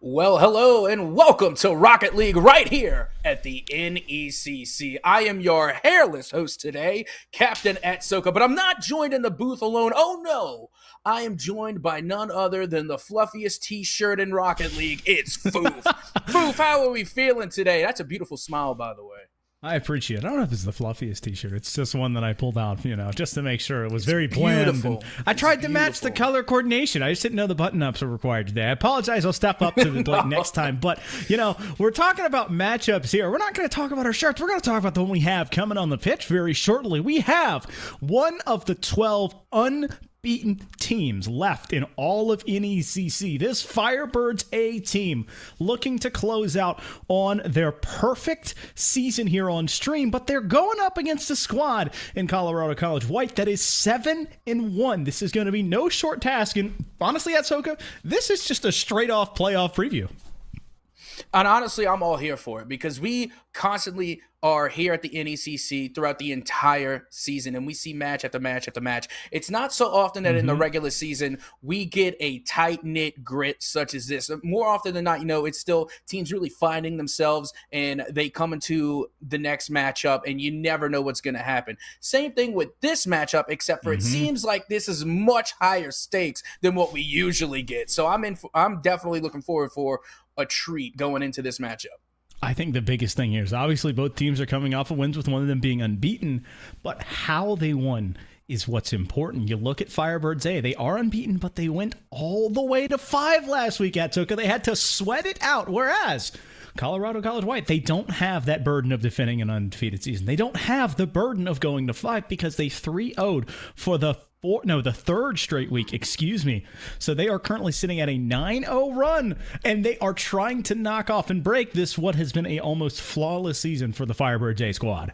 Well, hello and welcome to Rocket League right here at the NECC. I am your hairless host today, Captain Atsoka, but I'm not joined in the booth alone. Oh no, I am joined by none other than the fluffiest t-shirt in Rocket League. It's Foof. Foof, how are we feeling today? That's a beautiful smile, by the way. I appreciate it. I don't know if it's the fluffiest t-shirt. It's just one that I pulled out, just to make sure it was very bland. Beautiful. I tried to match the color coordination. I just didn't know the button-ups were required today. I apologize. I'll step up to the plate next time. But, we're talking about matchups here. We're not going to talk about our shirts. We're going to talk about the one we have coming on the pitch very shortly. We have one of the 12 unbeaten teams left in all of NECC. This Firebirds A team looking to close out on their perfect season here on stream, but they're going up against a squad in Colorado College White that is 7-1. This is going to be no short task, and honestly, Atsoka, this is just a straight off playoff preview. And honestly, I'm all here for it because we constantly are here at the NECC throughout the entire season, and we see match after match after match. It's not so often that in the regular season we get a tight-knit grit such as this. More often than not, it's still teams really finding themselves, and they come into the next matchup, and you never know what's going to happen. Same thing with this matchup, except for it seems like this is much higher stakes than what we usually get. So I'm definitely looking forward for a treat going into this matchup. I think the biggest thing here is obviously both teams are coming off of wins with one of them being unbeaten, but how they won is what's important. You look at Firebirds A, they are unbeaten, but they went all the way to 5 last week at Tuca. They had to sweat it out, whereas Colorado College White, they don't have that burden of defending an undefeated season. They don't have the burden of going to 5 because they 3-0'd for the third straight week, So they are currently sitting at a 9-0 run, and they are trying to knock off and break this, what has been a almost flawless season for the Firebirds A squad.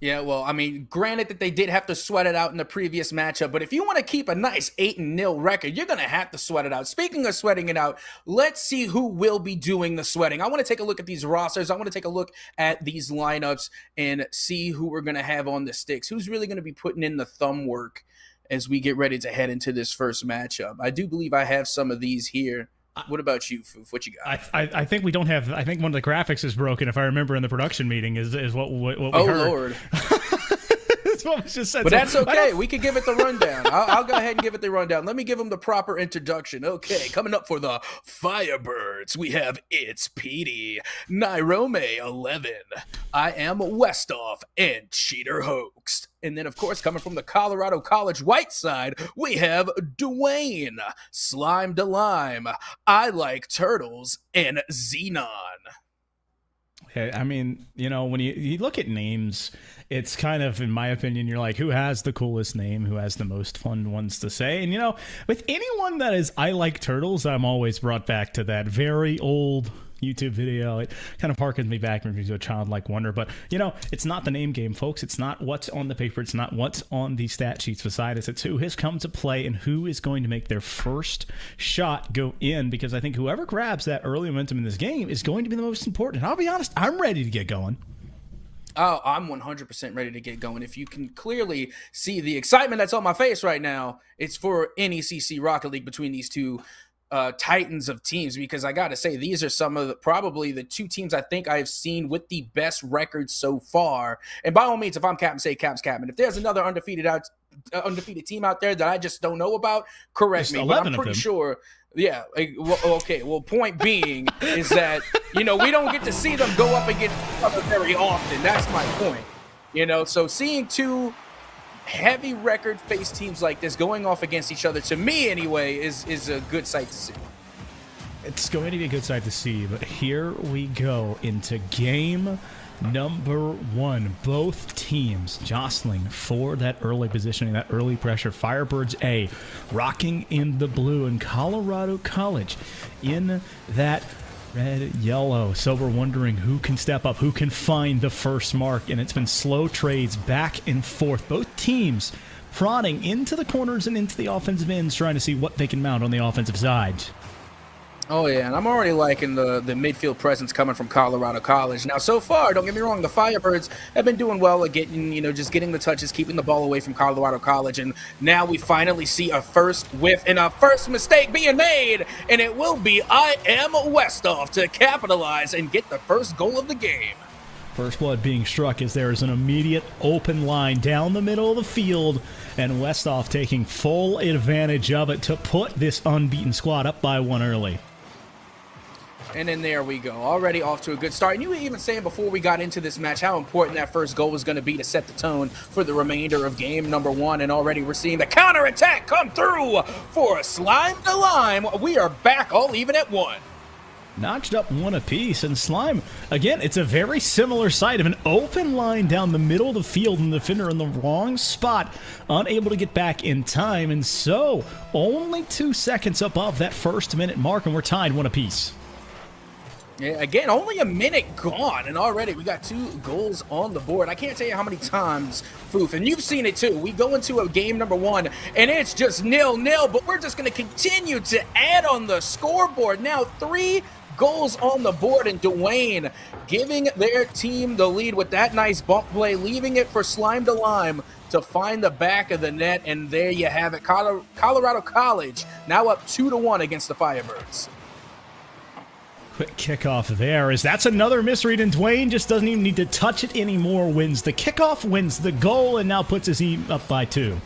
Yeah, well, granted that they did have to sweat it out in the previous matchup, but if you want to keep a nice 8-0 record, you're going to have to sweat it out. Speaking of sweating it out, let's see who will be doing the sweating. I want to take a look at these rosters. I want to take a look at these lineups and see who we're going to have on the sticks. Who's really going to be putting in the thumb work as we get ready to head into this first matchup. I do believe I have some of these here. What about you, Foof? What you got? I think we don't have. I think one of the graphics is broken. If I remember in the production meeting, is what we heard. Oh Lord. That's what was just said. But that's okay. We can give it the rundown. I'll go ahead and give it the rundown. Let me give them the proper introduction. Okay, coming up for the Firebirds, we have It's Petey, Nyrome 11, I Am Westoff, and Cheater Hoaxed. And then, of course, coming from the Colorado College White side, we have Dwayne, Slime to Lime, I Like Turtles, and Xenon. Okay, when you look at names, it's kind of, in my opinion, you're like, who has the coolest name? Who has the most fun ones to say? And, with anyone that is I Like Turtles, I'm always brought back to that very old YouTube video. It kind of harkens me back to a childlike wonder. But, it's not the name game, folks. It's not what's on the paper. It's not what's on the stat sheets beside us. It's who has come to play and who is going to make their first shot go in. Because I think whoever grabs that early momentum in this game is going to be the most important. And I'll be honest, I'm ready to get going. Oh, I'm 100% ready to get going. If you can clearly see the excitement that's on my face right now, it's for NECC Rocket League between these two titans of teams, because I gotta say, these are some of probably the two teams I think I've seen with the best records so far. And by all means, if I'm captain, say cap's captain. If there's another undefeated team out there that I just don't know about, correct me. But I'm pretty sure. Yeah. Well, point being is that we don't get to see them go up against each other very often. That's my point. So seeing two heavy record face teams like this going off against each other, to me anyway, is a good sight to see. It's going to be a good sight to see, but here we go into game number 1. Both teams jostling for that early positioning, that early pressure. Firebirds A rocking in the blue, and Colorado College in that red, yellow. So we're wondering who can step up, who can find the first mark, and it's been slow trades back and forth. Both teams prodding into the corners and into the offensive ends, trying to see what they can mount on the offensive side. Oh yeah, and I'm already liking the midfield presence coming from Colorado College. Now, so far, don't get me wrong, the Firebirds have been doing well at getting, just getting the touches, keeping the ball away from Colorado College, and now we finally see a first whiff and a first mistake being made, and it will be I Am Westhoff to capitalize and get the first goal of the game. First blood being struck as there is an immediate open line down the middle of the field, and Westhoff taking full advantage of it to put this unbeaten squad up by one early. And then there we go, already off to a good start. And you were even saying before we got into this match how important that first goal was going to be to set the tone for the remainder of game number one. And already we're seeing the counterattack come through for a Slime to Lime. We are back all even at one. Notched up one apiece, and Slime, again, it's a very similar sight of an open line down the middle of the field and the defender in the wrong spot, unable to get back in time. And so, only 2 seconds above that first minute mark, and we're tied one apiece. Yeah, again, only a minute gone, and already we got 2 goals on the board. I can't tell you how many times, Foof, and you've seen it too. We go into a game number one, and it's just 0-0, but we're just going to continue to add on the scoreboard. Now 3 goals on the board, and Dwayne giving their team the lead with that nice bump play, leaving it for Slime to Lime to find the back of the net, and there you have it. Colorado College now up 2-1 against the Firebirds. Quick kickoff there, as that's another misread, and Dwayne just doesn't even need to touch it anymore. Wins the kickoff, wins the goal, and now puts his team up by 2.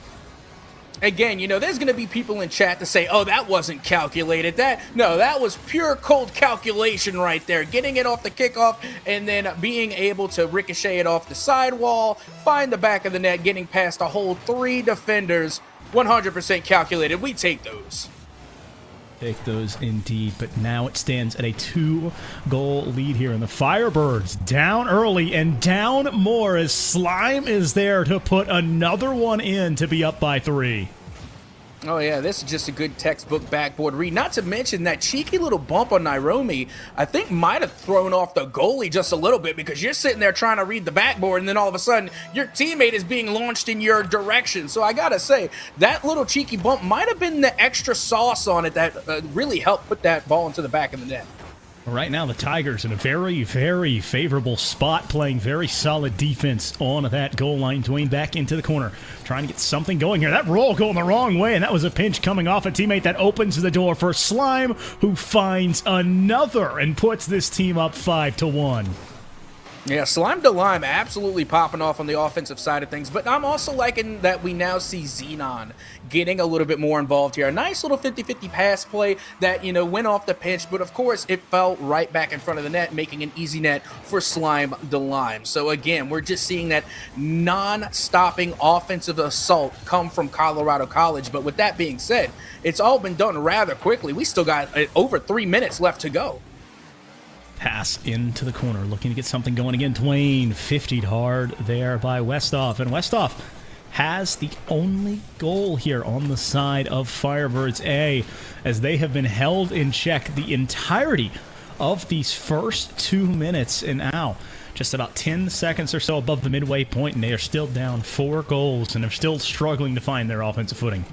Again, there's going to be people in chat to say, oh, that wasn't calculated. No, that was pure cold calculation right there. Getting it off the kickoff and then being able to ricochet it off the sidewall, find the back of the net, getting past a whole 3 defenders. 100% calculated. We take those. Take those indeed, but now it stands at a 2-goal lead here, and the Firebirds down early and down more as Slime is there to put another one in to be up by 3. Oh yeah, this is just a good textbook backboard read. Not to mention that cheeky little bump on Nairomi, I think might have thrown off the goalie just a little bit, because you're sitting there trying to read the backboard and then all of a sudden your teammate is being launched in your direction. So I gotta say, that little cheeky bump might have been the extra sauce on it that really helped put that ball into the back of the net. Right now, the Tigers in a very, very favorable spot, playing very solid defense on that goal line. Dwayne back into the corner, trying to get something going here. That roll going the wrong way, and that was a pinch coming off a teammate that opens the door for Slime, who finds another and puts this team up 5-1. Yeah, Slime to Lime absolutely popping off on the offensive side of things, but I'm also liking that we now see Xenon getting a little bit more involved here. A nice little 50-50 pass play that, went off the pitch, but of course it fell right back in front of the net, making an easy net for Slime to Lime. So again, we're just seeing that non-stopping offensive assault come from Colorado College, but with that being said, it's all been done rather quickly. We still got over 3 minutes left to go. Pass into the corner, looking to get something going again. Dwayne 50'd hard there by Westhoff, and Westhoff has the only goal here on the side of Firebirds A, as they have been held in check the entirety of these first 2 minutes, and now just about 10 seconds or so above the midway point, and they are still down 4 goals, and they're still struggling to find their offensive footing.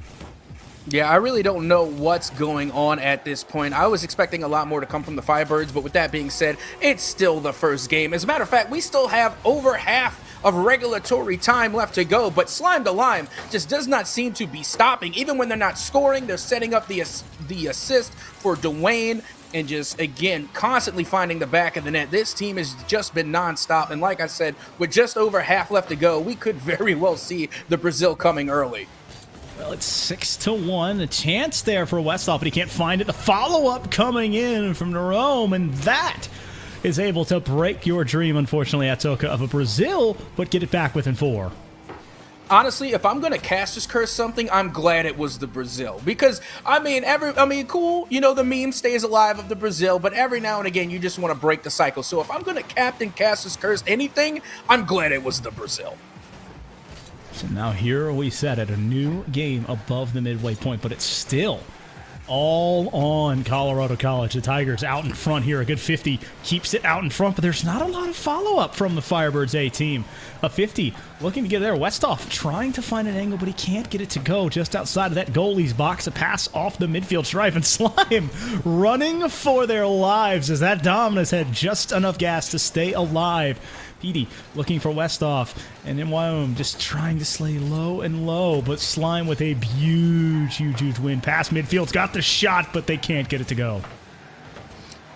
Yeah, I really don't know what's going on at this point. I was expecting a lot more to come from the Firebirds, but with that being said, it's still the first game. As a matter of fact, we still have over half of regulatory time left to go, but Slime to Lime just does not seem to be stopping. Even when they're not scoring, they're setting up the assist for Dwayne, and just, again, constantly finding the back of the net. This team has just been nonstop, and like I said, with just over half left to go, we could very well see the Brazil coming early. Well, it's 6-1. A chance there for Westhoff, but he can't find it. The follow-up coming in from Jerome, and that is able to break your dream, unfortunately, Atoka, of a Brazil, but get it back within 4. Honestly, if I'm gonna Caster's Curse something, I'm glad it was the Brazil, because cool, the meme stays alive of the Brazil, but every now and again you just want to break the cycle. So if I'm gonna Captain Caster's Curse anything, I'm glad it was the Brazil. So now here we set at a new game above the midway point, but it's still all on Colorado College. The Tigers out in front here. A good 50 keeps it out in front, but there's not a lot of follow-up from the Firebirds A team. A 50 looking to get there. Westhoff trying to find an angle, but he can't get it to go just outside of that goalie's box. A pass off the midfield stripe, and Slime running for their lives as that Dominus had just enough gas to stay alive. Petey looking for Westhoff, and then Wyoming just trying to slay low and low, but Slime with a huge win. Past midfield's got the shot, but they can't get it to go.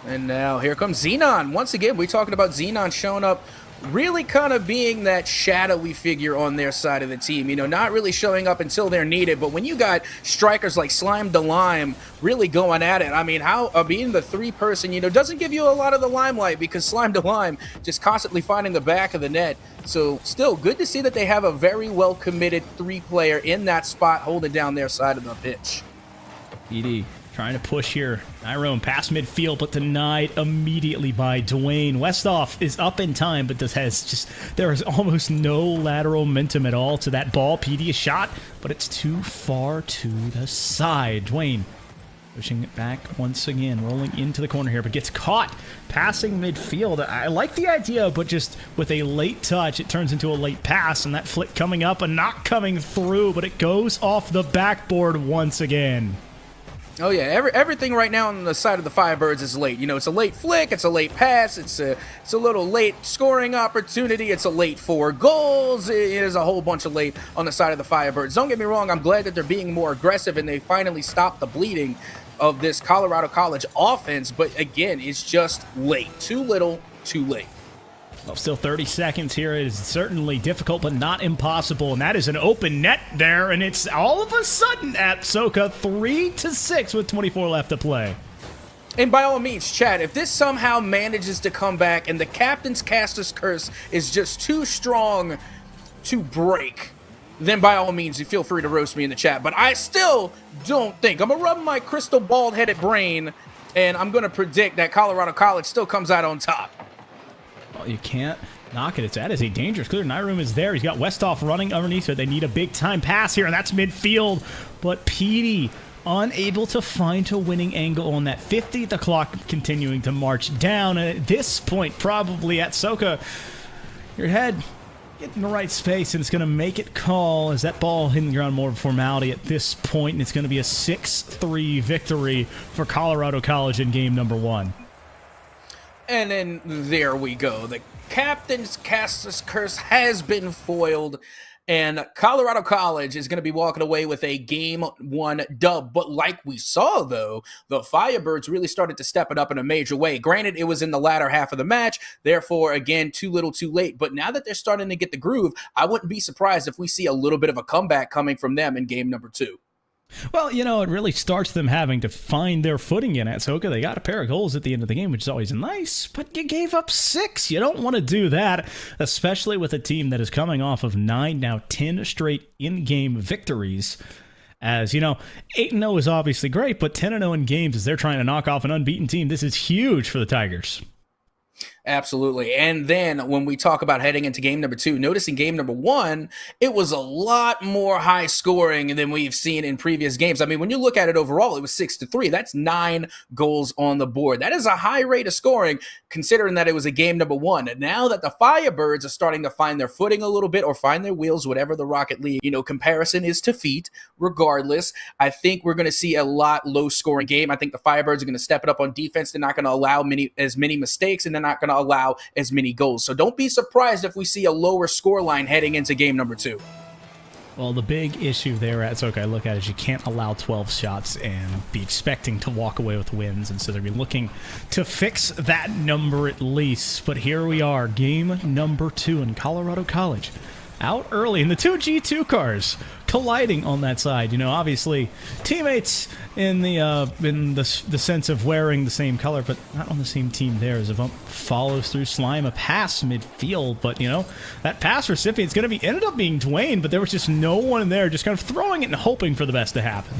And now here comes Xenon. Once again, we're talking about Xenon showing up, really kind of being that shadowy figure on their side of the team. You know, not really showing up until they're needed. But when you got strikers like Slime DeLime really going at it, I mean, how being the 3-person, you know, doesn't give you a lot of the limelight because Slime DeLime just constantly finding the back of the net. So still good to see that they have a very well committed 3-player in that spot holding down their side of the pitch. ED trying to push here. Iron past midfield, but denied immediately by Dwayne. Westhoff is up in time, but there is almost no lateral momentum at all to that ball. PD a shot, but it's too far to the side. Dwayne pushing it back once again, rolling into the corner here, but gets caught passing midfield. I like the idea, but just with a late touch, it turns into a late pass, and that flick coming up and not coming through, but it goes off the backboard once again. Oh yeah, everything right now on the side of the Firebirds is late. You know, it's a late flick, it's a late pass, it's a little late scoring opportunity, it's a late 4 goals. It is a whole bunch of late on the side of the Firebirds. Don't get me wrong, I'm glad that they're being more aggressive and they finally stopped the bleeding of this Colorado College offense, but again, it's just late. Too little, too late. Well, still 30 seconds here. It is certainly difficult, but not impossible. And that is an open net there, and it's all of a sudden at Soka 3-6 with 24 left to play. And by all means, chat, if this somehow manages to come back and the captain's caster's curse is just too strong to break, then by all means, you feel free to roast me in the chat. But I still don't think. I'm going to rub my crystal bald-headed brain, and I'm going to predict that Colorado College still comes out on top. Well, you can't knock it. That is a dangerous clear. Nyroom is there. He's got Westhoff running underneath, so they need a big-time pass here, and that's midfield. But Petey unable to find a winning angle on that 50. The clock continuing to march down, and at this point, probably at Soka, your head get in the right space, and it's going to make it call as that ball hitting the ground more of a formality at this point, and it's going to be a 6-3 victory for Colorado College in game number 1. And then there we go. The captain's caster's curse has been foiled, and Colorado College is going to be walking away with a game 1 dub. But like we saw, though, the Firebirds really started to step it up in a major way. Granted, it was in the latter half of the match, therefore, again, too little too late. But now that they're starting to get the groove, I wouldn't be surprised if we see a little bit of a comeback coming from them in game number 2. Well, you know, it really starts them having to find their footing in at Soka. They got a pair of goals at the end of the game, which is always nice, but you gave up 6. You don't want to do that, especially with a team that is coming off of 9, now 10 straight in-game victories. As, you know, 8-0 is obviously great, but 10-0 in games as they're trying to knock off an unbeaten team. This is huge for the Tigers. Absolutely. And then when we talk about heading into game number 2, noticing game number 1, it was a lot more high scoring than we've seen in previous games. I mean, when you look at it overall, it was 6-3. That's 9 goals on the board. That is a high rate of scoring considering that it was a game number 1. And now that the Firebirds are starting to find their footing a little bit or find their wheels, whatever the Rocket League, you know, comparison is to feet, regardless, I think we're going to see a lot low scoring game. I think the Firebirds are going to step it up on defense. They're not going to allow as many mistakes, and they're not going to allow as many goals. So don't be surprised if we see a lower scoreline heading into game number 2. Well, the big issue there at Soka I look at is you can't allow 12 shots and be expecting to walk away with wins, and so they're looking to fix that number at least. But here we are, game number 2 in Colorado College. Out early, and the 2 G2 cars colliding on that side. You know, obviously teammates in the sense of wearing the same color, but not on the same team there. As a bump follows through Slime, a pass midfield, but you know, that pass recipient's going to be ended up being Dwayne, but there was just no one there, just kind of throwing it and hoping for the best to happen.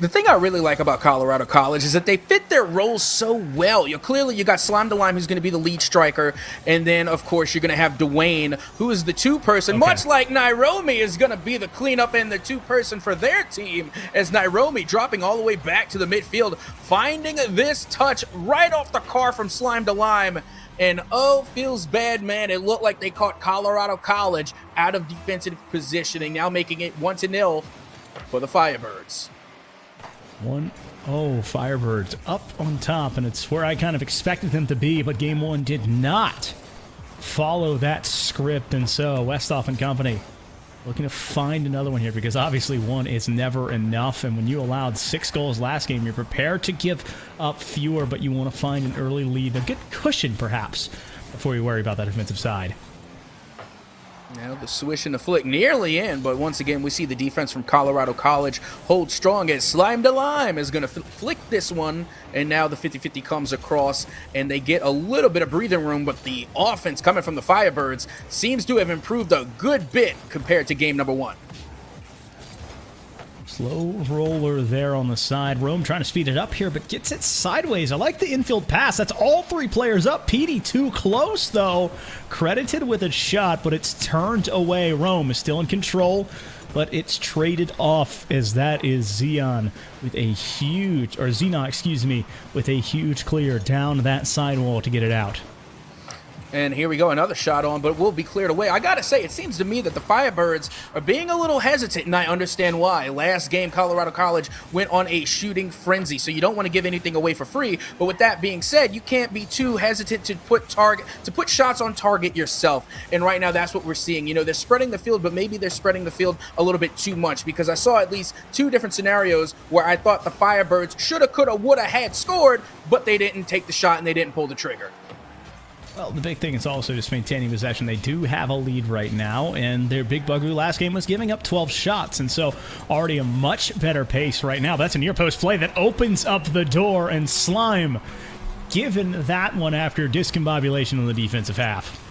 The thing I really like about Colorado College is that they fit their roles so well. Clearly you got Slime the Lime, who's going to be the lead striker, and then of course you're going to have Dwayne, who is the two-person, much like Nairobi is going to be the cleanup and the two-person for their team, as Nairobi dropping all the way back to the midfield, finding this touch right off the car from Slime the Lime. And oh, feels bad, man. It looked like they caught Colorado College out of defensive positioning, now making it 1-0 for the Firebirds. 1-0 Firebirds up on top, and it's where I kind of expected them to be, but game one did not follow that script, and so Westhoff and company looking to find another one here, because obviously one is never enough, and when you allowed 6 goals last game, you're prepared to give up fewer, but you want to find an early lead, a good cushion perhaps, before you worry about that defensive side. Now the swish and the flick nearly in, but once again we see the defense from Colorado College hold strong as Slime to Lime is going to flick this one, and now the 50-50 comes across and they get a little bit of breathing room, but the offense coming from the Firebirds seems to have improved a good bit compared to game number 1. Slow roller there on the side. Rome trying to speed it up here, but gets it sideways. I like the infield pass. That's all 3 players up. PD too close, though. Credited with a shot, but it's turned away. Rome is still in control, but it's traded off, as that is Xenon with a huge, or Xenon, excuse me, with a huge clear down that sidewall to get it out. And here we go, another shot on, but it will be cleared away. I gotta say, it seems to me that the Firebirds are being a little hesitant, and I understand why. Last game, Colorado College went on a shooting frenzy, so you don't want to give anything away for free. But with that being said, you can't be too hesitant to put shots on target yourself. And right now, that's what we're seeing. You know, they're spreading the field, but maybe they're spreading the field a little bit too much, because I saw at least 2 different scenarios where I thought the Firebirds shoulda, coulda, woulda had scored, but they didn't take the shot and they didn't pull the trigger. Well, the big thing is also just maintaining possession. They do have a lead right now, and their big buggeroo last game was giving up 12 shots, and so already a much better pace right now. That's a near-post play that opens up the door, and Slime given that one after discombobulation on the defensive half.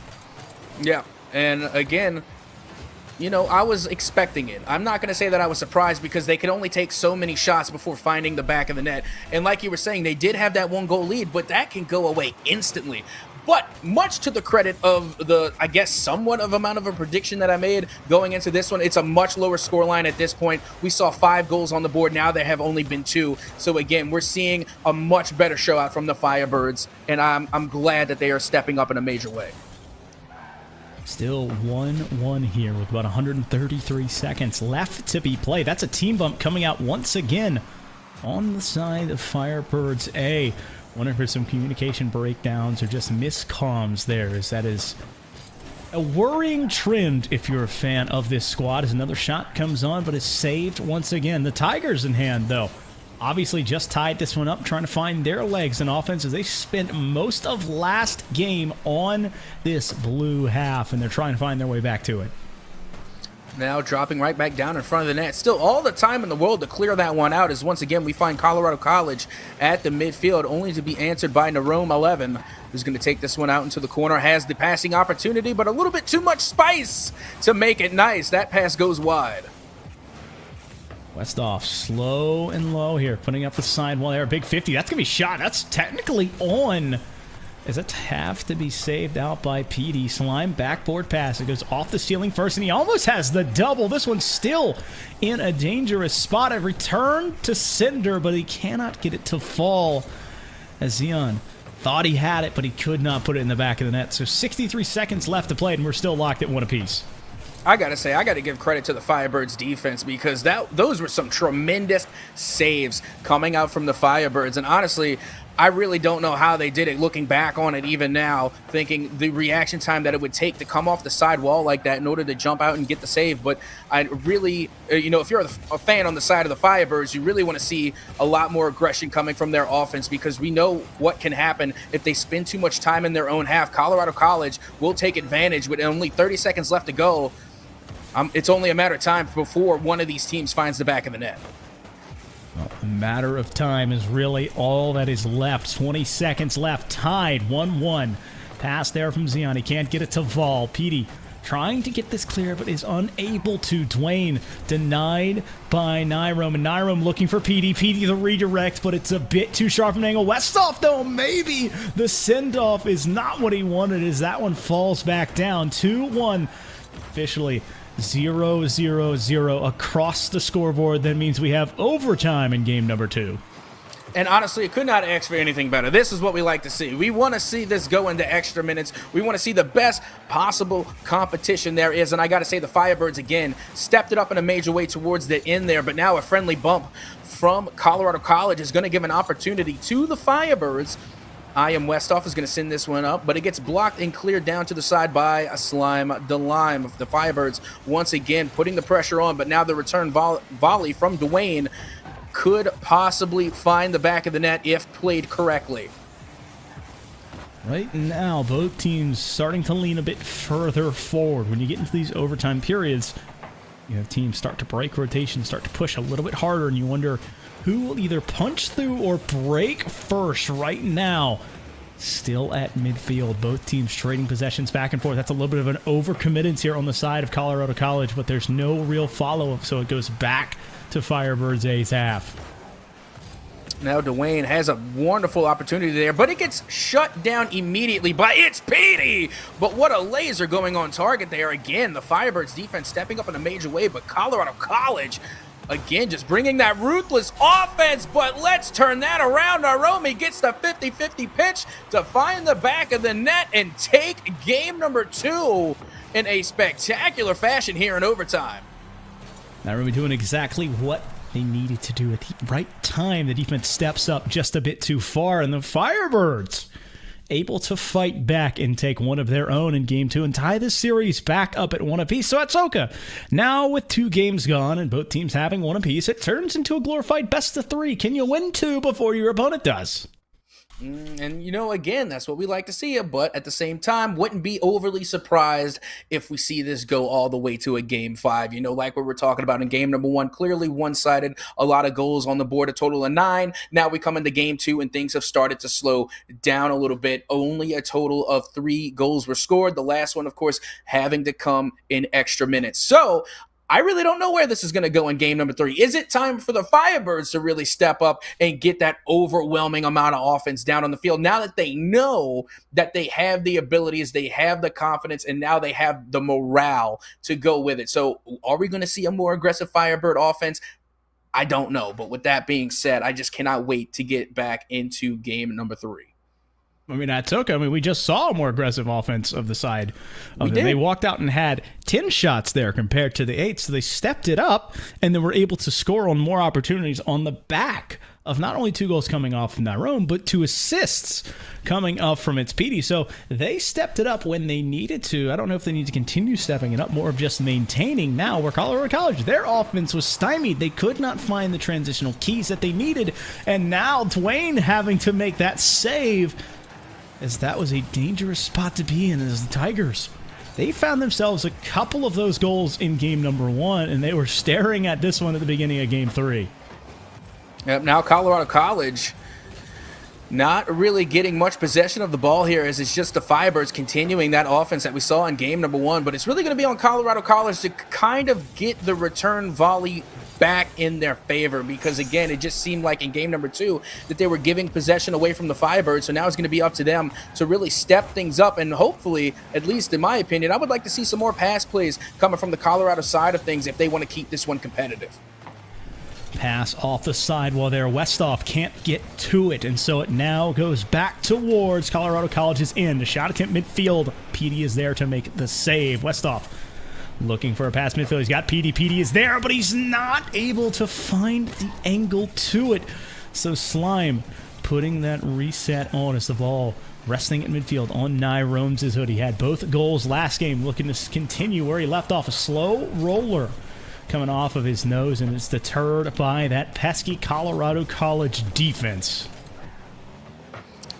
Yeah, and again, you know, I was expecting it. I'm not going to say that I was surprised, because they could only take so many shots before finding the back of the net. And like you were saying, they did have that 1-goal lead, but that can go away instantly. But much to the credit of the, I guess, somewhat of amount of a prediction that I made going into this one, it's a much lower scoreline at this point. We saw 5 goals on the board. Now there have only been 2. So again, we're seeing a much better show out from the Firebirds, and I'm glad that they are stepping up in a major way. Still 1-1 here with about 133 seconds left to be played. That's a team bump coming out once again on the side of Firebirds A. Wondering for some communication breakdowns or just miscomms there, as that is a worrying trend if you're a fan of this squad, as another shot comes on, but is saved once again. The Tigers in hand, though, obviously just tied this one up, trying to find their legs in offense, as they spent most of last game on this blue half, and they're trying to find their way back to it. Now dropping right back down in front of the net. Still all the time in the world to clear that one out, as once again we find Colorado College at the midfield, only to be answered by Narome 11, who's going to take this one out into the corner. Has the passing opportunity, but a little bit too much spice to make it nice. That pass goes wide. Westhoff slow and low here, putting up the sidewall there. Big 50. That's going to be shot. That's technically on. Does it have to be saved out by PD? Slime backboard pass. It goes off the ceiling first, and he almost has the double. This one's still in a dangerous spot. A return to Cinder, but he cannot get it to fall, as Xeon thought he had it, but he could not put it in the back of the net. So 63 seconds left to play, and we're still locked at 1 apiece. I gotta say, I gotta give credit to the Firebirds defense, because those were some tremendous saves coming out from the Firebirds. And honestly, I really don't know how they did it, looking back on it even now, thinking the reaction time that it would take to come off the side wall like that in order to jump out and get the save. But I really, you know, if you're a fan on the side of the Firebirds, you really want to see a lot more aggression coming from their offense, because we know what can happen if they spend too much time in their own half. Colorado College will take advantage with only 30 seconds left to go. It's only a matter of time before one of these teams finds the back of the net. Well, a matter of time is really all that is left. 20 seconds left. Tied 1-1. Pass there from Xeon. He can't get it to Vol. Petey trying to get this clear, but is unable to. Dwayne denied by Nyrome, and Nyrome looking for PD. PD the redirect, but it's a bit too sharp an angle. Westhoff, though, maybe the send-off is not what he wanted as that one falls back down. 2-1, officially 0-0-0 across the scoreboard. That means we have overtime in game number 2. And honestly, it could not ask for anything better. This is what we like to see. We want to see this go into extra minutes. We want to see the best possible competition there is. And I got to say, the Firebirds, again, stepped it up in a major way towards the end there. But now a friendly bump from Colorado College is going to give an opportunity to the Firebirds. I Am Westhoff is going to send this one up, but it gets blocked and cleared down to the side by a Slime the Lime. The Firebirds once again putting the pressure on, but now the return volley from Dwayne could possibly find the back of the net if played correctly. Right now, both teams starting to lean a bit further forward. When you get into these overtime periods, you have teams start to break rotation, start to push a little bit harder, and you wonder who will either punch through or break first. Right now, still at midfield, both teams trading possessions back and forth. That's a little bit of an overcommittance here on the side of Colorado College, but there's no real follow-up, so it goes back to Firebirds A's half. Now Dwayne has a wonderful opportunity there, but it gets shut down immediately by It's Petey. But what a laser going on target there. Again, the Firebirds defense stepping up in a major way, but Colorado College, again, just bringing that ruthless offense. But let's turn that around. Naromi gets the 50-50 pitch to find the back of the net and take game number 2 in a spectacular fashion here in overtime. Now we're doing exactly what they needed to do at the right time. The defense steps up just a bit too far, and the Firebirds able to fight back and take one of their own in game 2 and tie this series back up at 1 apiece. So Atsoka, now with 2 games gone and both teams having 1 apiece, it turns into a glorified best of 3. Can you win 2 before your opponent does? And, you know, again, that's what we like to see, but at the same time, wouldn't be overly surprised if we see this go all the way to a game 5. You know, like what we're talking about in game number 1, clearly one-sided, a lot of goals on the board, a total of 9. Now we come into game 2 and things have started to slow down a little bit. Only a total of 3 goals were scored. The last one, of course, having to come in extra minutes. So I really don't know where this is going to go in game number 3. Is it time for the Firebirds to really step up and get that overwhelming amount of offense down on the field now that they know that they have the abilities, they have the confidence, and now they have the morale to go with it? So are we going to see a more aggressive Firebird offense? I don't know. But with that being said, I just cannot wait to get back into game number 3. I mean, that's okay. I mean, we just saw a more aggressive offense of the side. They walked out and had 10 shots there compared to the 8, so they stepped it up, and then were able to score on more opportunities on the back of not only 2 goals coming off from Nyrome, but 2 assists coming up from It's Petey. So they stepped it up when they needed to. I don't know if they need to continue stepping it up, more of just maintaining now where Colorado College, their offense was stymied. They could not find the transitional keys that they needed, and now Dwayne having to make that save, as that was a dangerous spot to be in as the Tigers. They found themselves a couple of those goals in game number 1, and they were staring at this one at the beginning of game 3. Yep, now Colorado College not really getting much possession of the ball here, as it's just the Firebirds continuing that offense that we saw in game number 1. But it's really going to be on Colorado College to kind of get the return volley back in their favor, because again, it just seemed like in game number 2 that they were giving possession away from the Firebirds. So now it's going to be up to them to really step things up, and hopefully, at least in my opinion, I would like to see some more pass plays coming from the Colorado side of things if they want to keep this one competitive. Pass off the side while there. Westhoff can't get to it, and so it now goes back towards Colorado College's end. The shot attempt midfield. PD is there to make the save. Westhoff looking for a pass midfield. He's got PD. PD is there, but he's not able to find the angle to it. So Slime putting that reset on as the ball resting at midfield on Nyrome's hood. He had both goals last game, looking to continue where he left off. A slow roller coming off of his nose, and it's deterred by that pesky Colorado College defense.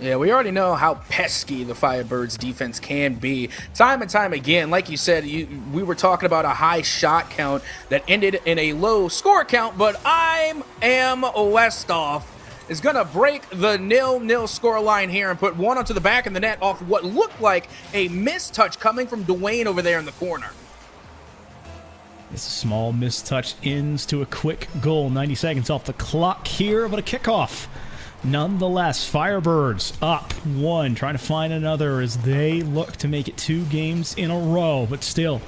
Yeah, we already know how pesky the Firebirds defense can be. Time and time again, like you said, we were talking about a high shot count that ended in a low score count, but I Am Westhoff is going to break the 0-0 score line here and put one onto the back of the net off what looked like a missed touch coming from Dwayne over there in the corner. It's a small mistouch ends to a quick goal. 90 seconds off the clock here, but a kickoff. Nonetheless, Firebirds up one, trying to find another as they look to make it 2 games in a row. But still,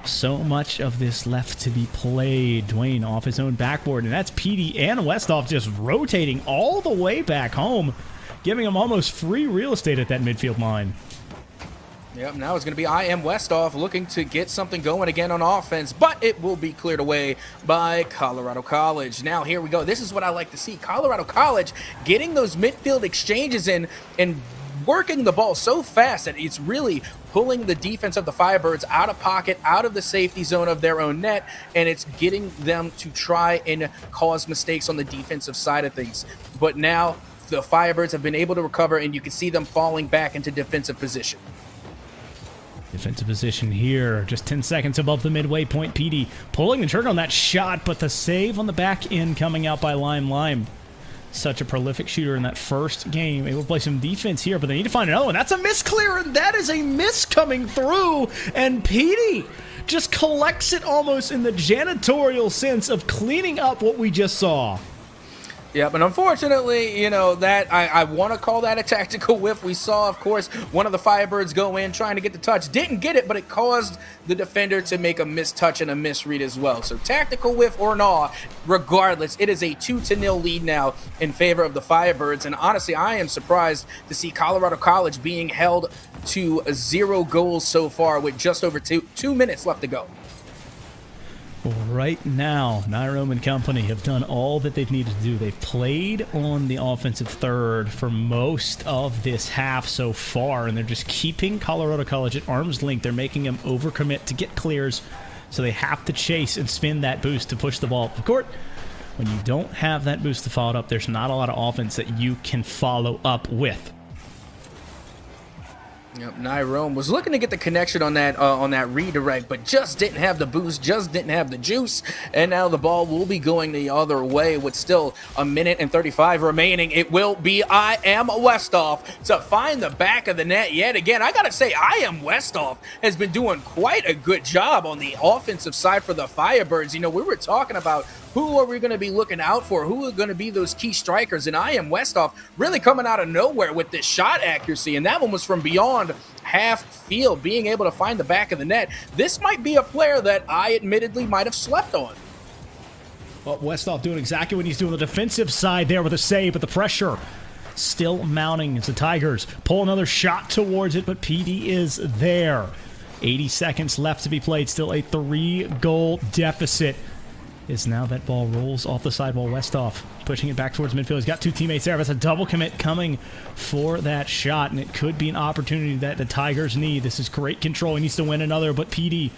so much of this left to be played. Dwayne off his own backboard, and that's PD and Westhoff just rotating all the way back home, giving them almost free real estate at that midfield line. Yep, now it's going to be IM Westhoff looking to get something going again on offense, but it will be cleared away by Colorado College. Now, here we go. This is what I like to see. Colorado College getting those midfield exchanges in and working the ball so fast that it's really pulling the defense of the Firebirds out of pocket, out of the safety zone of their own net, and it's getting them to try and cause mistakes on the defensive side of things. But now the Firebirds have been able to recover, and you can see them falling back into defensive position. Defensive position here, just 10 seconds above the midway point. PD pulling the trigger on that shot, but the save on the back end coming out by Lime. Such a prolific shooter in that first game. Able to play some defense here, but they need to find another one. That's a miss clear, and that is a miss coming through. And PD just collects it almost in the janitorial sense of cleaning up what we just saw. Yeah, but unfortunately, you know, that I want to call that a tactical whiff. We saw, of course, one of the Firebirds go in trying to get the touch. Didn't get it, but it caused the defender to make a mistouch and a misread as well. So tactical whiff or not, regardless, it is a 2-0 lead now in favor of the Firebirds. And honestly, I am surprised to see Colorado College being held to 0 goals so far with just over two minutes left to go. Right now, Nyrome and company have done all that they've needed to do. They've played on the offensive third for most of this half so far, and they're just keeping Colorado College at arm's length. They're making them overcommit to get clears, so they have to chase and spin that boost to push the ball up the court. When you don't have that boost to follow it up, there's not a lot of offense that you can follow up with. Yep, Nyrome was looking to get the connection on that redirect, but just didn't have the boost, just didn't have the juice, and now the ball will be going the other way with still 1:35 remaining. It will be IM Westhoff to find the back of the net yet again. I gotta say, IM Westhoff has been doing quite a good job on the offensive side for the Firebirds. You know, we were talking about who are we going to be looking out for? Who are going to be those key strikers? And IM Westhoff really coming out of nowhere with this shot accuracy. And that one was from beyond half field, being able to find the back of the net. This might be a player that I admittedly might have slept on. Well, Westhoff doing exactly what he's doing on the defensive side there with a save, but the pressure still mounting as the Tigers pull another shot towards it, but PD is there. 80 seconds left to be played. Still a 3-goal deficit. Is now that ball rolls off the sidewall. Westhoff pushing it back towards midfield. He's got 2 teammates there. That's a double commit coming for that shot, and it could be an opportunity that the Tigers need. This is great control. He needs to win another, but PD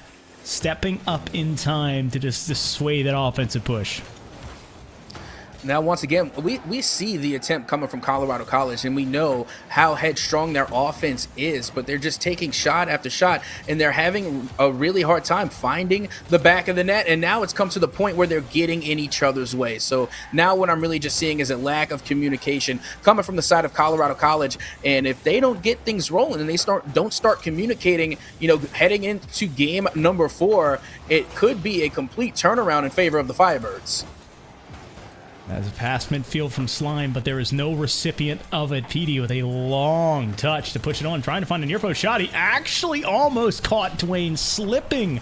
stepping up in time to just sway that offensive push. Now, once again, we see the attempt coming from Colorado College, and we know how headstrong their offense is, but they're just taking shot after shot, and they're having a really hard time finding the back of the net, and now it's come to the point where they're getting in each other's way. So now what I'm really just seeing is a lack of communication coming from the side of Colorado College, and if they don't get things rolling and they don't start communicating, you know, heading into game number 4, it could be a complete turnaround in favor of the Firebirds. As a pass midfield from Slime, but there is no recipient of it. PD with a long touch to push it on, trying to find a near-post shot. He actually almost caught Dwayne slipping.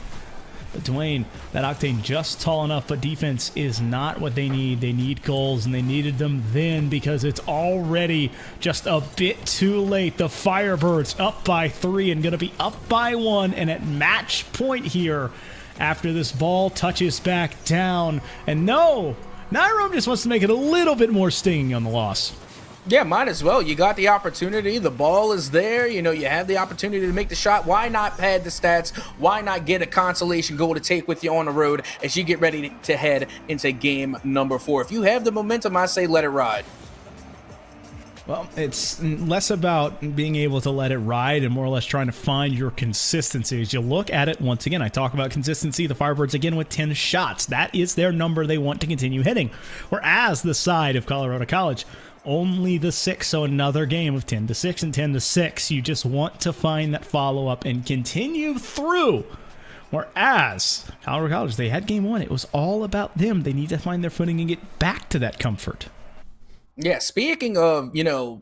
But Dwayne, that Octane just tall enough, but defense is not what they need. They need goals, and they needed them then because it's already just a bit too late. The Firebirds up by 3 and going to be up by 1 and at match point here after this ball touches back down. And no, Nyrome just wants to make it a little bit more stinging on the loss. Yeah, might as well. You got the opportunity. The ball is there. You know, you have the opportunity to make the shot. Why not pad the stats? Why not get a consolation goal to take with you on the road as you get ready to head into game number 4? If you have the momentum, I say let it ride. Well, it's less about being able to let it ride and more or less trying to find your consistency. As you look at it, once again, I talk about consistency. The Firebirds again with 10 shots. That is their number they want to continue hitting. Whereas the side of Colorado College Only the 6, so another game of 10-6 and 10-6. You just want to find that follow-up and continue through. Whereas Colorado College, they had game 1. It was all about them. They need to find their footing and get back to that comfort. Yeah, speaking of,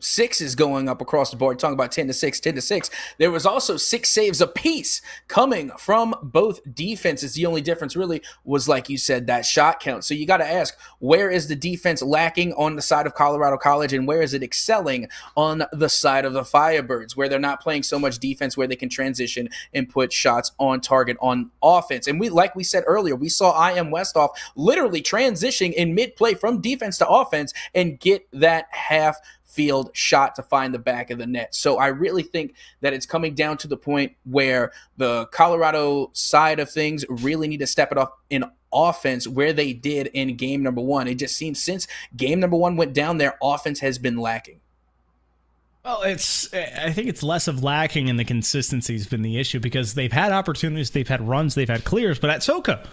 sixes going up across the board, talking about 10-6, 10-6, there was also 6 saves apiece coming from both defenses. The only difference really was, like you said, that shot count. So you got to ask, where is the defense lacking on the side of Colorado College, and where is it excelling on the side of the Firebirds, where they're not playing so much defense, where they can transition and put shots on target on offense? And like we said earlier, we saw IM Westhoff literally transitioning in mid-play from defense to offense and get that half field shot to find the back of the net. So I really think that it's coming down to the point where the Colorado side of things really need to step it up in offense where they did in game number 1. It just seems since game number 1 went down, their offense has been lacking. Well, I think it's less of lacking, and the consistency has been the issue, because they've had opportunities, they've had runs, they've had clears, but at Soka,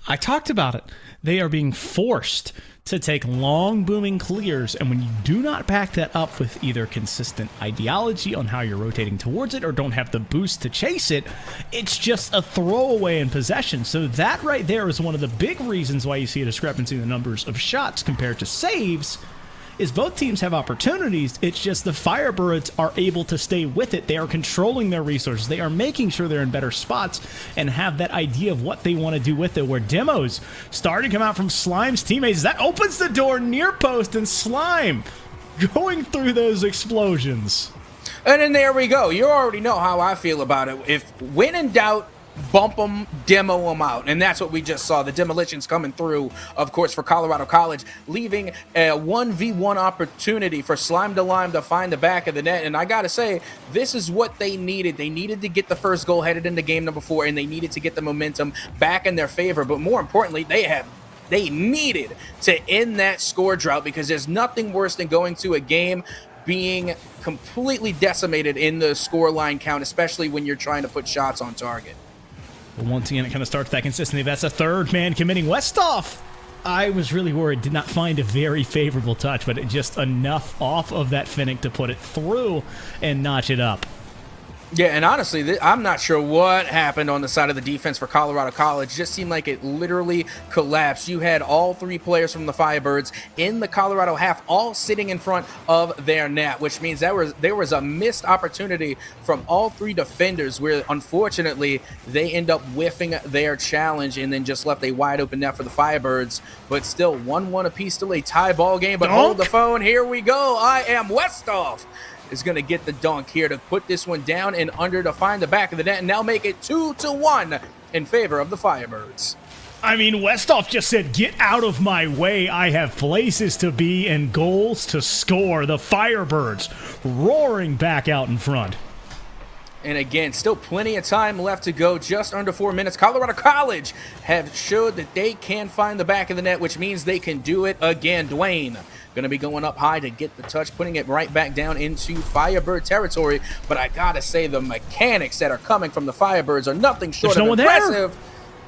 I talked about it. They are being forced to take long, booming clears, and when you do not back that up with either consistent ideology on how you're rotating towards it or don't have the boost to chase it, it's just a throwaway in possession. So that right there is one of the big reasons why you see a discrepancy in the numbers of shots compared to saves, is both teams have opportunities. It's just the Firebirds are able to stay with it. They are controlling their resources. They are making sure they're in better spots and have that idea of what they want to do with it, where Demos starting to come out from Slime's teammates. That opens the door near post, and Slime going through those explosions. And then there we go. You already know how I feel about it. If when in doubt, bump them, demo them out. And that's what we just saw. The demolitions coming through, of course, for Colorado College, leaving a 1v1 opportunity for Slime to Lime to find the back of the net. And I got to say, this is what they needed. They needed to get the first goal headed into game number 4, and they needed to get the momentum back in their favor. But more importantly, they needed to end that score drought, because there's nothing worse than going to a game being completely decimated in the score line count, especially when you're trying to put shots on target. But once again, it kind of starts that consistency. That's a third man committing. Westhoff, I was really worried, did not find a very favorable touch, but it just enough off of that Finnick to put it through and notch it up. Yeah, and honestly, I'm not sure what happened on the side of the defense for Colorado College. It just seemed like it literally collapsed. You had all 3 players from the Firebirds in the Colorado half all sitting in front of their net, which means there was a missed opportunity from all 3 defenders, where unfortunately they end up whiffing their challenge and then just left a wide open net for the Firebirds. But still, 1-1 apiece, still a tie ball game. But hold the phone, here we go. IM Westhoff is going to get the dunk here to put this one down and under to find the back of the net, and now make it 2-1 in favor of the Firebirds. I mean, Westhoff just said, get out of my way. I have places to be and goals to score. The Firebirds roaring back out in front. And again, still plenty of time left to go, just under 4 minutes. Colorado College have showed that they can find the back of the net, which means they can do it again. Dwayne going to be going up high to get the touch, putting it right back down into Firebird territory. But I got to say, the mechanics that are coming from the Firebirds are nothing short of impressive.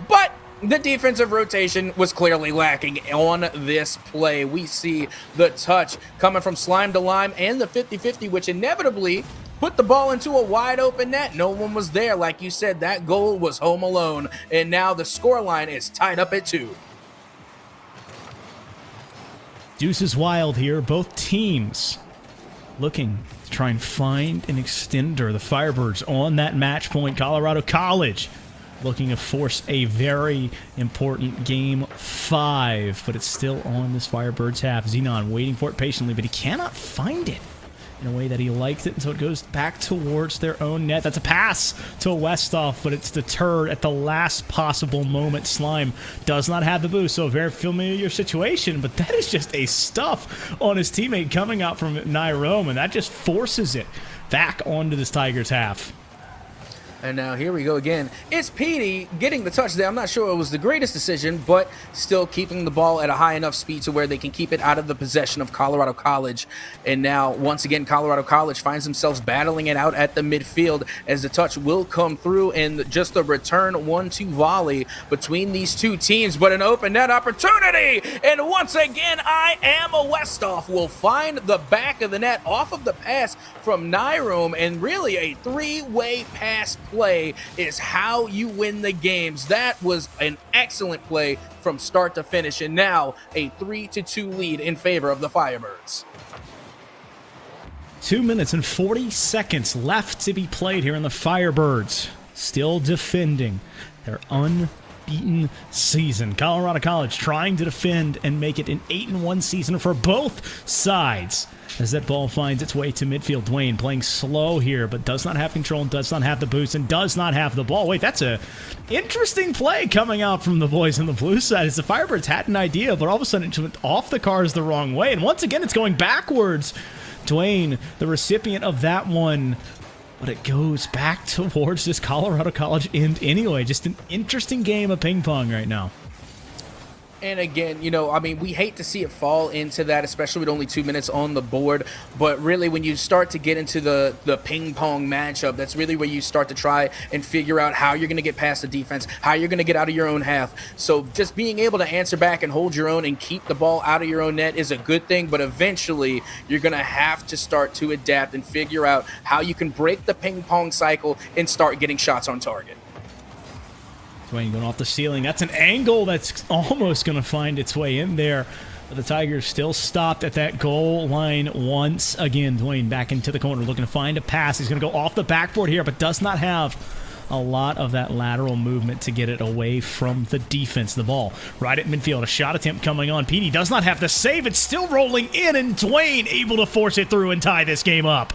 But the defensive rotation was clearly lacking on this play. We see the touch coming from Slime to Lime and the 50-50, which inevitably put the ball into a wide open net. No one was there. Like you said, that goal was home alone. And now the scoreline is tied up at 2. Deuce is wild here. Both teams looking to try and find an extender. The Firebirds on that match point. Colorado College looking to force a very important game 5, but it's still on this Firebirds half. Xenon waiting for it patiently, but he cannot find it in a way that he likes it, and so it goes back towards their own net. That's a pass to Westhoff, but it's deterred at the last possible moment. Slime does not have the boost, so a very familiar situation, but that is just a stuff on his teammate coming out from Nyrome, and that just forces it back onto this Tigers half. And now here we go again. It's Petey getting the touch there. I'm not sure it was the greatest decision, but still keeping the ball at a high enough speed to where they can keep it out of the possession of Colorado College. And now, once again, Colorado College finds themselves battling it out at the midfield as the touch will come through and just a return 1-2 volley between these two teams, but an open net opportunity. And once again, I am a Westoff will find the back of the net off of the pass from Nyrum, and really a three-way pass play is how you win the games. That was an excellent play from start to finish, and now a 3-2 lead in favor of the Firebirds. 2 minutes and 40 seconds left to be played here in the Firebirds. Still defending their unbeaten season. Colorado College trying to defend and make it an 8-1 season for both sides. As that ball finds its way to midfield, Dwayne playing slow here, but does not have control and does not have the boost and does not have the ball. Wait, that's a interesting play coming out from the boys on the blue side as the Firebirds had an idea, but all of a sudden it went off the cars the wrong way. And once again, it's going backwards. Dwayne, the recipient of that one, but it goes back towards this Colorado College end anyway. Just an interesting game of ping pong right now. And again, you know, I mean, we hate to see it fall into that, especially with only 2 minutes on the board. But really, when you start to get into the ping pong matchup, that's really where you start to try and figure out how you're going to get past the defense, how you're going to get out of your own half. So just being able to answer back and hold your own and keep the ball out of your own net is a good thing. But eventually, you're going to have to start to adapt and figure out how you can break the ping pong cycle and start getting shots on target. Dwayne going off the ceiling. That's an angle that's almost going to find its way in there. But the Tigers still stopped at that goal line once again. Dwayne back into the corner looking to find a pass. He's going to go off the backboard here, but does not have a lot of that lateral movement to get it away from the defense. The ball right at midfield. A shot attempt coming on. Petey does not have the save. It's still rolling in, and Dwayne able to force it through and tie this game up.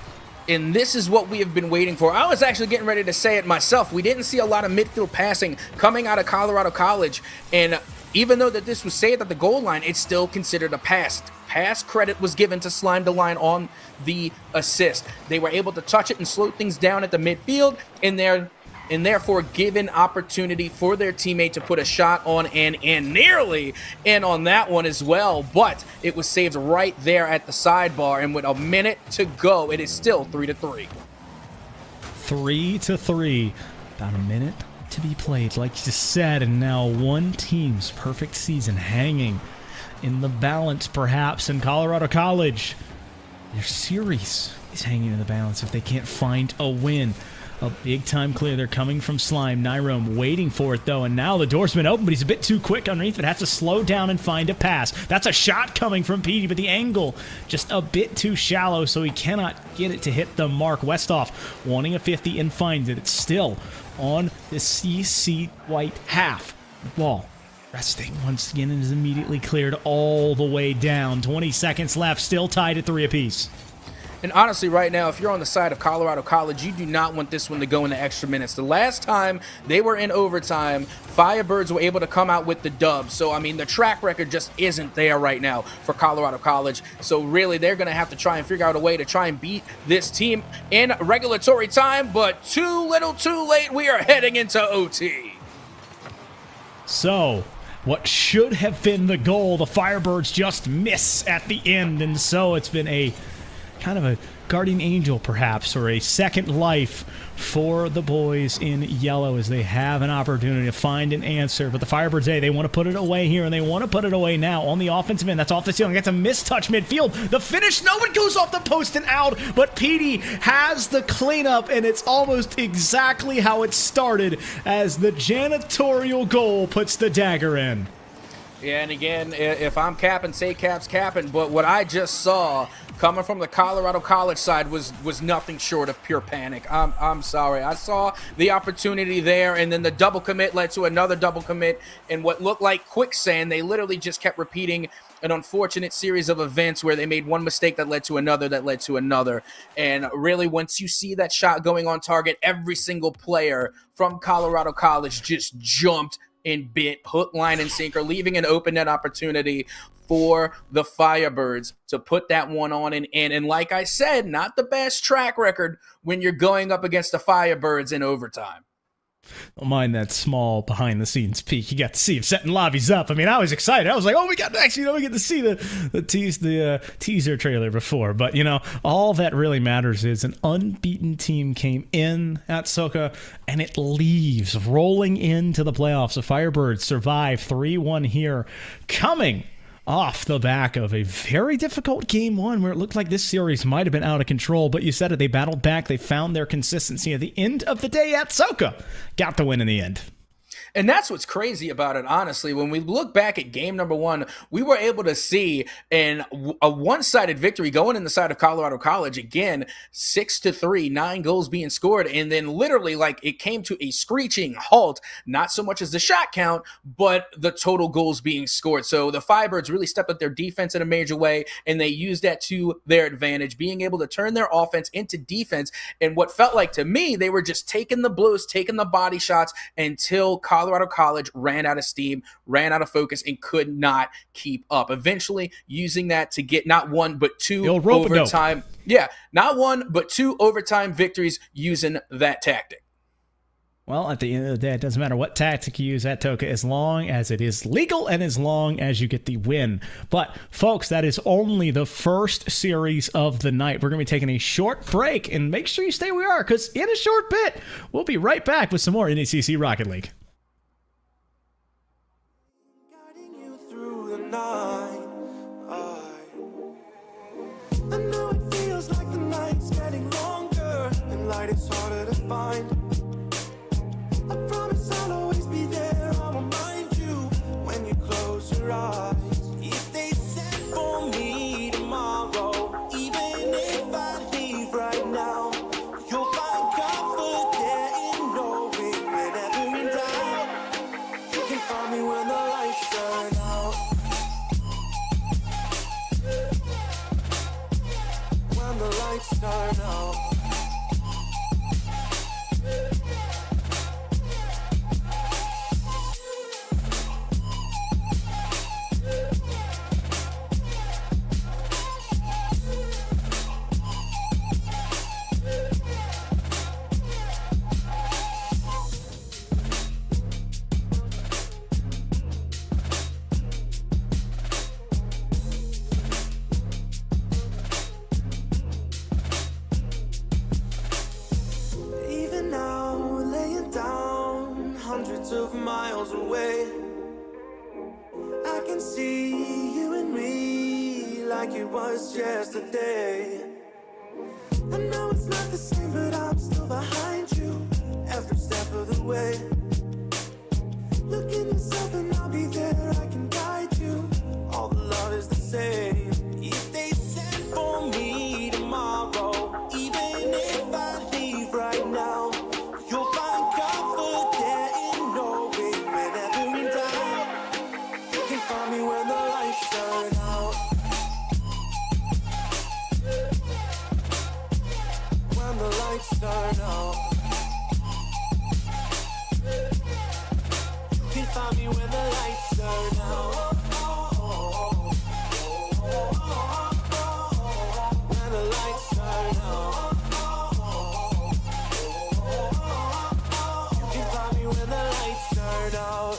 And this is what we have been waiting for. I was actually getting ready to say it myself. We didn't see a lot of midfield passing coming out of Colorado College. And even though that this was saved at the goal line, it's still considered a pass. Pass credit was given to Slime the Line on the assist. They were able to touch it and slow things down at the midfield, and therefore given opportunity for their teammate to put a shot on and nearly in on that one as well, but it was saved right there at the sidebar, and with a minute to go, it is still 3-3. 3-3. About a minute to be played, like you just said, and now one team's perfect season hanging in the balance, perhaps, in Colorado College. Their series is hanging in the balance if they can't find a win. A big-time clear. They're coming from Slime. Nyrum waiting for it, though, and now the door's been open, but he's a bit too quick underneath it. Has to slow down and find a pass. That's a shot coming from Petey, but the angle just a bit too shallow, so he cannot get it to hit the mark. Westoff wanting a 50 and finds it. It's still on the CC white half. Ball resting once again and is immediately cleared all the way down. 20 seconds left, still tied at 3 apiece. And honestly, right now, if you're on the side of Colorado College, you do not want this one to go into extra minutes. The last time they were in overtime, Firebirds were able to come out with the dub. So, I mean, the track record just isn't there right now for Colorado College. So, really, they're going to have to try and figure out a way to try and beat this team in regulatory time. But too little, too late. We are heading into OT. So, what should have been the goal, the Firebirds just miss at the end. And so it's been a kind of a guardian angel, perhaps, or a second life for the boys in yellow as they have an opportunity to find an answer. But the Firebirds, they want to put it away here, and they want to put it away now on the offensive end. That's off the ceiling. That's a mistouch midfield. The finish, no, it goes off the post and out, but Petey has the cleanup, and it's almost exactly how it started as the janitorial goal puts the dagger in. Yeah, and again, if I'm capping, say Cap's capping, but what I just saw coming from the Colorado College side was nothing short of pure panic. I'm sorry. I saw the opportunity there, and then the double commit led to another double commit, and what looked like quicksand, they literally just kept repeating an unfortunate series of events where they made one mistake that led to another, and really, once you see that shot going on target, every single player from Colorado College just jumped and bit hook, line, and sinker, leaving an open net opportunity for the Firebirds to put that one on. And like I said, not the best track record when you're going up against the Firebirds in overtime. Don't mind that small behind-the-scenes peek. You got to see him setting lobbies up. I mean, I was excited. I was like, oh, we get to see the teaser trailer before. But, all that really matters is an unbeaten team came in at Soka, and it leaves rolling into the playoffs. The Firebirds survive 3-1 here, coming off the back of a very difficult game one where it looked like this series might have been out of control, but you said it, they battled back, they found their consistency at the end of the day at Soka. Got the win in the end. And that's what's crazy about it, honestly. When we look back at game number one, we were able to see a one-sided victory going in the side of Colorado College. Again, 6-3, 9 goals being scored. And then literally, it came to a screeching halt, not so much as the shot count, but the total goals being scored. So the Firebirds really stepped up their defense in a major way, and they used that to their advantage, being able to turn their offense into defense. And what felt like to me, they were just taking the blows, taking the body shots until Colorado College ran out of steam, ran out of focus, and could not keep up. Eventually, using that to get not one but two overtime. Yeah, not one but 2 overtime victories using that tactic. Well, at the end of the day, it doesn't matter what tactic you use at Toka as long as it is legal and as long as you get the win. But, folks, that is only the first series of the night. We're going to be taking a short break, and make sure you stay where we are, because in a short bit, we'll be right back with some more NECC Rocket League. I know it feels like the night's getting longer and light is harder to find. I promise I'll always be there. I'll remind you when you close your eyes. If they send for me tomorrow, even if I leave right now, you'll find comfort there in knowing whenever in doubt, you can find me when the lights turn out. When the lights turn out. Of miles away, I can see you and me like it was yesterday. I know it's not the same, but I'm still behind you every step of the way. Look in yourself and I'll be there, I can guide you. All the love is the same. If they send for me tomorrow, even if I leave right now, you'll find comfort there in knowing whenever in doubt, you can find me when the lights turn out. When the lights turn out, you can find me when the lights turn out. When the lights turn out. When the lights turn out.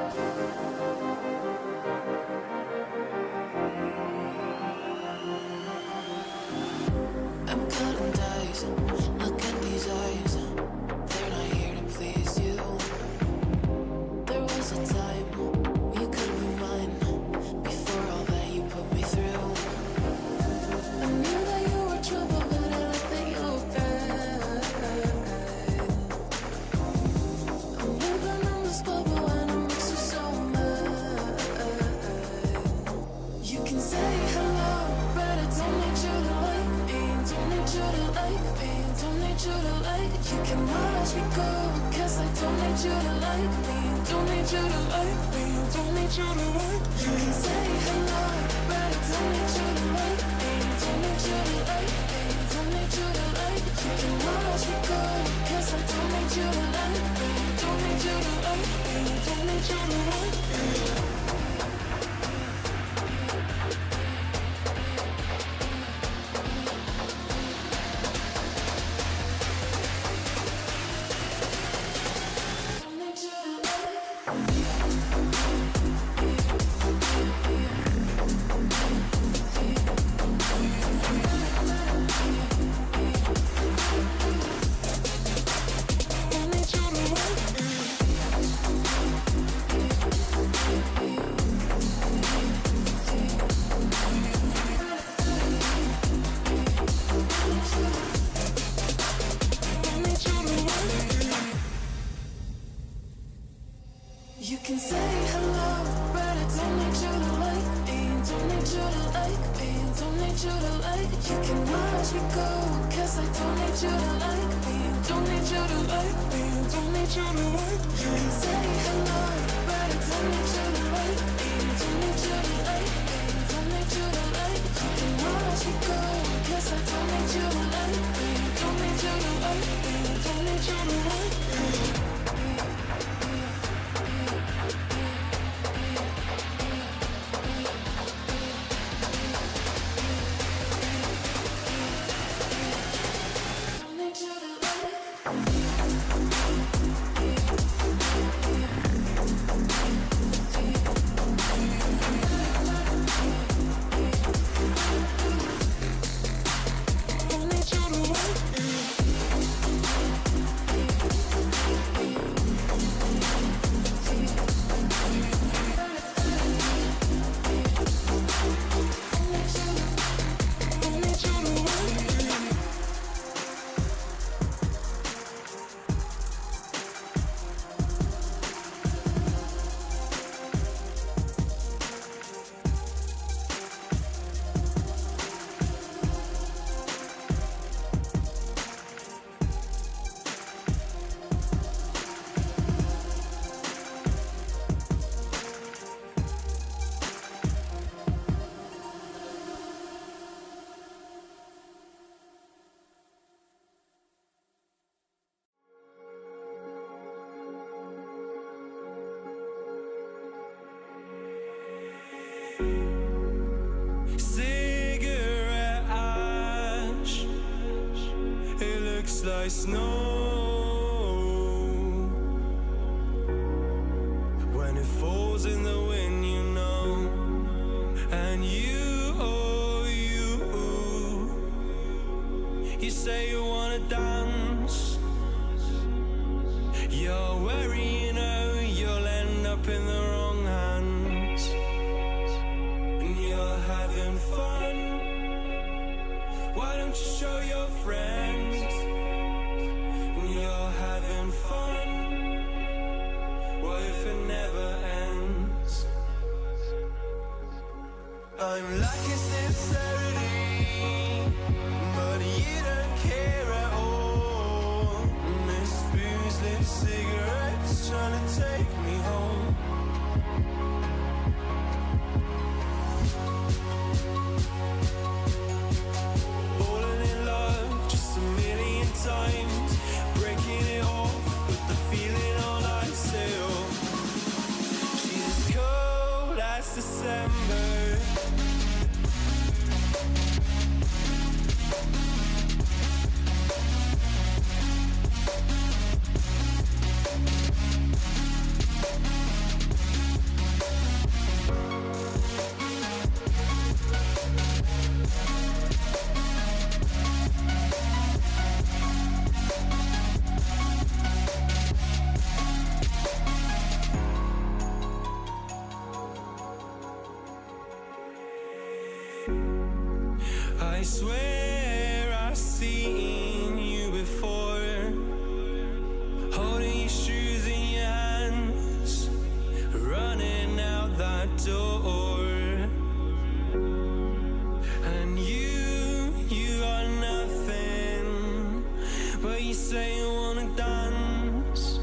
I'm cutting dice. Look at these eyes. They're not here to please you. There was a time you could be mine. Before all that you put me through, I knew that you were trouble, but I don't think you were bad. I'm living in this bubble and it makes you so mad. You can say hello, but I don't need you to like me. Don't need you to like me. Don't need you to like. You can watch me go, 'cause I don't need you to like me. Don't need you to like me. Don't need you to like. You can say hello, but I don't need you to like me. Don't need you to like me. Don't need you to like. You can watch me go, 'cause I don't need you to like me. Don't need you to like me. Don't need you to like me. You can say hello, but I don't need you to like me. Don't need you to like me. Don't need you to like. You can watch me go, 'cause I don't need you to like me. Don't need you to like me. Don't need you to like. You can say hello, but I don't need you to like me. Don't need you to like me. Don't need you to like. You can watch me go, 'cause I don't need you to like me. Don't need you to like me. Don't need you to like me. Cigarette ash, it looks like snow when it falls in the wind, you know. And you, oh you say you wanna dance. You're wary, you know, you'll end up in the wrong hands. And you're having fun. Why don't you show your friends? And you're having fun. What if it never ends? I'm lacking sincerity, but you don't care at all. Miss booze, lit cigarettes, trying to take me home. Falling in love just a million times, breaking it off with the feeling all I still. She's as cold as December. I swear I've seen you before, holding your shoes in your hands, running out that door. And you got nothing, but you say you wanna dance.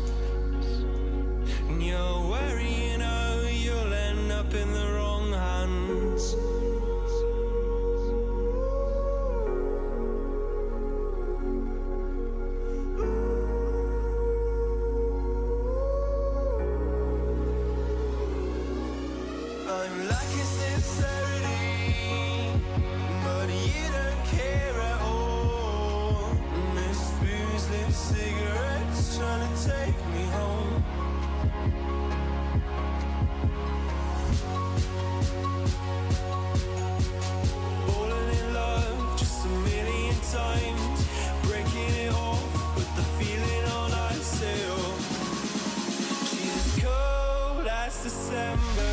And you're worrying, oh, you'll end up in the wrong hands. I'm lacking sincerity, but you don't care at all. This booze, this cigarettes trying to take me home. Falling in love just a million times, breaking it off with the feeling on I sail. She's as cold as December.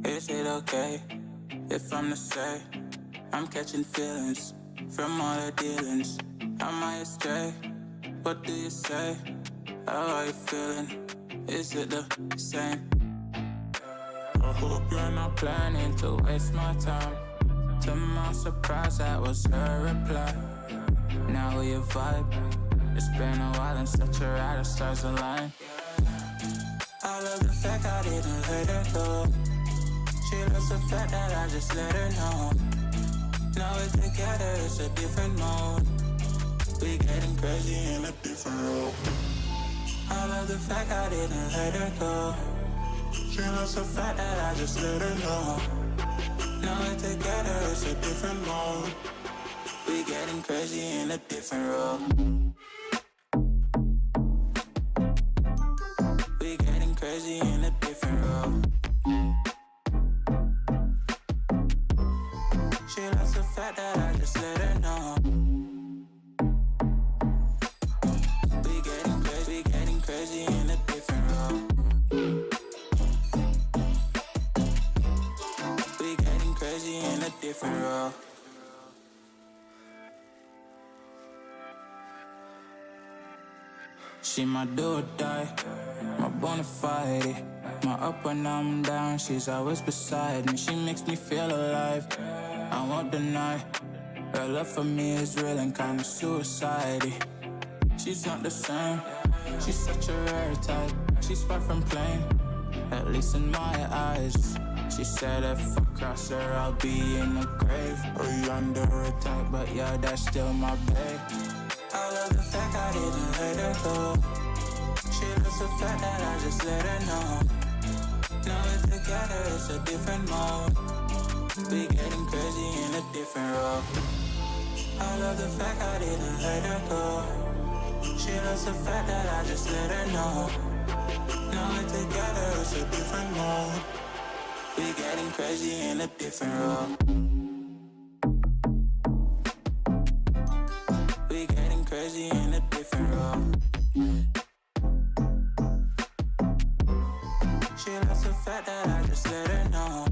Is it okay if I'm to say I'm catching feelings from all the dealings? Am I astray? What do you say? How are you feeling? Is it the same? I hope you're not planning to waste my time. To my surprise, that was her reply. Now we vibe. It's been a while and such a ride, the stars align. I love the fact I didn't let her go. She loves the fact that I just let her know. Now we're together, it's a different mode. We getting crazy in a different role. I love the fact I didn't let her go. She loves the fact that I just let her know. Now we're together, it's a different mode. We getting crazy in a different role. We getting crazy in a different role. She loves the fact that I just let her know. We getting crazy in a different role. We getting crazy in a different role. She my do or die, my bona fide. My up when I'm down, she's always beside me. She makes me feel alive, I won't deny. Her love for me is real and kinda suicide-y. She's not the same, she's such a rare type. She's far from plain, at least in my eyes. She said if I cross her, I'll be in the grave or under attack, but yeah, that's still my babe. I love the fact I didn't let her go. She loves the fact that I just let her know. Now we're together, it's a different mode. We getting crazy in a different role. I love the fact I didn't let her go. She loves the fact that I just let her know. Now we're together, it's a different mode. We getting crazy in a different role. We getting crazy in a different role. She loves the fact that I just let her know.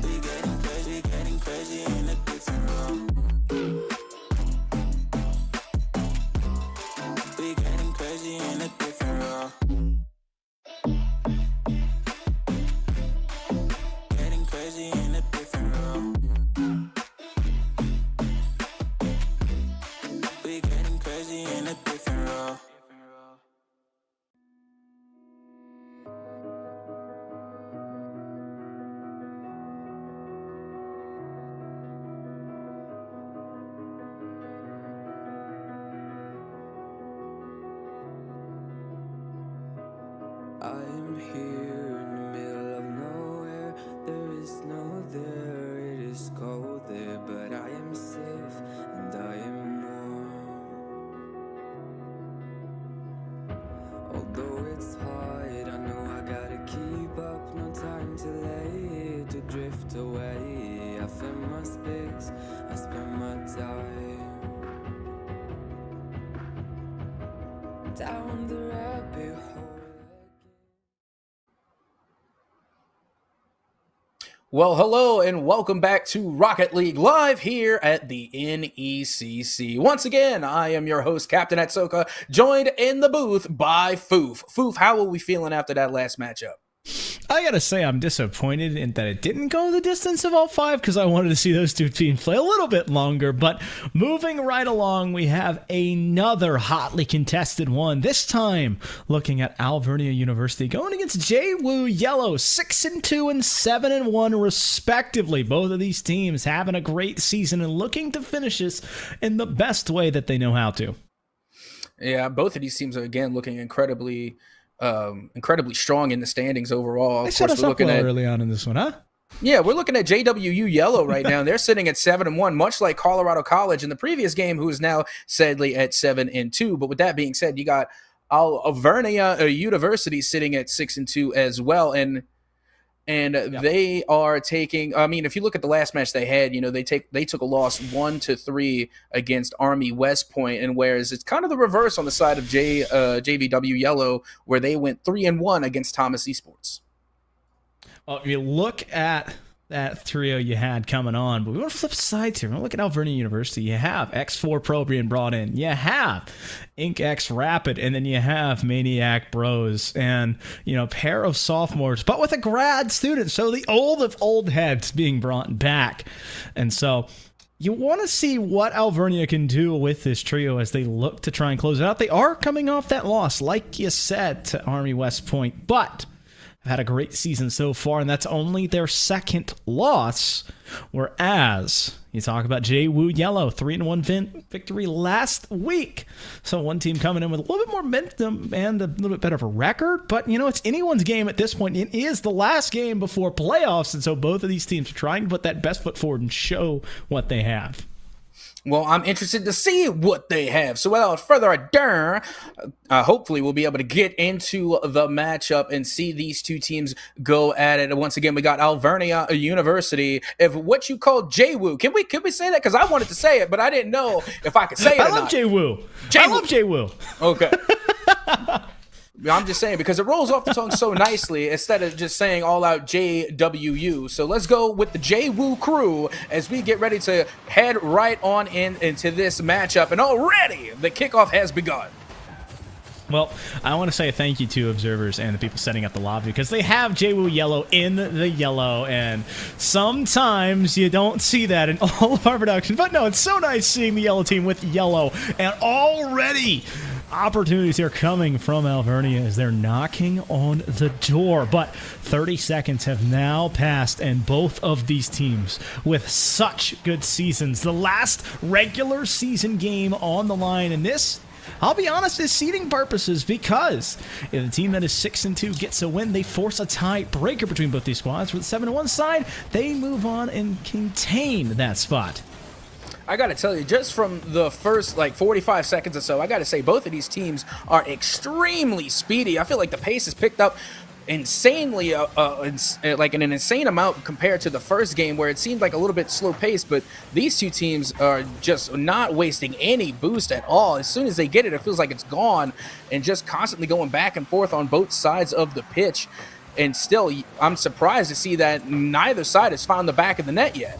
We getting crazy in a different role. We getting crazy in a different role. Getting crazy in a different role. We getting crazy in a different role. away. I fill my space, I spend my time down the rabbit hole. Well, hello and welcome back to Rocket League Live here at the NECC. Once again, I am your host, Captain Atsoka, joined in the booth by Foof. Foof, how are we feeling after that last matchup? I gotta say, I'm disappointed in that it didn't go the distance of all five because I wanted to see those two teams play a little bit longer. But moving right along, we have another hotly contested one. This time, looking at Alvernia University going against JWU Yellow, 6-2 and 7-1 respectively. Both of these teams having a great season and looking to finish this in the best way that they know how to. Yeah, both of these teams are again looking incredibly strong in the standings overall. They set us up well early on in this one, huh? Yeah, we're looking at JWU Yellow right now. They're sitting at 7-1, much like Colorado College in the previous game, who is now sadly at 7-2. But with that being said, you got Alvernia University sitting at 6-2 as well, and they are taking. I mean, if you look at the last match they had, they took a loss 1-3 against Army West Point, and whereas it's kind of the reverse on the side of JVW Yellow, where they went 3-1 against Thomas Esports. Well, if you look at that trio you had coming on, but we want to flip sides here. We want to look at Alvernia University. You have X4 Pro being brought in. You have InkX Rapid, and then you have Maniac Bros, and pair of sophomores, but with a grad student. So the old of old heads being brought back, and so you want to see what Alvernia can do with this trio as they look to try and close it out. They are coming off that loss, like you said, to Army West Point, but have had a great season so far, and that's only their second loss. Whereas you talk about JWU Yellow, 3-1 victory last week. So one team coming in with a little bit more momentum and a little bit better of a record. But, it's anyone's game at this point. It is the last game before playoffs, and so both of these teams are trying to put that best foot forward and show what they have. Well, I'm interested to see what they have. So without further ado, hopefully we'll be able to get into the matchup and see these two teams go at it. Once again, we got Alvernia University. If what you call JWU, can we say that? Because I wanted to say it, but I didn't know if I could say it or not. I love JWU. Okay. I'm just saying, because it rolls off the tongue so nicely instead of just saying all out JWU. So let's go with the JWU crew as we get ready to head right on into this matchup. And already the kickoff has begun. Well, I want to say thank you to observers and the people setting up the lobby, because they have JWU Yellow in the yellow, and sometimes you don't see that in all of our production. But no, it's so nice seeing the yellow team with yellow, and already opportunities are coming from Alvernia as they're knocking on the door. But 30 seconds have now passed, and both of these teams with such good seasons. The last regular season game on the line, and this, I'll be honest, is seeding purposes, because if the team that is 6-2 gets a win, they force a tiebreaker between both these squads. With the 7-1 side, they move on and contain that spot. I got to tell you, just from the first 45 seconds or so, I got to say both of these teams are extremely speedy. I feel like the pace is picked up insanely, in an insane amount compared to the first game, where it seemed like a little bit slow pace. But these two teams are just not wasting any boost at all. As soon as they get it, it feels like it's gone, and just constantly going back and forth on both sides of the pitch. And still, I'm surprised to see that neither side has found the back of the net yet.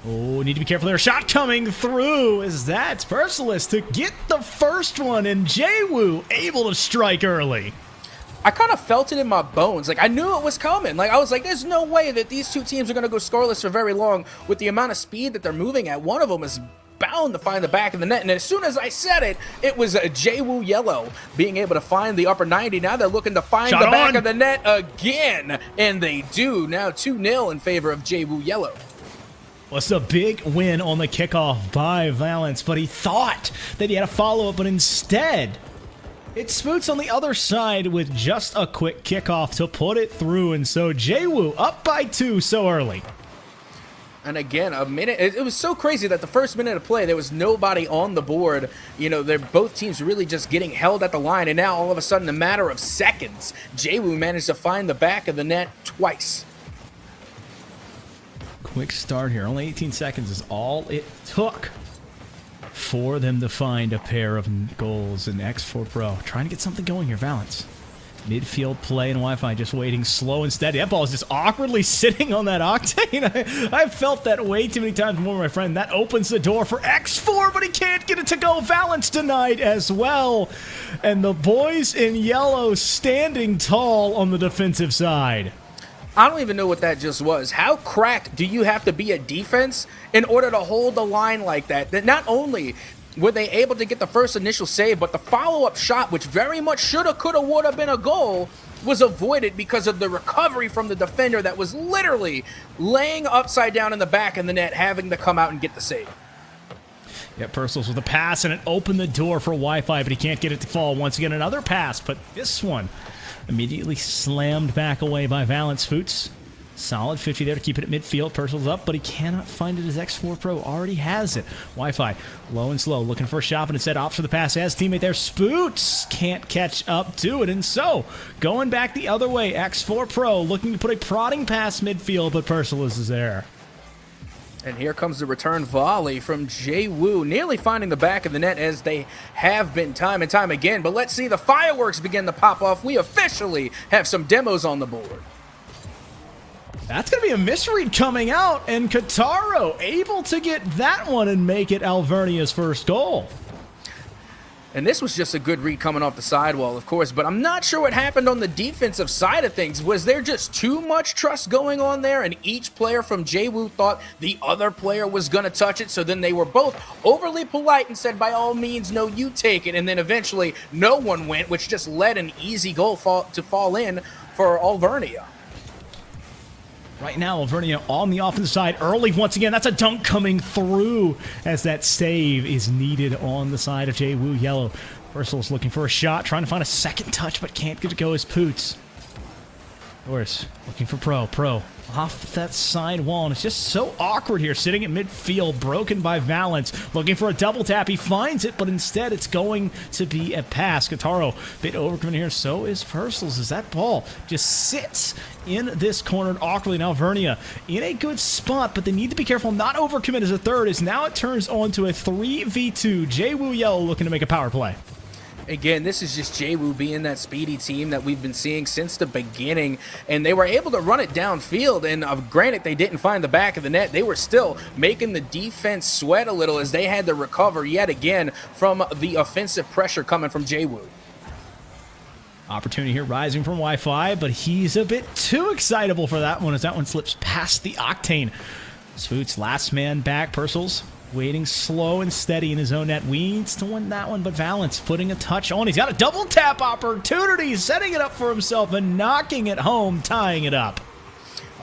Oh, need to be careful there. Shot coming through as that's Percivalist to get the first one, and JWU able to strike early. I kind of felt it in my bones. I knew it was coming. I was like, there's no way that these two teams are going to go scoreless for very long with the amount of speed that they're moving at. One of them is bound to find the back of the net, and as soon as I said it, it was JWU Yellow being able to find the upper 90. Now they're looking to find the back of the net again, and they do. Now 2-0 in favor of JWU Yellow. Well, it's a big win on the kickoff by Valence, but he thought that he had a follow-up, but instead, it's Spoots on the other side with just a quick kickoff to put it through, and so JWU up by 2 so early. And again, a minute. It was so crazy that the first minute of play, there was nobody on the board. They're both teams really just getting held at the line, and now all of a sudden, in a matter of seconds, JWU managed to find the back of the net twice. quick start here. Only 18 seconds is all it took for them to find a pair of goals in X4 Pro. Trying to get something going here, Valence. Midfield play and Wi-Fi just waiting slow and steady. That ball is just awkwardly sitting on that Octane. I've felt that way too many times more, my friend. That opens the door for X4, but he can't get it to go. Valence denied as well. And the boys in yellow standing tall on the defensive side. I don't even know what that just was. How cracked do you have to be at defense in order to hold the line like that? That not only were they able to get the first initial save, but the follow-up shot, which very much shoulda, coulda, woulda been a goal, was avoided because of the recovery from the defender that was literally laying upside down in the back of the net, having to come out and get the save. Yeah, Purcell's with a pass, and it opened the door for Wi-Fi, but he can't get it to fall. Once again, another pass, but this one immediately slammed back away by Valence. Foots, solid 50 there to keep it at midfield. Purcell's up, but he cannot find it as X4 Pro already has it. Wi-Fi, low and slow, looking for a shot, but instead opts for the pass. Has teammate there. Spoots can't catch up to it, and so going back the other way, X4 Pro looking to put a prodding pass midfield, but Purcell is there. And here comes the return volley from Jay-Woo, nearly finding the back of the net as they have been time and time again. But let's see the fireworks begin to pop off. We officially have some demos on the board. That's going to be a misread coming out, and Kataro able to get that one and make it Alvernia's first goal. And this was just a good read coming off the sidewall, of course, but I'm not sure what happened on the defensive side of things. Was there just too much trust going on there, and each player from Jay-Woo thought the other player was going to touch it, so then they were both overly polite and said, by all means, no, you take it, and then eventually no one went, which just led an easy goal to fall in for Alvernia. Right now, Alvernia on the offensive side early once again. That's a dunk coming through as that save is needed on the side of Jay-Woo yellow. Purcell's looking for a shot, trying to find a second touch, but can't get it go as Poots. Of course, looking for Pro off that side wall, and it's just so awkward here, sitting at midfield, broken by Valence, looking for a double tap. He finds it, but instead it's going to be a pass. Kataro bit overcoming here, so is Purcell's, as that ball just sits in this corner awkwardly. Now Vernia in a good spot, but they need to be careful not overcommit as a third, as now it turns on to a 3v2. Jay-Woo yellow looking to make a power play. Again, this is just Jay-Woo being that speedy team that we've been seeing since the beginning, and they were able to run it downfield, and granted they didn't find the back of the net, they were still making the defense sweat a little as they had to recover yet again from the offensive pressure coming from Jay-Woo. Opportunity here rising from Wi-Fi, but he's a bit too excitable for that one as that one slips past the Octane. Spoots, last man back. Purcell's waiting slow and steady in his own net. Needs to win that one, but Valence putting a touch on. He's got a double tap opportunity, setting it up for himself and knocking it home, tying it up.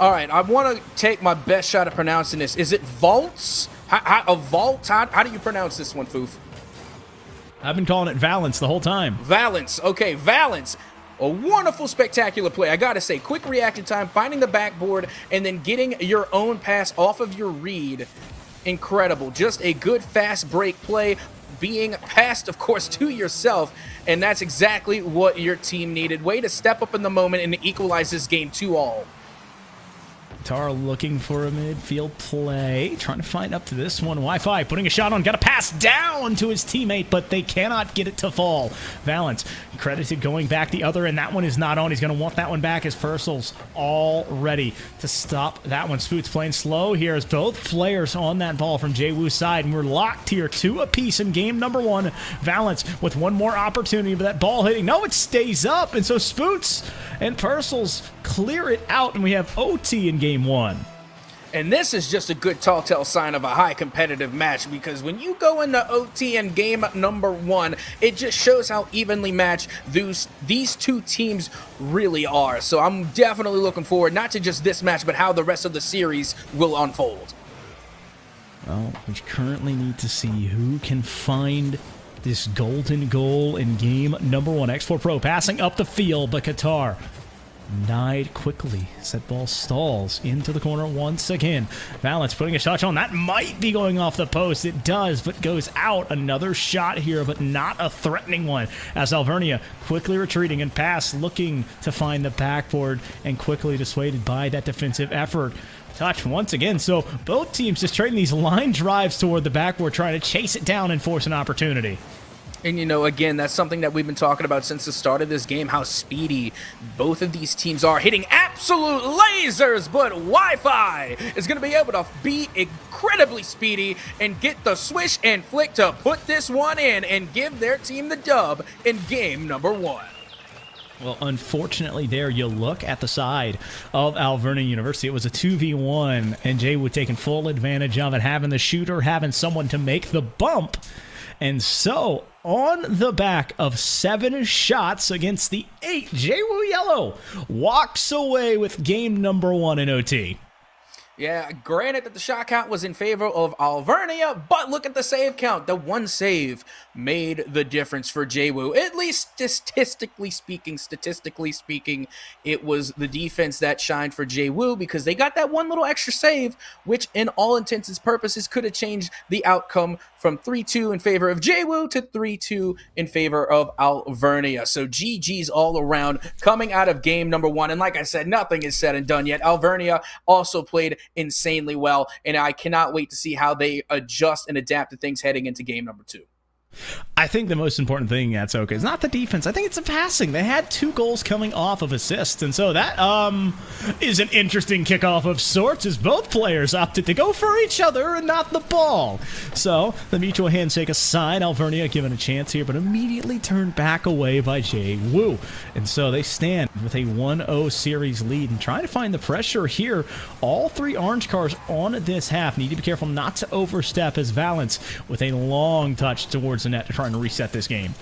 All right, I want to take my best shot at pronouncing this. Is it Vaults? A vault? How do you pronounce this one, Foof? I've been calling it Valence the whole time. Valence. Okay, Valence. A wonderful, spectacular play. I got to say, quick reaction time, finding the backboard, and then getting your own pass off of your read. Incredible. Just a good fast break play, being passed, of course, to yourself, and that's exactly what your team needed. Way to step up in the moment and equalize this game 2-all. Tara looking for a midfield play, trying to find up to this one. Wi-Fi putting a shot on, got a pass down to his teammate, but they cannot get it to fall. Valence credited going back the other, and that one is not on. He's going to want that one back as Purcell's all ready to stop that one. Spoots playing slow here as both players on that ball from Jay-Woo's side, and we're locked here 2 apiece in game number 1. Valence with one more opportunity, but that ball hitting, no, it stays up, and so Spoots and Purcell's clear it out, and we have OT in game 1. And this is just a good telltale sign of a high competitive match, because when you go into OT in game number 1, it just shows how evenly matched these two teams really are. So I'm definitely looking forward not to just this match, but how the rest of the series will unfold. Well, we currently need to see who can find this golden goal in game number 1. X4 Pro passing up the field, but Qatar denied quickly. Set ball stalls into the corner once again. Valence putting a shot on. That might be going off the post. It does, but goes out. Another shot here, but not a threatening one. As Alvernia quickly retreating and pass, looking to find the backboard and quickly dissuaded by that defensive effort. touch once again. So both teams just trading these line drives toward the backboard, trying to chase it down and force an opportunity. And, again, that's something that we've been talking about since the start of this game, how speedy both of these teams are, hitting absolute lasers, but Wi-Fi is going to be able to be incredibly speedy and get the swish and flick to put this one in and give their team the dub in game number 1. Well, unfortunately there, you look at the side of Alvernia University. It was a 2v1, and Jaywood taking full advantage of it, having the shooter, having someone to make the bump. And so, on the back of 7 shots against the 8, Jaywu Yellow walks away with game number 1 in OT. Yeah, granted that the shot count was in favor of Alvernia, but look at the save count. The 1 save made the difference for Jaywu. At least statistically speaking, it was the defense that shined for Jaywu because they got that 1 little extra save, which in all intents and purposes could have changed the outcome from 3-2 in favor of Jaywu to 3-2 in favor of Alvernia. So GG's all around coming out of game number 1. And like I said, nothing is said and done yet. Alvernia also played insanely well, and I cannot wait to see how they adjust and adapt to things heading into game number 2. I think the most important thing at Soka is not the defense. I think it's the passing. They had 2 goals coming off of assists, and so that is an interesting kickoff of sorts as both players opted to go for each other and not the ball. So the mutual handshake aside, Alvernia given a chance here, but immediately turned back away by Jaywu. And so they stand with a 1-0 series lead and trying to find the pressure here. All 3 orange cars on this half need to be careful not to overstep as Valence with a long touch towards the net to try and reset this game.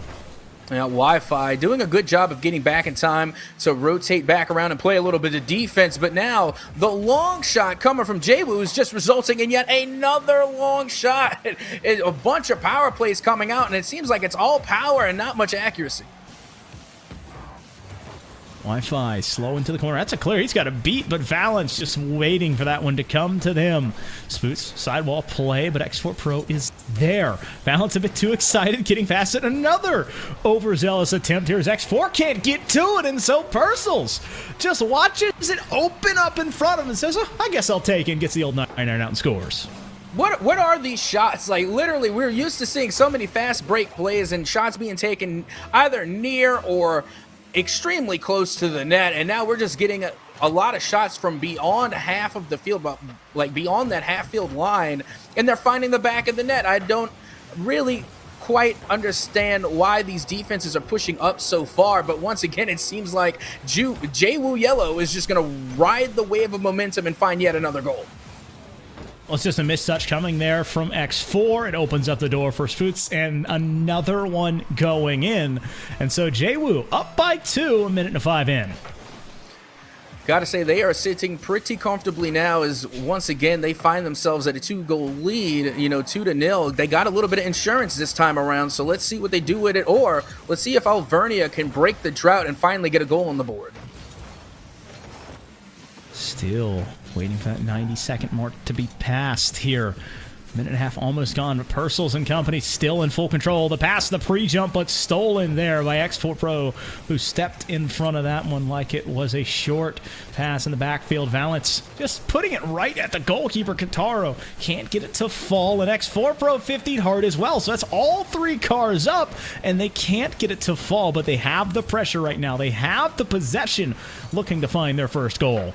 Now, Wi-Fi doing a good job of getting back in time to rotate back around and play a little bit of defense, but now the long shot coming from Jaywu is just resulting in yet another long shot. A bunch of power plays coming out, and it seems like it's all power and not much accuracy. Wi-Fi slow into the corner. That's a clear. He's got a beat, but Valence just waiting for that one to come to them. Spoots sidewall play, but X4 Pro is there. Valence a bit too excited, getting past it. Another overzealous attempt here as X4 can't get to it, and so Purcell's just watches it open up in front of him and says, oh, I guess I'll take it, and gets the old 9-iron out and scores. What are these shots? Like, literally, we're used to seeing so many fast break plays and shots being taken either near or extremely close to the net, and now we're just getting a lot of shots from beyond half of the field, like beyond that half field line, and they're finding the back of the net. I don't really quite understand why these defenses are pushing up so far, but once again, it seems like Jaywu Yellow is just going to ride the wave of momentum and find yet another goal. Well, it's just a mistouch coming there from X4. It opens up the door for Spoots, and another one going in. And so Jaywu up by 2, 1:05 in. Gotta say, they are sitting pretty comfortably now as, once again, they find themselves at a 2-goal lead, 2-0. They got a little bit of insurance this time around, so let's see what they do with it, or let's see if Alvernia can break the drought and finally get a goal on the board. Still waiting for that 90-second mark to be passed here. Minute and a half almost gone, but Purcell's and company still in full control. The pass, the pre-jump, but stolen there by X4 Pro, who stepped in front of that one like it was a short pass in the backfield. Valence just putting it right at the goalkeeper. Kataro can't get it to fall, and X4 Pro 50'd hard as well. So that's all 3 cars up, and they can't get it to fall, but they have the pressure right now. They have the possession, looking to find their first goal.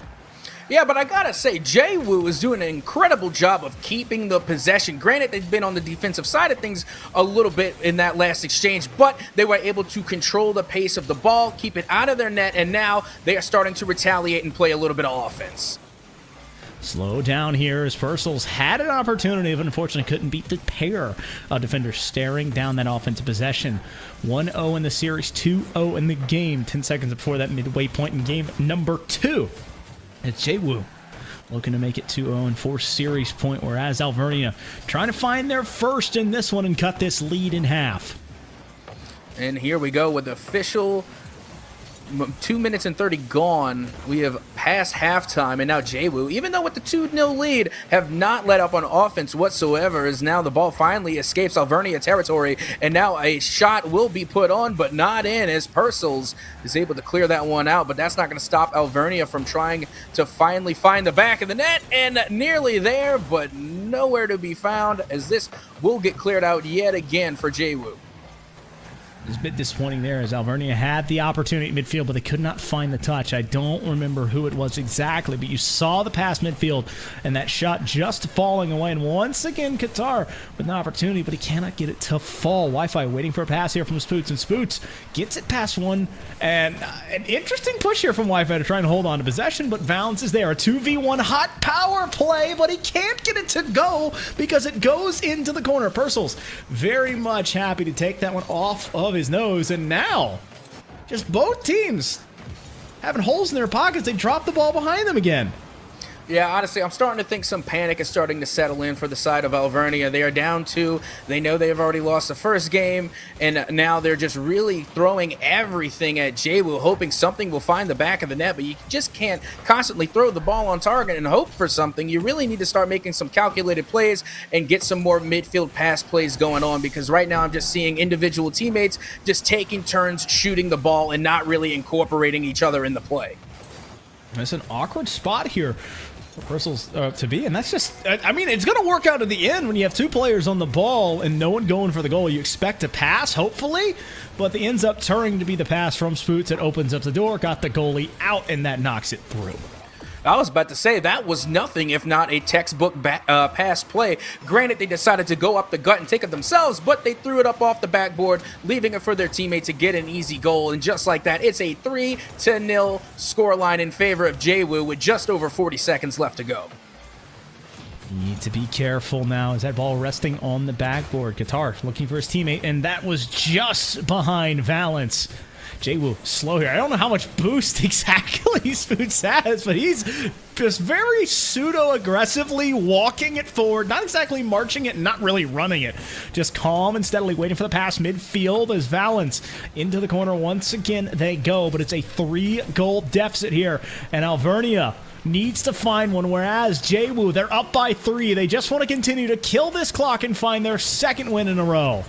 Yeah, but I gotta say, Jaywu is doing an incredible job of keeping the possession. Granted, they've been on the defensive side of things a little bit in that last exchange, but they were able to control the pace of the ball, keep it out of their net, and now they are starting to retaliate and play a little bit of offense. Slow down here as Purcell's had an opportunity, but unfortunately couldn't beat the pair of defenders staring down that offensive possession. 1-0 in the series, 2-0 in the game, 10 seconds before that midway point in game number 2. It's Jaywu looking to make it 2-0 and force series point, whereas Alvernia trying to find their first in this one and cut this lead in half. And here we go with official 2 minutes and 30 gone. We have passed halftime, and now JWoo, even though with the 2-0 lead, have not let up on offense whatsoever, as now the ball finally escapes Alvernia territory, and now a shot will be put on, but not in, as Purcell's is able to clear that one out, but that's not going to stop Alvernia from trying to finally find the back of the net, and nearly there, but nowhere to be found, as this will get cleared out yet again for JWoo. It was a bit disappointing there, as Alvernia had the opportunity at midfield, but they could not find the touch. I don't remember who it was exactly, but you saw the pass midfield and that shot just falling away. And once again, Qatar with an opportunity, but he cannot get it to fall. Wi-Fi waiting for a pass here from Spoots, and Spoots gets it past one. And an interesting push here from Wi-Fi to try and hold on to possession, but Valance is there. A 2v1 hot power play, but he can't get it to go because it goes into the corner. Purcell's very much happy to take that one off of his nose, and now just both teams having holes in their pockets. They drop the ball behind them again. Yeah, honestly, I'm starting to think some panic is starting to settle in for the side of Alvernia. They are down 2. They know they've already lost the first game, and now they're just really throwing everything at JWoo, hoping something will find the back of the net, but you just can't constantly throw the ball on target and hope for something. You really need to start making some calculated plays and get some more midfield pass plays going on, because right now I'm just seeing individual teammates just taking turns shooting the ball and not really incorporating each other in the play. It's an awkward spot here for Purcell's to be, and that's just, I mean, it's going to work out at the end when you have 2 players on the ball and no one going for the goal. You expect a pass, hopefully, but it ends up turning to be the pass from Spoots that opens up the door, got the goalie out, and that knocks it through. I was about to say that was nothing if not a textbook pass play. Granted, they decided to go up the gut and take it themselves, but they threw it up off the backboard, leaving it for their teammate to get an easy goal. And just like that, it's a 3-0 scoreline in favor of JWoo with just over 40 seconds left to go. You need to be careful now as that ball resting on the backboard. Qatar looking for his teammate, and that was just behind Valance. JWoo slow here. I don't know how much boost exactly Spoots has, but he's just very pseudo-aggressively walking it forward. Not exactly marching it, not really running it. Just calm and steadily waiting for the pass midfield as Valance into the corner. Once again, they go, but it's a 3-goal deficit here. And Alvernia needs to find one, whereas JWoo, they're up by 3. They just want to continue to kill this clock and find their 2nd win in a row.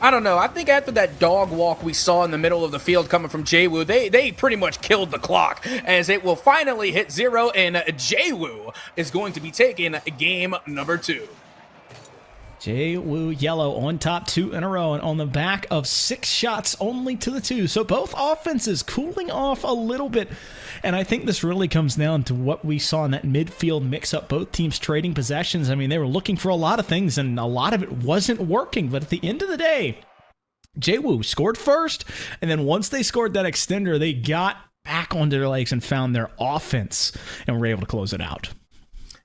I don't know. I think after that dog walk we saw in the middle of the field coming from JWoo, they pretty much killed the clock, as it will finally hit 0, and JWoo is going to be taking game number 2. JWoo Yellow on top 2 in a row, and on the back of 6 shots only to the 2. So both offenses cooling off a little bit. And I think this really comes down to what we saw in that midfield mix-up. Both teams trading possessions. I mean, they were looking for a lot of things, and a lot of it wasn't working. But at the end of the day, JWoo scored first, and then once they scored that extender, they got back onto their legs and found their offense and were able to close it out.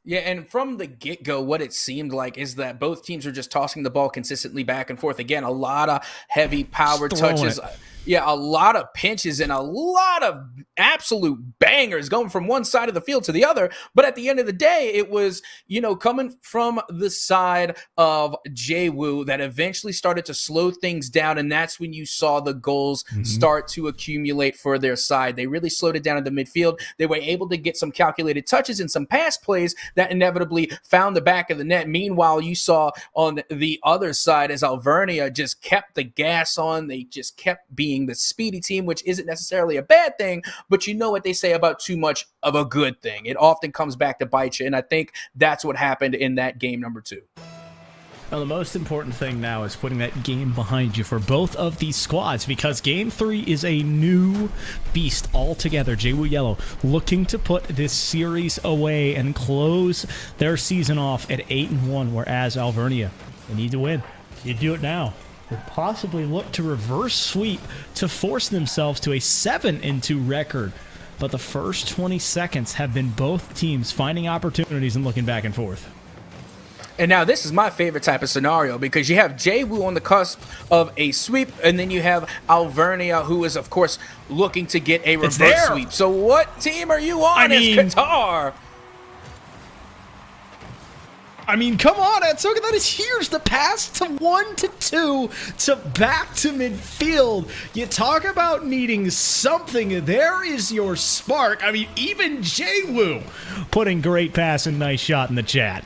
Yeah, and from the get-go, what it seemed like is that both teams were just tossing the ball consistently back and forth. Again, a lot of heavy power touches. Yeah, a lot of pinches and a lot of absolute bangers going from one side of the field to the other. But at the end of the day, it was, coming from the side of JWoo that eventually started to slow things down. And that's when you saw the goals start to accumulate for their side. They really slowed it down in the midfield. They were able to get some calculated touches and some pass plays that inevitably found the back of the net. Meanwhile, you saw on the other side as Alvernia just kept the gas on. They just kept being the speedy team, which isn't necessarily a bad thing, but you know what they say about too much of a good thing. It often comes back to bite you, and I think that's what happened in that game number 2. Well, the most important thing now is putting that game behind you for both of these squads, because game 3 is a new beast altogether. JWoo Yellow looking to put this series away and close their season off at 8-1, whereas Alvernia, they need to win. You do it now. Would possibly look to reverse sweep to force themselves to a 7-2 record. But the first 20 seconds have been both teams finding opportunities and looking back and forth. And now this is my favorite type of scenario, because you have JWoo on the cusp of a sweep, and then you have Alvernia, who is, of course, looking to get a reverse sweep. So what team are you on as Qatar? I mean, come on, Atsuka, that is huge. The pass to 1-2 to back to midfield. You talk about needing something. There is your spark. I mean, even Jay-Woo putting great pass and nice shot in the chat.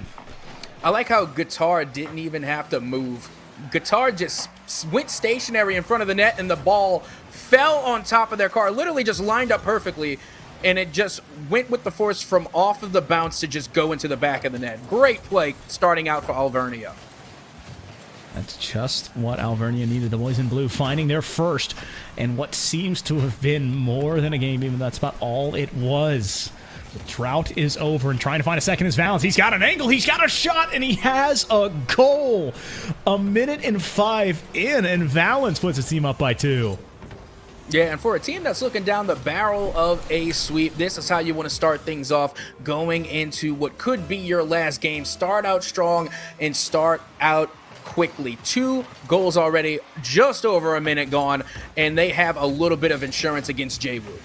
I like how Guitar didn't even have to move. Guitar just went stationary in front of the net, and the ball fell on top of their car, literally just lined up perfectly, and it just went with the force from off of the bounce to just go into the back of the net. Great play starting out for Alvernia. That's just what Alvernia needed. The boys in blue finding their first, and what seems to have been more than a game, even that's about all it was. The drought is over, and trying to find a second is Valens. He's got an angle, he's got a shot, and he has a goal. 1:05 in, and Valens puts his team up by 2. Yeah, and for a team that's looking down the barrel of a sweep, this is how you want to start things off going into what could be your last game. Start out strong and start out quickly. 2 goals already, just over a minute gone, and they have a little bit of insurance against Jay-Woo.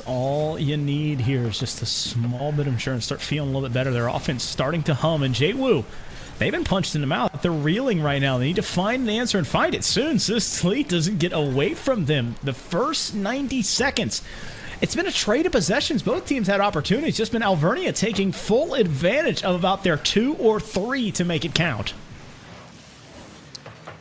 All you need here is just a small bit of insurance. Start feeling a little bit better. Their offense starting to hum, and Jay-Woo, they've been punched in the mouth. They're reeling right now. They need to find an answer and find it soon so this sleet doesn't get away from them. The first 90 seconds, it's been a trade of possessions. Both teams had opportunities. Just been Alvernia taking full advantage of about their 2 or 3 to make it count.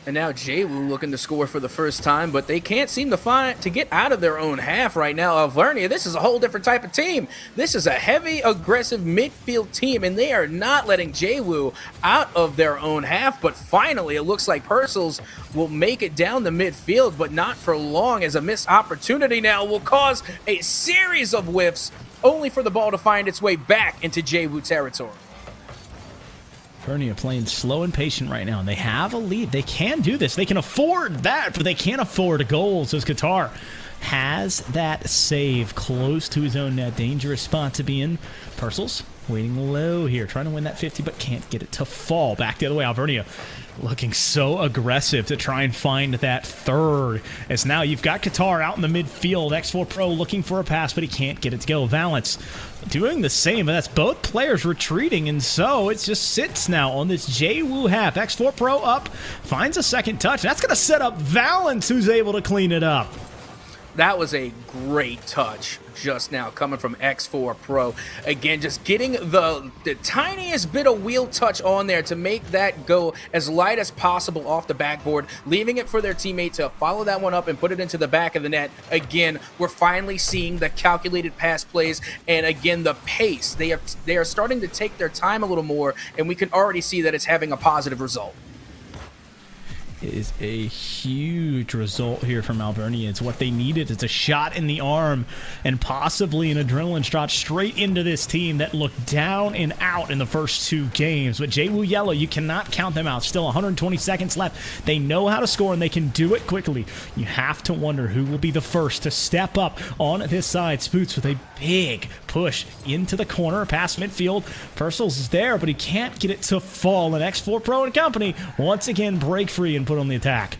And now Jay-Woo looking to score for the first time, but they can't seem to get out of their own half right now. Alvernia, this is a whole different type of team. This is a heavy, aggressive midfield team, and they are not letting Jay-Woo out of their own half. But finally, it looks like Purcell's will make it down the midfield, but not for long, as a missed opportunity now will cause a series of whiffs, only for the ball to find its way back into Jay-Woo territory. Alvernia playing slow and patient right now, and they have a lead. They can do this. They can afford that, but they can't afford a goal. So Qatar has that save close to his own net. Dangerous spot to be in. Purcell's waiting low here, trying to win that 50, but can't get it to fall. Back the other way, Alvernia looking so aggressive to try and find that third. As now you've got Qatar out in the midfield. X4 Pro looking for a pass, but he can't get it to go. Valence doing the same, and that's both players retreating, and so it just sits now on this Jay-Woo half. X4 Pro up, finds a second touch. That's going to set up Valence, who's able to clean it up. That was a great touch just now coming from X4 Pro. Again, just getting the tiniest bit of wheel touch on there to make that go as light as possible off the backboard, leaving it for their teammate to follow that one up and put it into the back of the net. Again, we're finally seeing the calculated pass plays, and again, the pace. They are starting to take their time a little more, and we can already see that it's having a positive result. Is a huge result here from Alvernia. It's what they needed. It's a shot in the arm and possibly an adrenaline shot straight into this team that looked down and out in the first 2 games. But Jay-Woo Yellow, you cannot count them out. Still 120 seconds left. They know how to score, and they can do it quickly. You have to wonder who will be the first to step up on this side. Spoots with a big push into the corner, past midfield. Purcell's is there, but he can't get it to fall. And X4 Pro and company once again break free and put on the attack.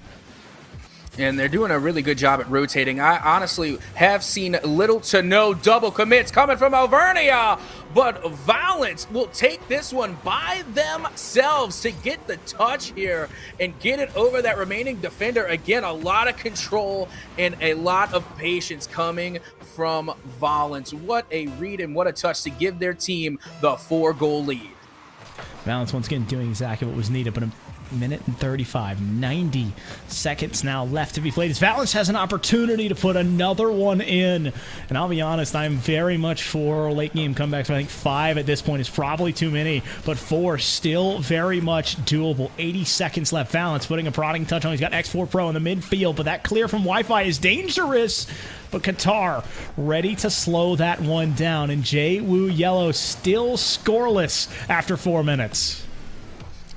And they're doing a really good job at rotating. I honestly have seen little to no double commits coming from Alvernia, but Valence will take this one by themselves to get the touch here and get it over that remaining defender. Again, a lot of control and a lot of patience coming from Valence. What a read and what a touch to give their team the 4-goal lead. Valence once again doing exactly what was needed, but a minute and 35, 90 seconds now left to be played. As Valence has an opportunity to put another one in, and I'll be honest, I'm very much for late game comebacks. I think 5 at this point is probably too many, but 4 still very much doable. 80 seconds left. Valence putting a prodding touch on. He's got X4 Pro in the midfield, but that clear from Wi-Fi is dangerous. But Qatar ready to slow that one down, and Jay-Woo Yellow still scoreless after 4 minutes.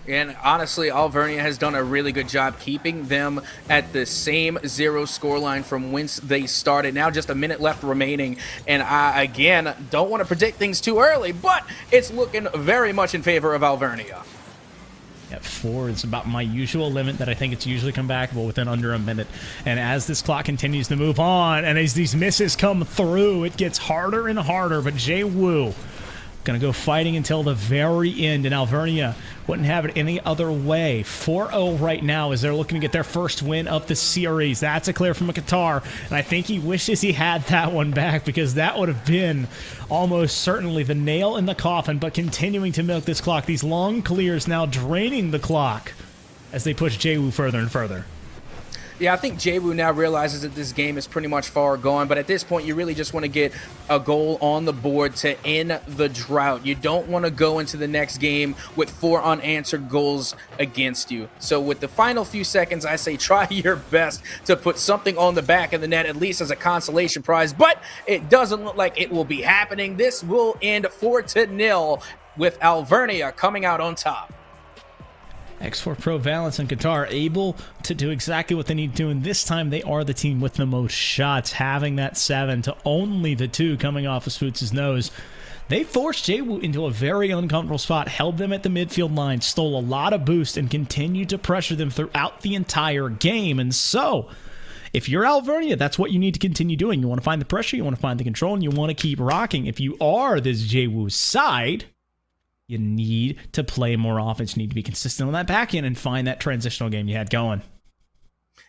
And honestly, Alvernia has done a really good job keeping them at the same 0 scoreline from whence they started. Now just a minute left remaining, and I, again, don't want to predict things too early, but it's looking very much in favor of Alvernia. At 4 is about my usual limit that I think it's usually comebackable within under a minute. And as this clock continues to move on, and as these misses come through, it gets harder and harder. But Jay-Woo Going to go fighting until the very end, and Alvernia wouldn't have it any other way. 4-0 right now as they're looking to get their first win of the series. That's a clear from a Qatar, and I think he wishes he had that one back because that would have been almost certainly the nail in the coffin, but continuing to milk this clock. These long clears now draining the clock as they push Jwoo further and further. Yeah, I think Jwoo now realizes that this game is pretty much far gone, but at this point, you really just want to get a goal on the board to end the drought. You don't want to go into the next game with 4 unanswered goals against you. So with the final few seconds, I say try your best to put something on the back of the net, at least as a consolation prize, but it doesn't look like it will be happening. This will end 4-0 with Alvernia coming out on top. X4 Pro Valence and Qatar able to do exactly what they need to do, and this time they are the team with the most shots, having that 7 to only the 2 coming off of Spoots' nose. They forced Jwoo into a very uncomfortable spot, held them at the midfield line, stole a lot of boost, and continued to pressure them throughout the entire game. And so, if you're Alvernia, that's what you need to continue doing. You want to find the pressure, you want to find the control, and you want to keep rocking. If you are this Jwoo side, you need to play more offense. You need to be consistent on that back end and find that transitional game you had going.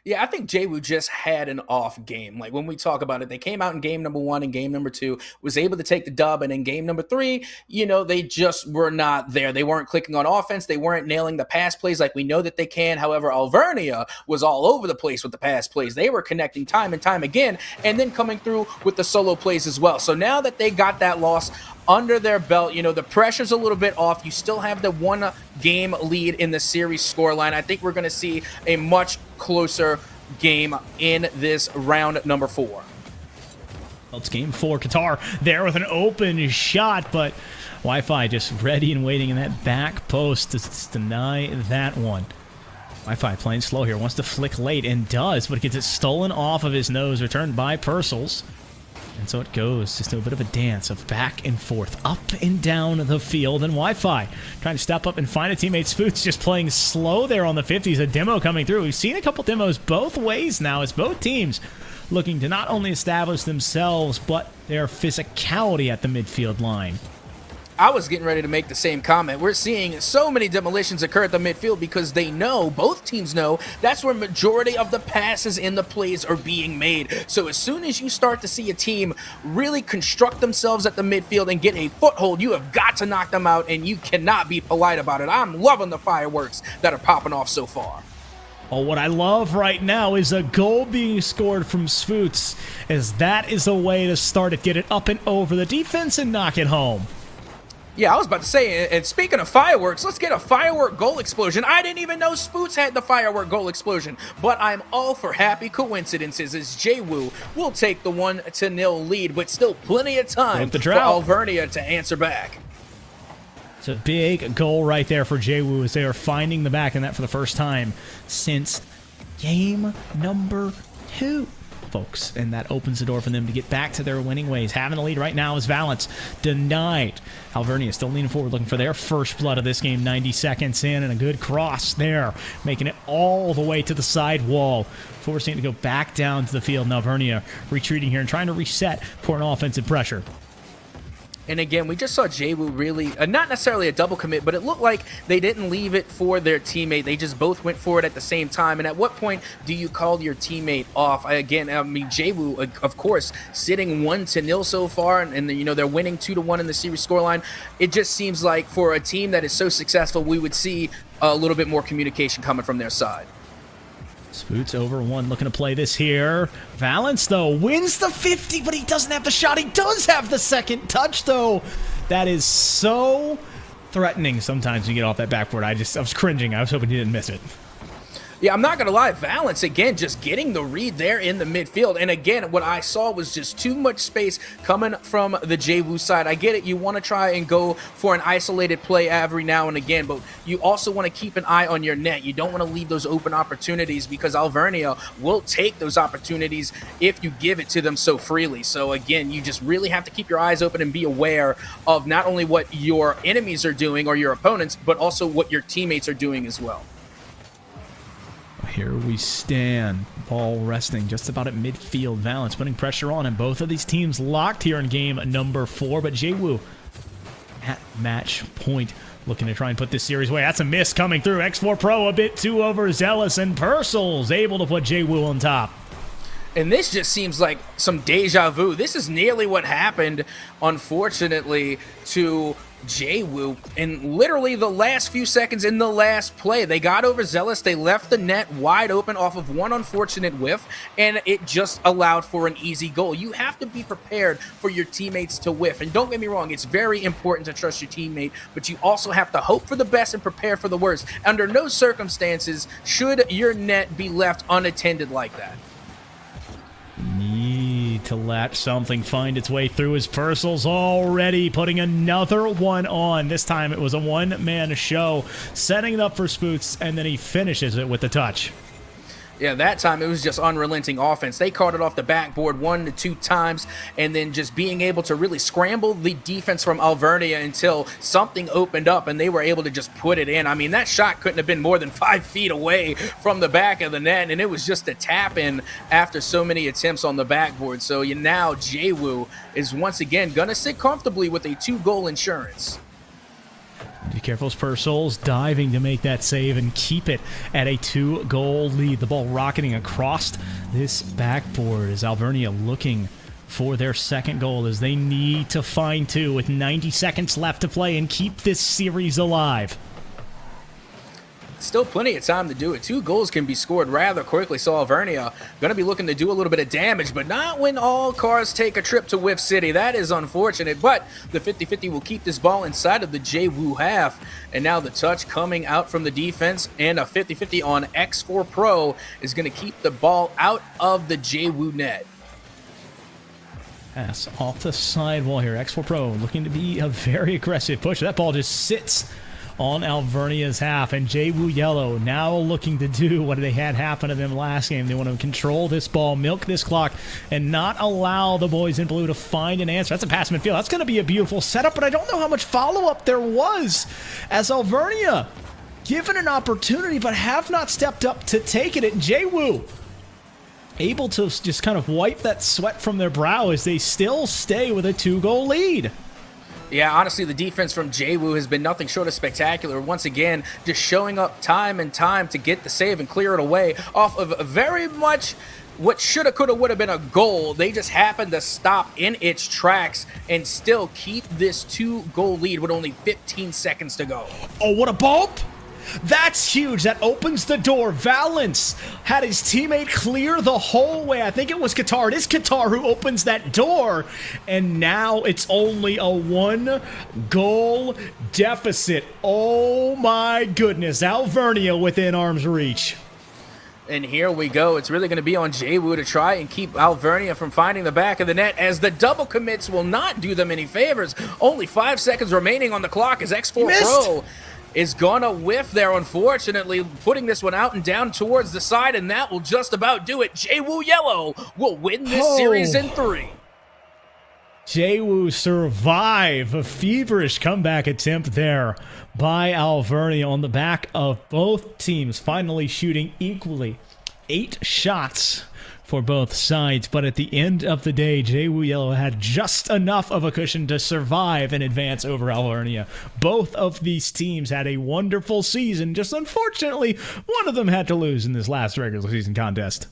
Yeah, I think Jwoo just had an off game. Like when we talk about it, they came out in game number 1 and game number 2, was able to take the dub, and in game number 3, they just were not there. They weren't clicking on offense. They weren't nailing the pass plays like we know that they can. However, Alvernia was all over the place with the pass plays. They were connecting time and time again, and then coming through with the solo plays as well. So now that they got that loss under their belt, the pressure's a little bit off. You still have the 1-game lead in the series scoreline. I think we're going to see a much closer game in this round number 4. Well, it's game 4. Qatar there with an open shot, but Wi-Fi just ready and waiting in that back post to deny that one. Wi-Fi playing slow here, wants to flick late and does, but gets it stolen off of his nose, returned by Purcell's. And so it goes, just a bit of a dance of back and forth, up and down the field. And Wi-Fi trying to step up and find a teammate. Spoots just playing slow there on the 50s. A demo coming through. We've seen a couple demos both ways now as both teams looking to not only establish themselves, but their physicality at the midfield line. I was getting ready to make the same comment. We're seeing so many demolitions occur at the midfield because they know, both teams know, that's where majority of the passes in the plays are being made. So as soon as you start to see a team really construct themselves at the midfield and get a foothold, you have got to knock them out, and you cannot be polite about it. I'm loving the fireworks that are popping off so far. Oh, what I love right now is a goal being scored from Spoots, as that is a way to start it, get it up and over the defense and knock it home. Yeah, I was about to say, and speaking of fireworks, let's get a firework goal explosion. I didn't even know Spoots had the firework goal explosion, but I'm all for happy coincidences as Jwoo will take the 1-0 lead, but still plenty of time for Alvernia to answer back. It's a big goal right there for Jwoo as they are finding the back in that for the first time since game number 2. Folks, and that opens the door for them to get back to their winning ways. Having the lead right now is Valence. Denied. Alvernia still leaning forward, looking for their first blood of this game. 90 seconds in, and a good cross there, making it all the way to the side wall, forcing it to go back down to the field. Now Alvernia retreating here and trying to reset for an offensive pressure. And again, we just saw Jwoo really, not necessarily a double commit, but it looked like they didn't leave it for their teammate. They just both went for it at the same time. And at what point do you call your teammate off? Again, I mean, Jwoo, of course, sitting 1-0 so far, and they're winning 2-1 in the series scoreline. It just seems like for a team that is so successful, we would see a little bit more communication coming from their side. Spoots over 1, looking to play this here. Valence, though, wins the 50, but he doesn't have the shot. He does have the second touch, though. That is so threatening sometimes when you get off that backboard. I was cringing. I was hoping he didn't miss it. Yeah, I'm not going to lie. Valence, again, just getting the read there in the midfield. And again, what I saw was just too much space coming from the Jwoo side. I get it. You want to try and go for an isolated play every now and again, but you also want to keep an eye on your net. You don't want to leave those open opportunities because Alvernia will take those opportunities if you give it to them so freely. So again, you just really have to keep your eyes open and be aware of not only what your enemies are doing or your opponents, but also what your teammates are doing as well. Here we stand. Ball resting just about at midfield. Valence putting pressure on, and both of these teams locked here in game number 4. But Jwoo at match point. Looking to try and put this series away. That's a miss coming through. X4 Pro a bit too overzealous, and Purcell's able to put Jwoo on top. And this just seems like some deja vu. This is nearly what happened, unfortunately, to Jwoo in literally the last few seconds in the last play. They got overzealous. They left the net wide open off of one unfortunate whiff, and it just allowed for an easy goal. You have to be prepared for your teammates to whiff. And don't get me wrong, it's very important to trust your teammate, but you also have to hope for the best and prepare for the worst. Under no circumstances should your net be left unattended like that. Need to let something find its way through as Purcell's already putting another one on. This time it was a one-man show, setting it up for Spoots, and then he finishes it with the touch. Yeah, that time it was just unrelenting offense. They caught it off the backboard 1 to 2 times, and then just being able to really scramble the defense from Alvernia until something opened up and they were able to just put it in. I mean, that shot couldn't have been more than 5 feet away from the back of the net, and it was just a tap in after so many attempts on the backboard. So now Jwoo is once again going to sit comfortably with a 2-goal insurance. Be careful as Purcell's diving to make that save and keep it at a 2-goal lead. The ball rocketing across this backboard as Alvernia looking for their second goal as they need to find 2 with 90 seconds left to play and keep this series alive. Still plenty of time to do it. 2 goals can be scored rather quickly, so Alvernia going to be looking to do a little bit of damage, but not when all cars take a trip to Whiff City. That is unfortunate, but the 50-50 will keep this ball inside of the Jwoo half, and now the touch coming out from the defense, and a 50-50 on X4 Pro is going to keep the ball out of the Jwoo net. Pass off the sidewall here. X4 Pro looking to be a very aggressive push. That ball just sits on Alvernia's half, and Jwoo Yellow now looking to do what they had happen to them last game. They want to control this ball, milk this clock, and not allow the boys in blue to find an answer. That's a pass midfield. That's going to be a beautiful setup, but I don't know how much follow-up there was as Alvernia given an opportunity but have not stepped up to take it. And Jwoo able to just kind of wipe that sweat from their brow as they still stay with a 2-goal lead. Yeah, honestly, the defense from Jwoo has been nothing short of spectacular. Once again, just showing up time and time to get the save and clear it away off of very much what shoulda, coulda, woulda been a goal. They just happened to stop in its tracks and still keep this 2-goal lead with only 15 seconds to go. Oh, what a bump! That's huge. That opens the door. Valence had his teammate clear the whole way. I think it was Qatar. It is Qatar who opens that door. And now it's only a 1-goal deficit. Oh my goodness. Alvernia within arm's reach. And here we go. It's really going to be on Jwoo to try and keep Alvernia from finding the back of the net, as the double commits will not do them any favors. Only 5 seconds remaining on the clock as X4 Pro is gonna whiff there, unfortunately, putting this one out and down towards the side, and that will just about do it. Jwoo Yellow will win this series in 3. Jwoo survive a feverish comeback attempt there by Alvernia on the back of both teams finally shooting equally. 8 shots for both sides, but at the end of the day, Jwoo Yellow had just enough of a cushion to survive and advance over Alvernia. Both of these teams had a wonderful season, just unfortunately, one of them had to lose in this last regular season contest.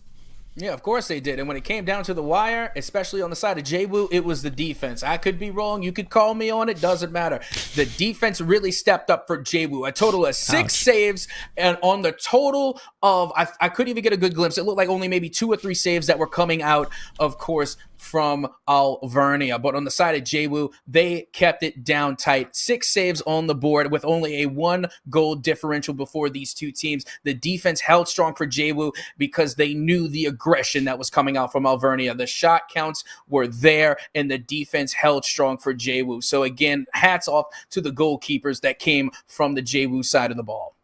Yeah, of course they did. And when it came down to the wire, especially on the side of Jwoo, it was the defense. I could be wrong. You could call me on it. Doesn't matter. The defense really stepped up for Jwoo. A total of 6 saves, and on the total of, I couldn't even get a good glimpse. It looked like only maybe 2 or 3 saves that were coming out, of course, from Alvernia. But on the side of Jwoo, they kept it down tight. 6 saves on the board with only a 1-goal differential before these two teams. The defense held strong for Jwoo because they knew the aggression that was coming out from Alvernia. The shot counts were there, and the defense held strong for Jwoo. So again, hats off to the goalkeepers that came from the Jwoo side of the ball.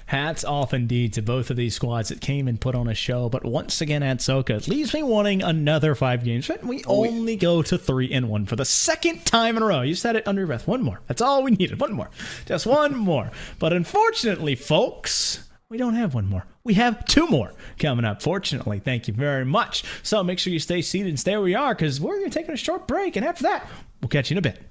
Hats off indeed to both of these squads that came and put on a show. But once again, at Soka, it leaves me wanting another 5 games. But we only go to 3-1 for the second time in a row. You said it under your breath. 1 more. That's all we needed. 1 more. Just 1 more. But unfortunately, folks, we don't have 1 more. We have 2 more coming up. Fortunately, thank you very much. So make sure you stay seated and stay where we are, because we're going to take a short break. And after that, we'll catch you in a bit.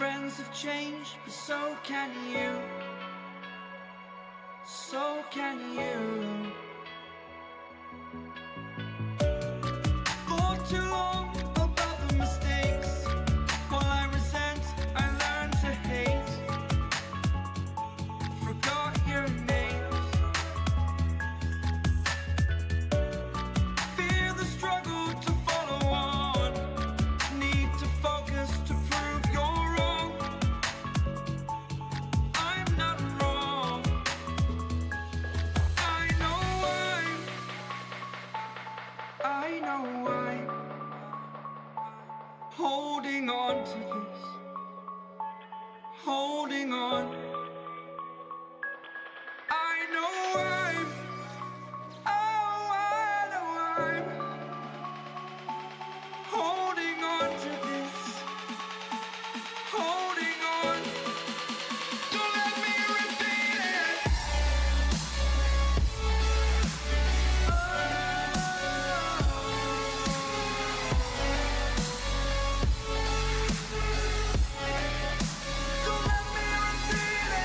friends have changed, but so can you. So can you. For too long about the mistakes, while I resent, I learned to hate. Forgot your names. Fear the struggle to follow on. Need to focus to prove you're wrong. I'm not wrong. I know I'm holding on to this. Holding on. I know I know I'm holding on to this. Holding on. Don't let me repeat it. Don't let me repeat it.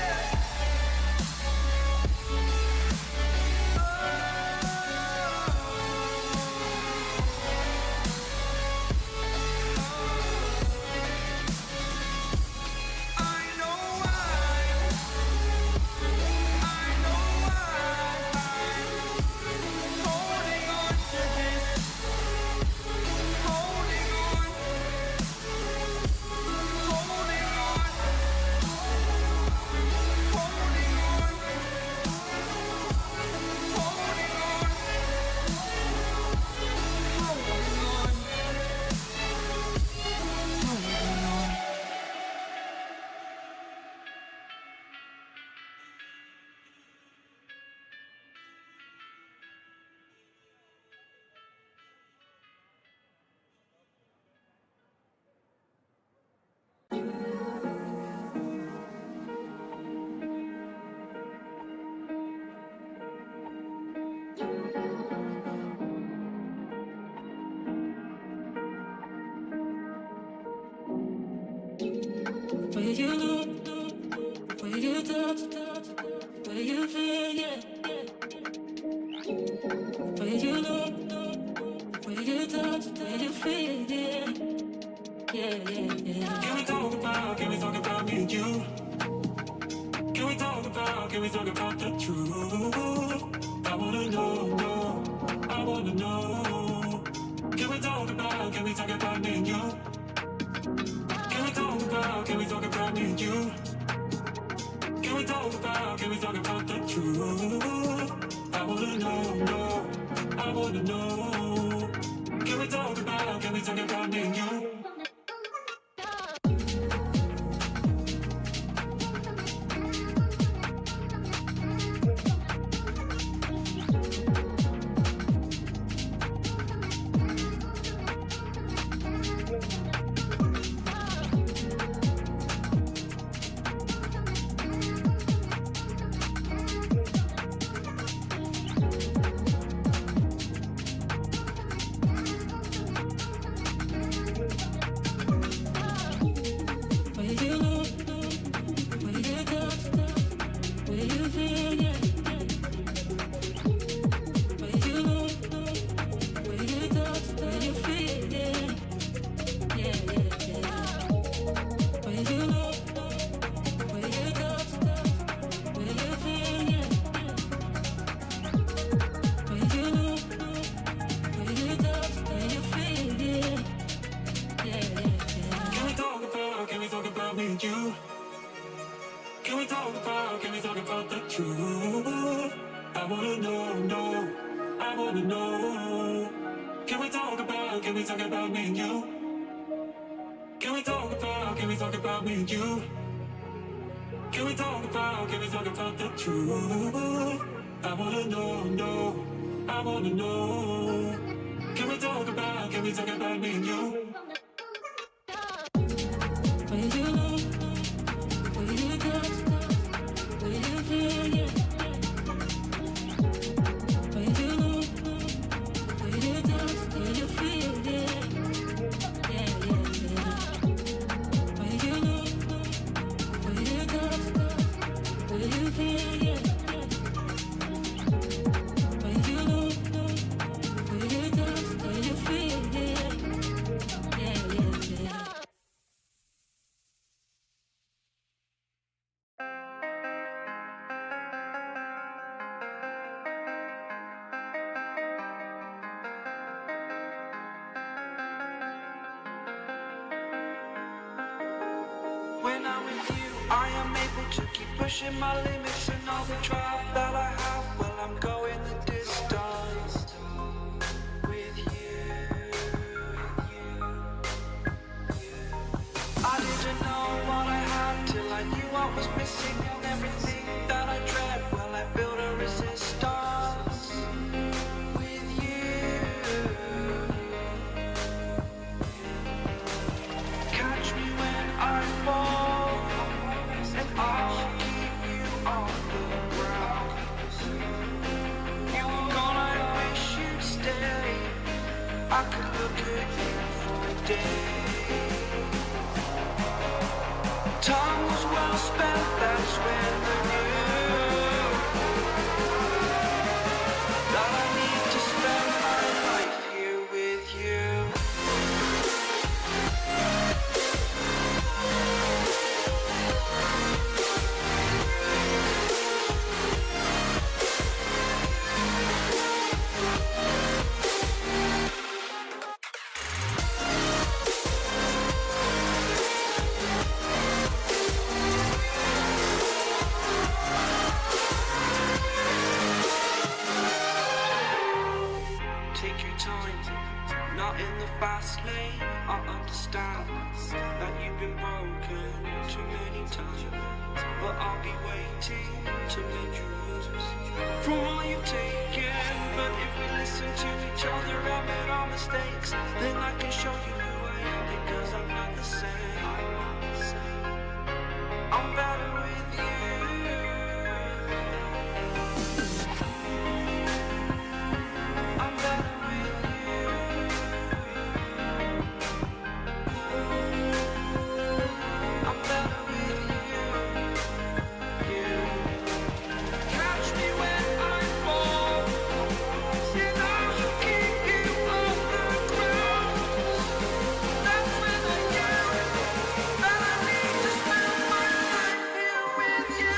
I know I'm holding on to this. Holding on. Holding on. Holding on. Holding on. Holding on. Where you look, where you touch, where you feel, yeah. Where you look, where you touch, where you feel, yeah. Yeah. Can we talk about me and you? Can we talk about the truth? I wanna know, I wanna know. Can we talk about me and you? Can we talk about me and you? Can we talk about the truth? I wanna know, I wanna know. Can we talk about me and you? when I'm with you. I am able to keep pushing my limits, and all the drive that I have, well, I'm going the distance with you. I didn't know what I had till I knew what was missing, and everything that I dread, well, I built a resistance with you. Catch me when I fall, and I'll keep you on the ground. You were gone, I wish you'd stay. I could look at you for days. Time was well spent, that's when I knew that I need to spend my life here with you. Take your time, not in the fast lane. I understand that you've been broken too many times, but I'll be waiting to mend your wounds from all you've taken. But if we listen to each other, admit our mistakes, then I can show you who I am, because I'm not the same. I'm better with you. I'm better with you. I'm better with you. Catch me when I fall. You know I'll keep you on the ground. That's when I knew that I need to spend my life here with you.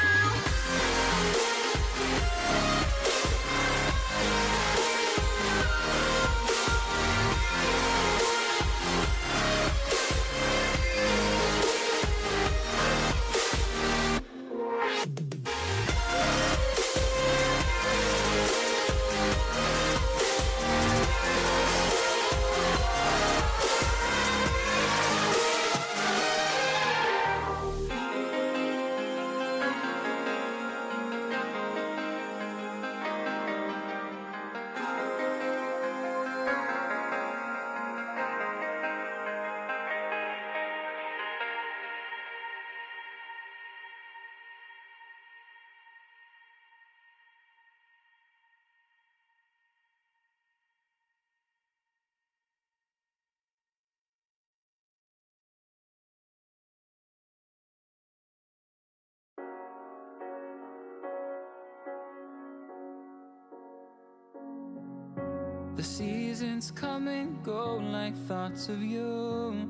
The seasons come and go like thoughts of you.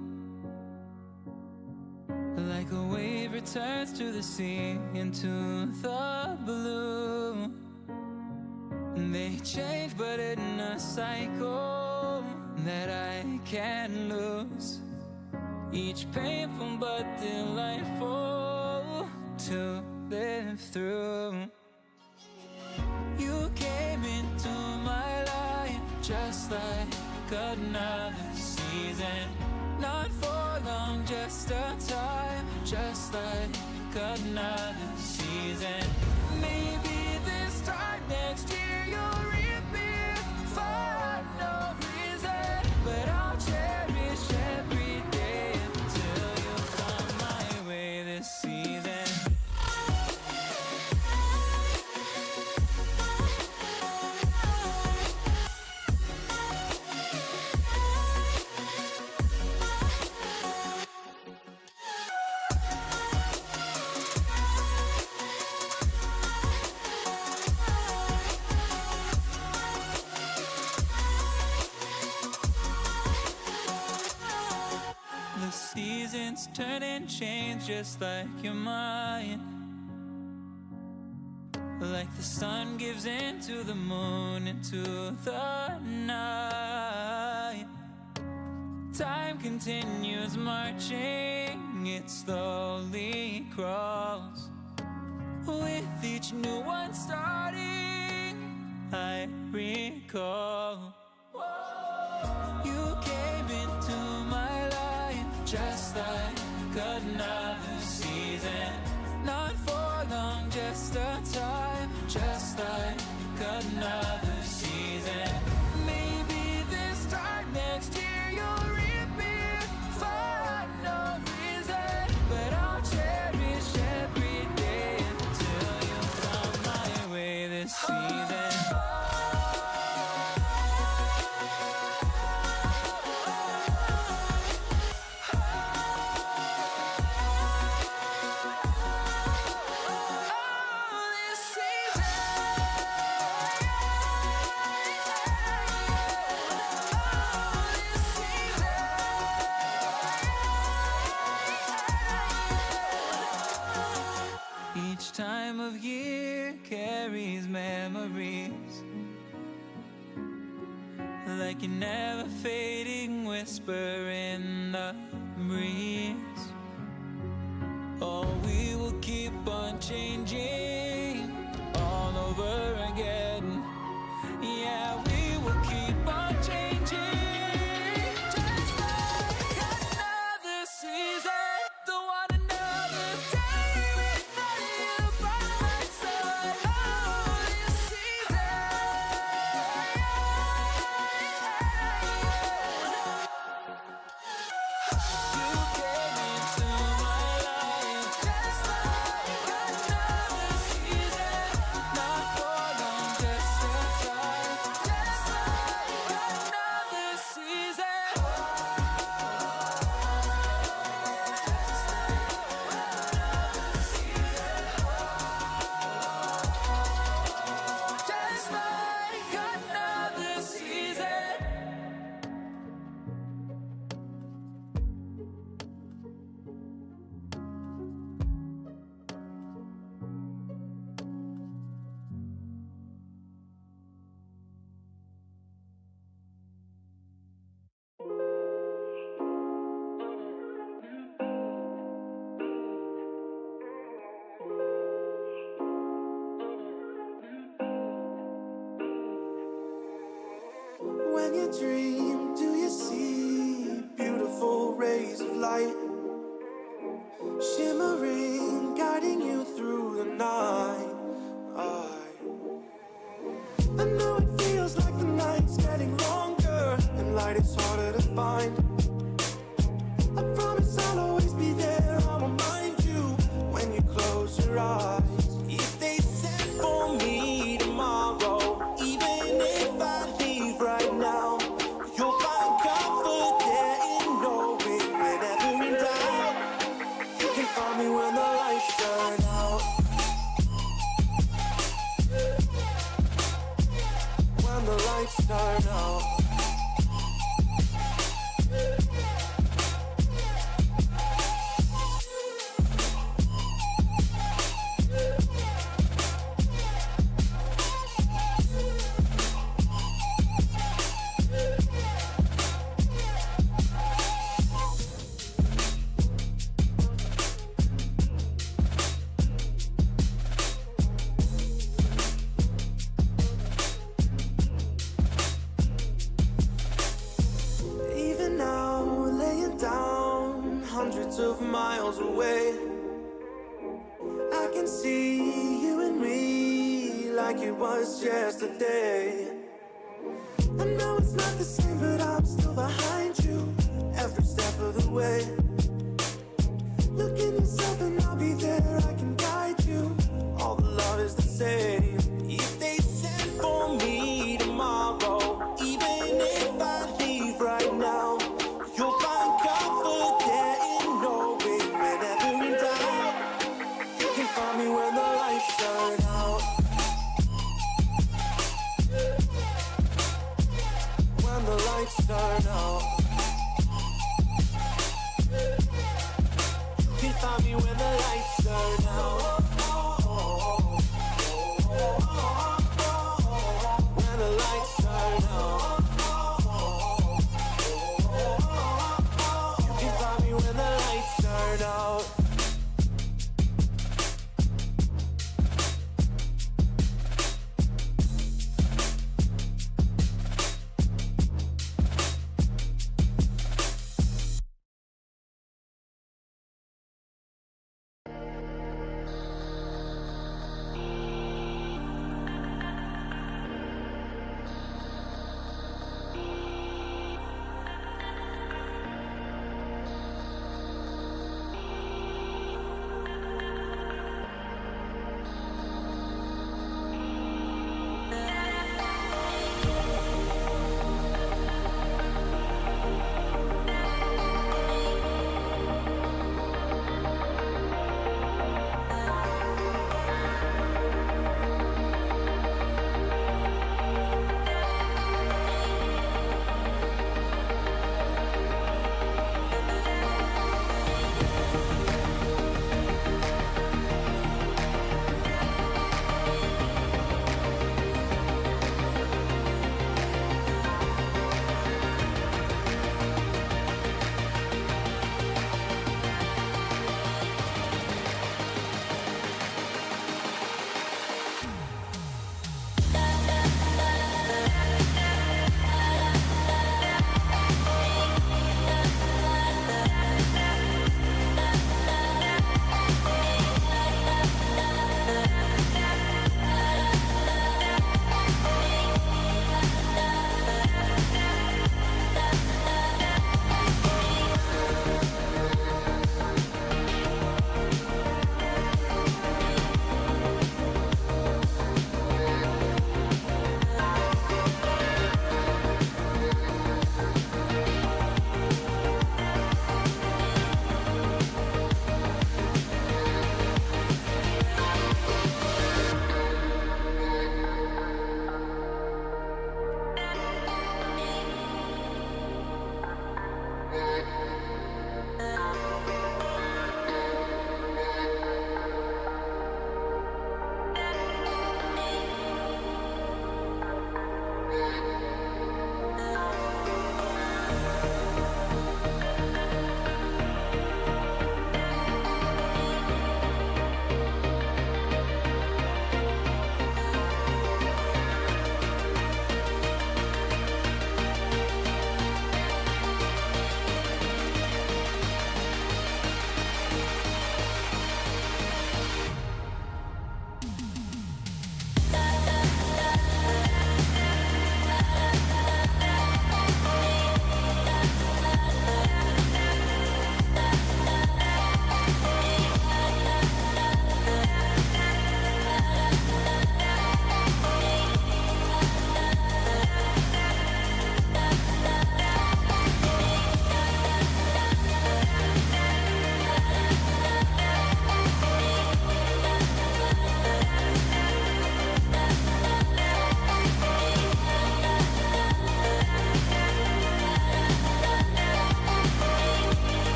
Like a wave returns to the sea into the blue. They change but in a cycle that I can't lose. Each painful but delightful to live through. You came into my life just like another season. Not for long, just a time, just like another season. Maybe this time next year you'll reappear for no reason, but I'll cherish every day until you come my way this season. The seasons turn and change just like your mind. Like the sun gives into the moon, into the night. Time continues marching, it slowly crawls. With each new one starting, I recall. You came into my life just like another season. Not for long, just a time, just like another season. Maybe this time next year you'll reappear for no reason, but I'll cherish every day until you come my way this season. Each time of year carries memories, like a never fading whisper in the breeze. Oh, we will keep on changing all over again. Yeah, we will keep on changing, just like another season. Don't want another day without you by my side. Oh, this season. You came into my life just like another season. Not for long, just a time, just like another season. Just like another season. When you dream, do you see beautiful rays of light shimmering, guiding you through the night? I know it feels like the night's getting longer and light is harder to find. I promise I'll always be there, I'll remind you when you close your eyes. If they send for me tomorrow, even if I leave right now, you'll find comfort there in knowing whenever in doubt, you can find me when the lights turn out. When the lights turn out. Even now, laying down hundreds of miles away, I can see you and me like it was yesterday. I know it's not the same, but I'm still behind you every step of the way. Look in yourself and I'll be there, I can guide you. All the love is the same. If they send for me tomorrow, even if I leave right now, you'll find comfort there in knowing whenever in doubt, you can find me when the lights turn out. When the lights turn out, you can find me when the lights turn out. When the lights turn out. going out.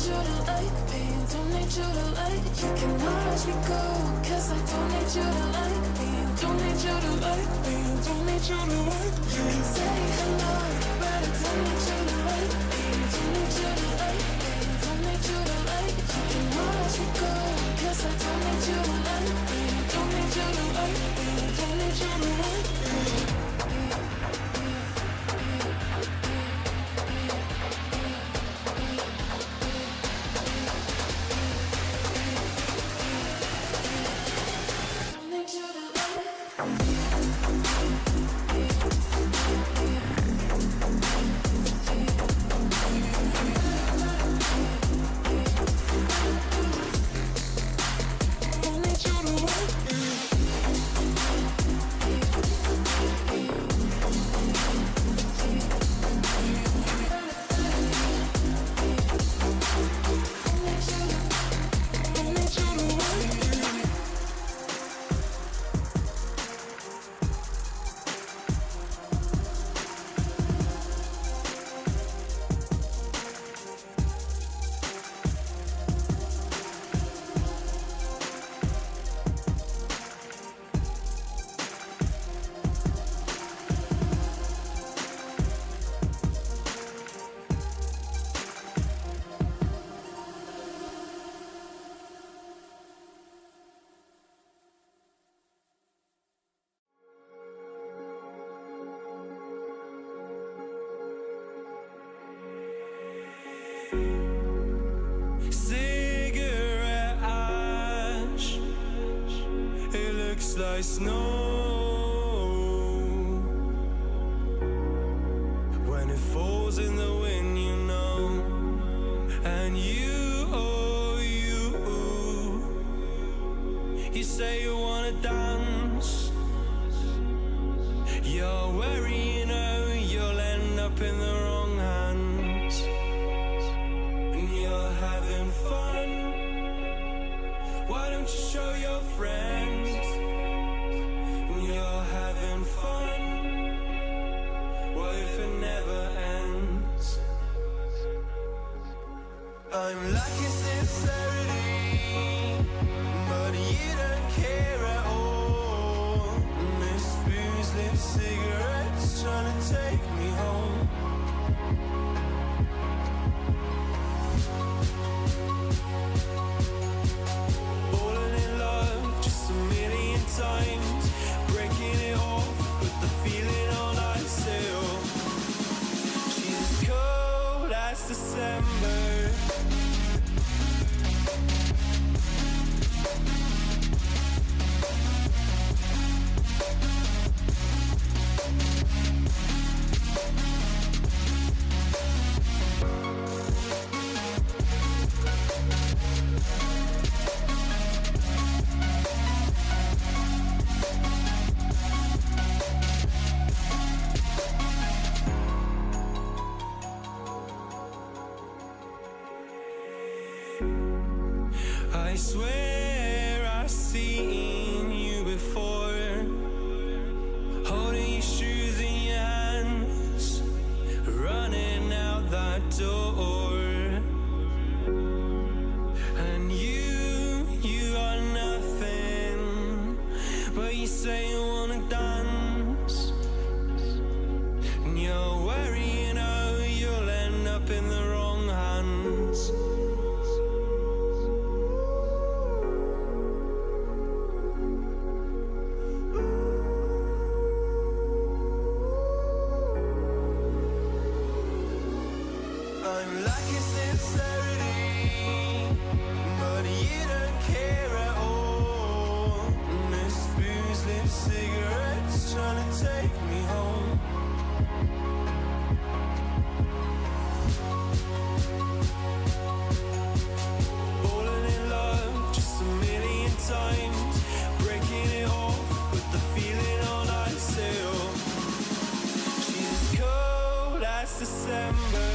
you to like me, don't need you to like. You can watch me go, 'cause I don't need you to like me, don't need you to like me, don't need you to like. You can say hello, but I don't need you to like me, don't need you to like me, don't need you to like. You can watch me go, 'cause I don't need you to like me, don't need you to like me, don't need you to like me. Cigarette ash, it looks like snow. When it falls in the wind, you know. And you, oh you say you wanna dance. You're wary, you know, you'll end up in the wrong hands. And you're having fun. Why don't you show your friends? And you're having fun. What if it never ends? I'm lacking sincerity, but you don't care at all. Miss booze, lit cigarettes, trying to take me home. Falling in love just a million times, breaking it off with the feeling on ice still. She's as cold as December. I swear I've seen you before, holding your shoes in your hands, running out that door. And you are nothing, but you say you wanna dance. And you're worried, you know, you'll end up in the wrong hands. I'm lacking sincerity, but you don't care at all. Miss booze, lit cigarettes, trying to take me home. Falling in love just a million times, breaking it off with the feeling on ice still. She's as cold as December.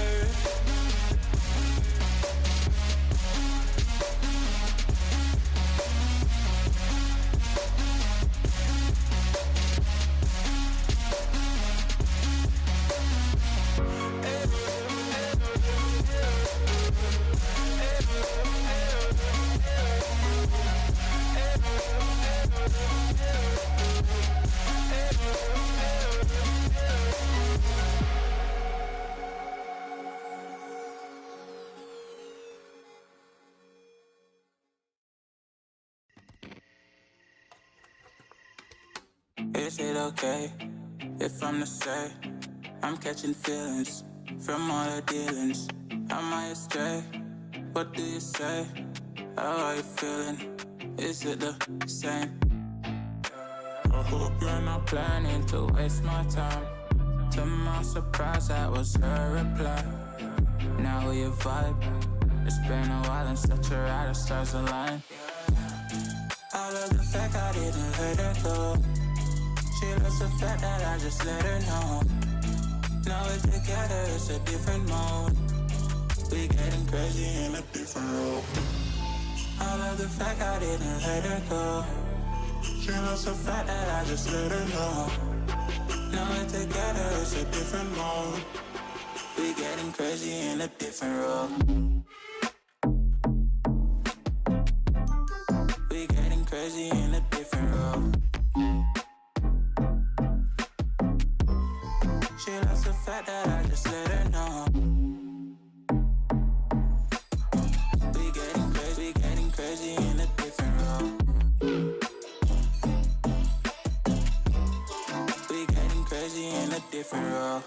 Is it okay if I'm to say I'm catching feelings from all the dealings? Am I astray? What do you say? How are you feeling? Is it the same? I hope you're not planning to waste my time. To my surprise, that was her reply. Now we vibe. It's been a while and such a ride, the stars align. I love the fact I didn't let her go. She loves the fact that I just let her know. Now we're together, it's a different mode. We getting crazy in a different role. I love the fact I didn't let her go. She loves the fact that I just let her know. Now we're together, it's a different mode. We getting crazy in a different role. We getting crazy in a different role. She loves the fact that I just let her know. We getting crazy in a different role. We getting crazy in a different role.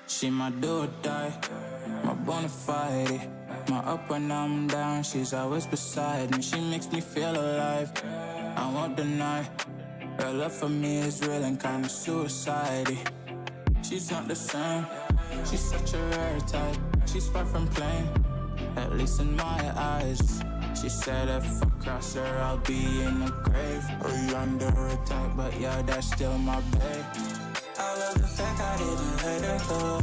She my do or die, my bona fide. My up when I'm down, she's always beside me. She makes me feel alive, I won't deny. Her love for me is real and kinda suicide-y. She's not the same, she's such a rare type. She's far from plain, at least in my eyes. She said if I cross her, I'll be in the grave or under attack, but yeah, that's still my babe. I love the fact I didn't let her go.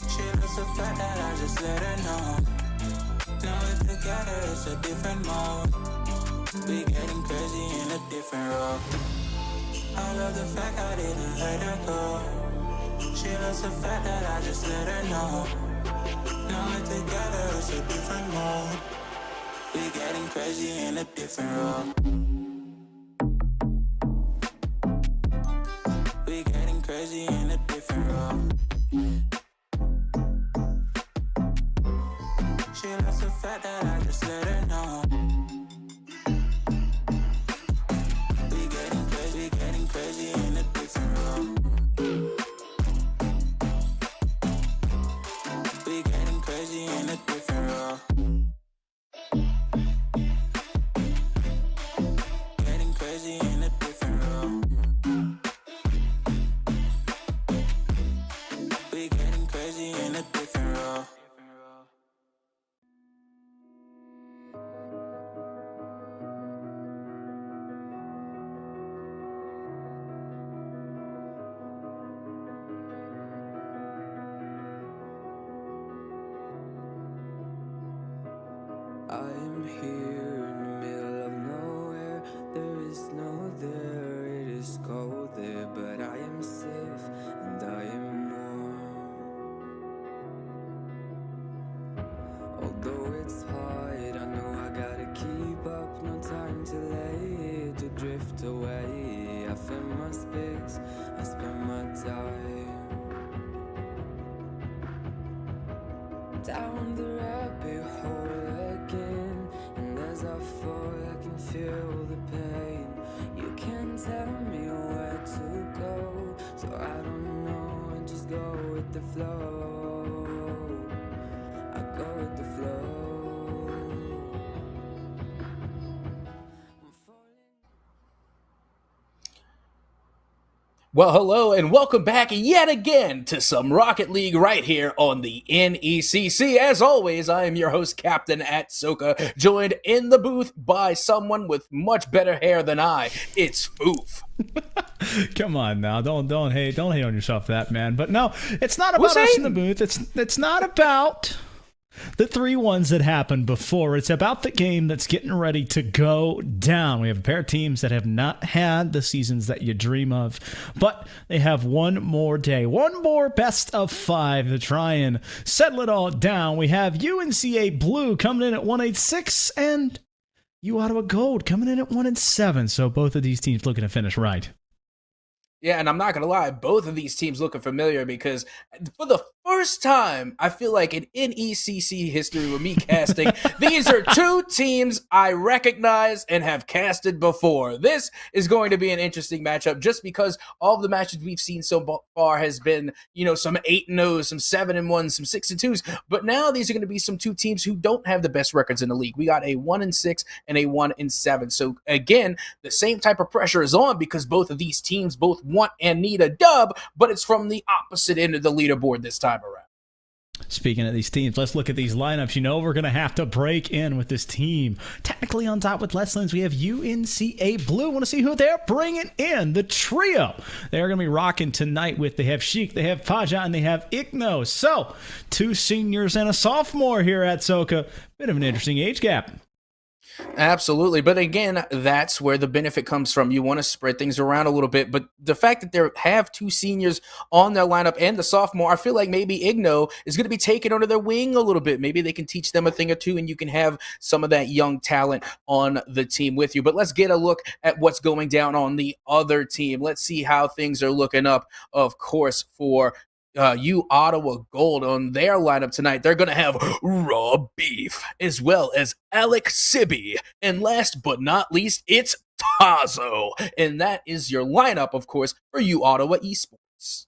She loves the fact that I just let her know. Now we're together, it's a different mode. We getting crazy in a different role. I love the fact I didn't let her go. She loves the fact that I just let her know. Now we're together, it's a different mode. We getting crazy in a different role. We getting crazy in a different role. She loves the fact that I just let her know. We getting crazy in a different role. We getting crazy in a different role. Getting crazy in a different role. We getting crazy in a different role. I am here in the middle of nowhere. There is no there, it is cold there, but I am safe and I am warm. Although it's hard, I know I gotta keep up. No time to lay to drift away. I find my space, I spend my time down the rabbit hole again. And as I fall, I can feel the pain. You can't tell me where to go, so I don't know, I just go with the flow. I go with the flow. I'm falling. Well, hello and welcome back yet again to some Rocket League right here on the NECC. As always, I am your host, Captain at Soka, joined in the booth by someone with much better hair than I. It's Foof. Come on now, don't hate on yourself, that man. But no, it's not about us in the booth. It's not about the 3-1s that happened before. It's about the game that's getting ready to go down. We have a pair of teams that have not had the seasons that you dream of, but they have one more day, one more best of 5 to try and settle it all down. We have UNCA Blue coming in at 186 and U Ottawa Gold coming in at 1-7. So both of these teams looking to finish right. Yeah, and I'm not gonna lie, both of these teams looking familiar because for the first time, I feel like in NECC history with me casting, these are two teams I recognize and have casted before. This is going to be an interesting matchup just because all of the matches we've seen so far has been, some 8-0s, some 7-1, some 6-2s. But now these are going to be some two teams who don't have the best records in the league. We got a 1-6 and a 1-7. So again, the same type of pressure is on because both of these teams both want and need a dub, but it's from the opposite end of the leaderboard this time around. Speaking of these teams, let's look at these lineups. We're going to have to break in with this team. Technically on top with less lanes, we have UNCA Blue. Want to see who they're bringing in? The trio. They're going to be rocking tonight with, they have Sheik, they have Paja, and they have Igno. So, 2 seniors and a sophomore here at Soka. Bit of an interesting age gap. Absolutely. But again, that's where the benefit comes from. You want to spread things around a little bit. But the fact that they have 2 seniors on their lineup and the sophomore, I feel like maybe Igno is going to be taken under their wing a little bit. Maybe they can teach them a thing or two and you can have some of that young talent on the team with you. But let's get a look at what's going down on the other team. Let's see how things are looking up, of course, for Ottawa Gold on their lineup tonight. They're going to have Raw Beef as well as Alex Sibby. And last but not least, it's Tazo. And that is your lineup, of course, for Ottawa Esports.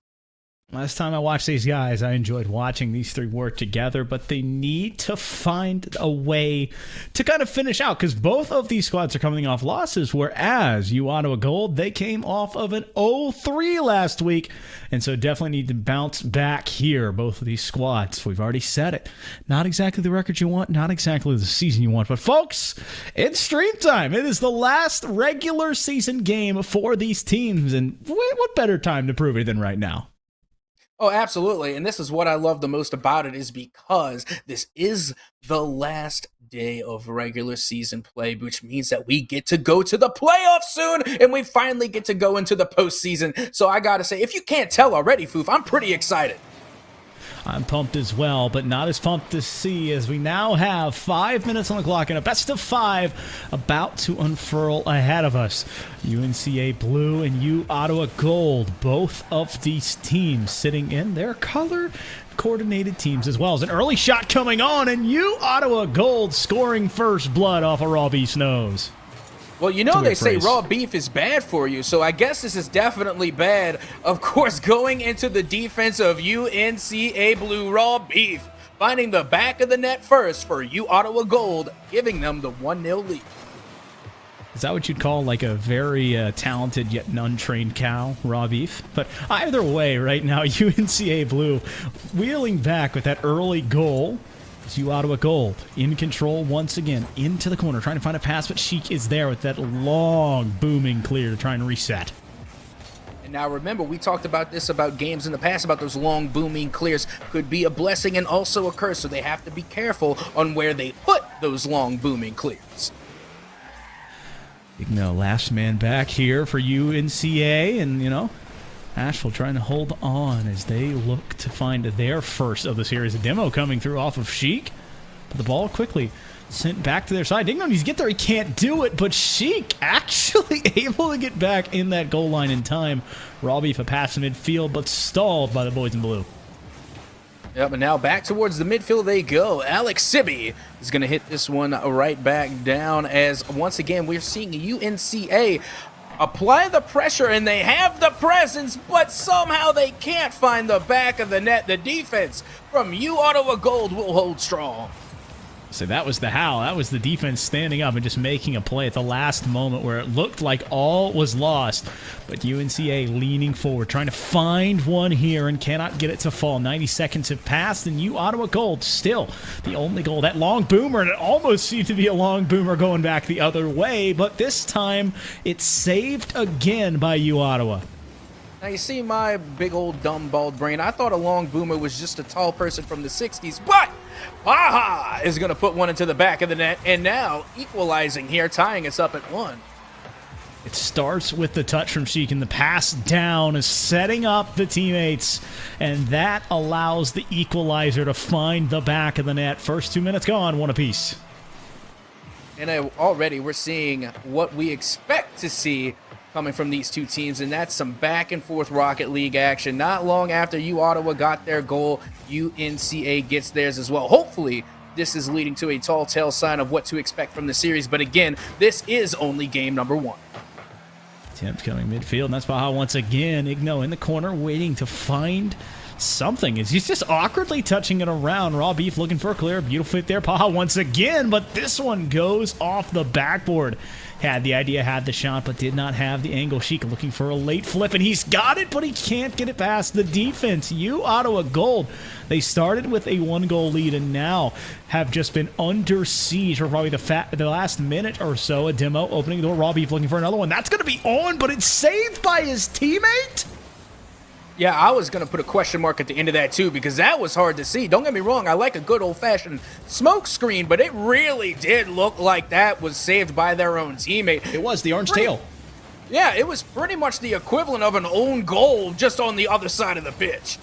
Last time I watched these guys, I enjoyed watching these 3 work together, but they need to find a way to kind of finish out because both of these squads are coming off losses, whereas Ottawa Gold, they came off of an 0-3 last week, and so definitely need to bounce back here, both of these squads. We've already said it. Not exactly the record you want, not exactly the season you want, but folks, it's stream time. It is the last regular season game for these teams, and what better time to prove it than right now? Oh, absolutely. And this is what I love the most about it is because this is the last day of regular season play, which means that we get to go to the playoffs soon and we finally get to go into the postseason. So I got to say, if you can't tell already, Foof, I'm pretty excited. I'm pumped as well, but not as pumped to see as we now have 5 minutes on the clock and a best of 5 about to unfurl ahead of us. UNCA Blue and Ottawa Gold, both of these teams sitting in their color-coordinated teams as well. As an early shot coming on, and Ottawa Gold scoring first blood off of Raw Beef's nose. Well, they say raw beef is bad for you, so I guess this is definitely bad. Of course, going into the defense of UNCA Blue, Raw Beef finding the back of the net first for Ottawa Gold, giving them the 1-0 lead. Is that what you'd call like a very talented yet untrained cow, Raw Beef? But either way, right now, UNCA Blue wheeling back with that early goal. Ottawa Gold in control once again, into the corner, trying to find a pass, but Sheik is there with that long booming clear to try and reset. And now remember, we talked about this about games in the past, about those long booming clears could be a blessing and also a curse, so they have to be careful on where they put those long booming clears. Last man back here for UNCA, and Asheville trying to hold on as they look to find their first of the series. A demo coming through off of Sheik, but the ball quickly sent back to their side. Digno needs to get there. He can't do it, but Sheik actually able to get back in that goal line in time. Raw Beef a pass in midfield, but stalled by the boys in blue. Yep, and now back towards the midfield they go. Alex Sibby is going to hit this one right back down as, once again, we're seeing UNCA apply the pressure, and they have the presence, but somehow they can't find the back of the net. The defense from Ottawa Gold will hold strong. So that was the how. That was the defense standing up and just making a play at the last moment where it looked like all was lost. But UNCA leaning forward, trying to find one here and cannot get it to fall. 90 seconds have passed, and Ottawa Gold still the only goal. That long boomer, and it almost seemed to be a long boomer going back the other way, but this time it's saved again by Ottawa. Now, you see my big old dumb bald brain. I thought a long boomer was just a tall person from the 60s, but Baja is going to put one into the back of the net, and now equalizing here, tying us up at 1. It starts with the touch from Sheik, and the pass down is setting up the teammates, and that allows the equalizer to find the back of the net. First 2 minutes gone, 1 apiece. And already we're seeing what we expect to see coming from these two teams, and that's some back and forth Rocket League action. Not long after Ottawa got their goal, UNCA gets theirs as well. Hopefully, this is leading to a tall tale sign of what to expect from the series, but again, this is only game number 1. Attempt coming midfield, and that's Baja once again. Igno in the corner waiting to find something. He's just awkwardly touching it around. Raw Beef looking for a clear. Beautiful fit there. Paha once again, but this one goes off the backboard. Had the idea, had the shot, but did not have the angle. Sheik looking for a late flip, and he's got it, but he can't get it past the defense. Ottawa Gold. They started with a 1-goal lead and now have just been under siege for probably the last minute or so. A demo opening the door. Raw Beef looking for another one. That's going to be on, but it's saved by his teammate. Yeah, I was going to put a question mark at the end of that, too, because that was hard to see. Don't get me wrong, I like a good old-fashioned smoke screen, but it really did look like that was saved by their own teammate. It was the orange tail. Yeah, it was pretty much the equivalent of an own goal just on the other side of the pitch.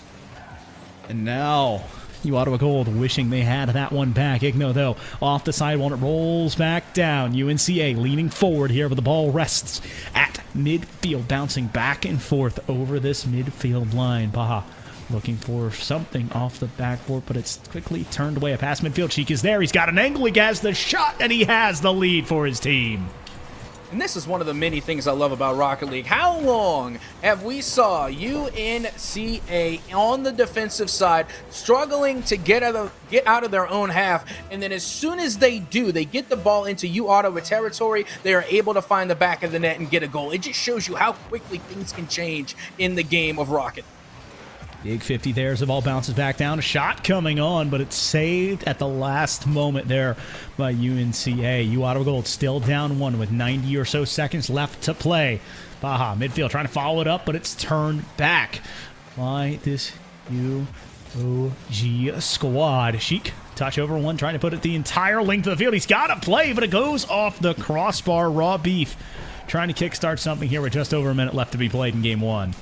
And now, Ottawa Gold wishing they had that one back. Igno, though, off the side when it rolls back down. UNCA leaning forward here, but the ball rests at midfield, bouncing back and forth over this midfield line. Baja looking for something off the backboard, but it's quickly turned away. A pass midfield. Sheik is there. He's got an angle. He has the shot, and he has the lead for his team. And this is one of the many things I love about Rocket League. How long have we saw UNCA on the defensive side struggling to get out of their own half, and then as soon as they do, they get the ball into Ottawa territory, they are able to find the back of the net and get a goal. It just shows you how quickly things can change in the game of Rocket. Big 50 there as the ball bounces back down. A shot coming on, but it's saved at the last moment there by UNCA. Ottawa Gold still down 1 with 90 or so seconds left to play. Baja midfield trying to follow it up, but it's turned back by this UOG squad. Sheik touch over one, trying to put it the entire length of the field. He's got to play, but it goes off the crossbar. Raw Beef trying to kickstart something here with just over a minute left to be played in game 1.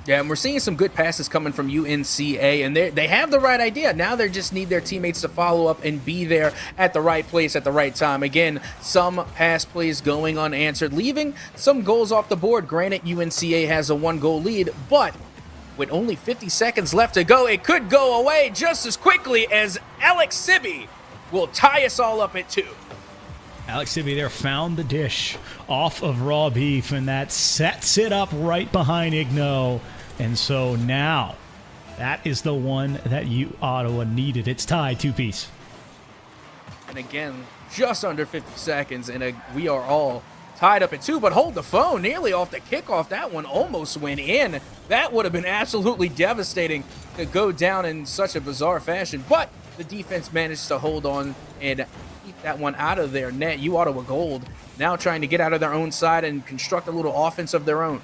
Yeah, and we're seeing some good passes coming from UNCA, and they have the right idea. Now they just need their teammates to follow up and be there at the right place at the right time. Again, some pass plays going unanswered, leaving some goals off the board. Granted, UNCA has a 1-goal lead, but with only 50 seconds left to go, it could go away just as quickly as Alex Sibby will tie us all up at 2. Alex Sibby there found the dish off of Raw Beef, and that sets it up right behind Igno. And so now, that is the one that Ottawa needed. It's tied 2-piece. And again, just under 50 seconds, and we are all tied up at 2, but hold the phone, nearly off the kickoff. That one almost went in. That would have been absolutely devastating to go down in such a bizarre fashion, but the defense managed to hold on and keep that one out of their net. Ottawa Gold now trying to get out of their own side and construct a little offense of their own.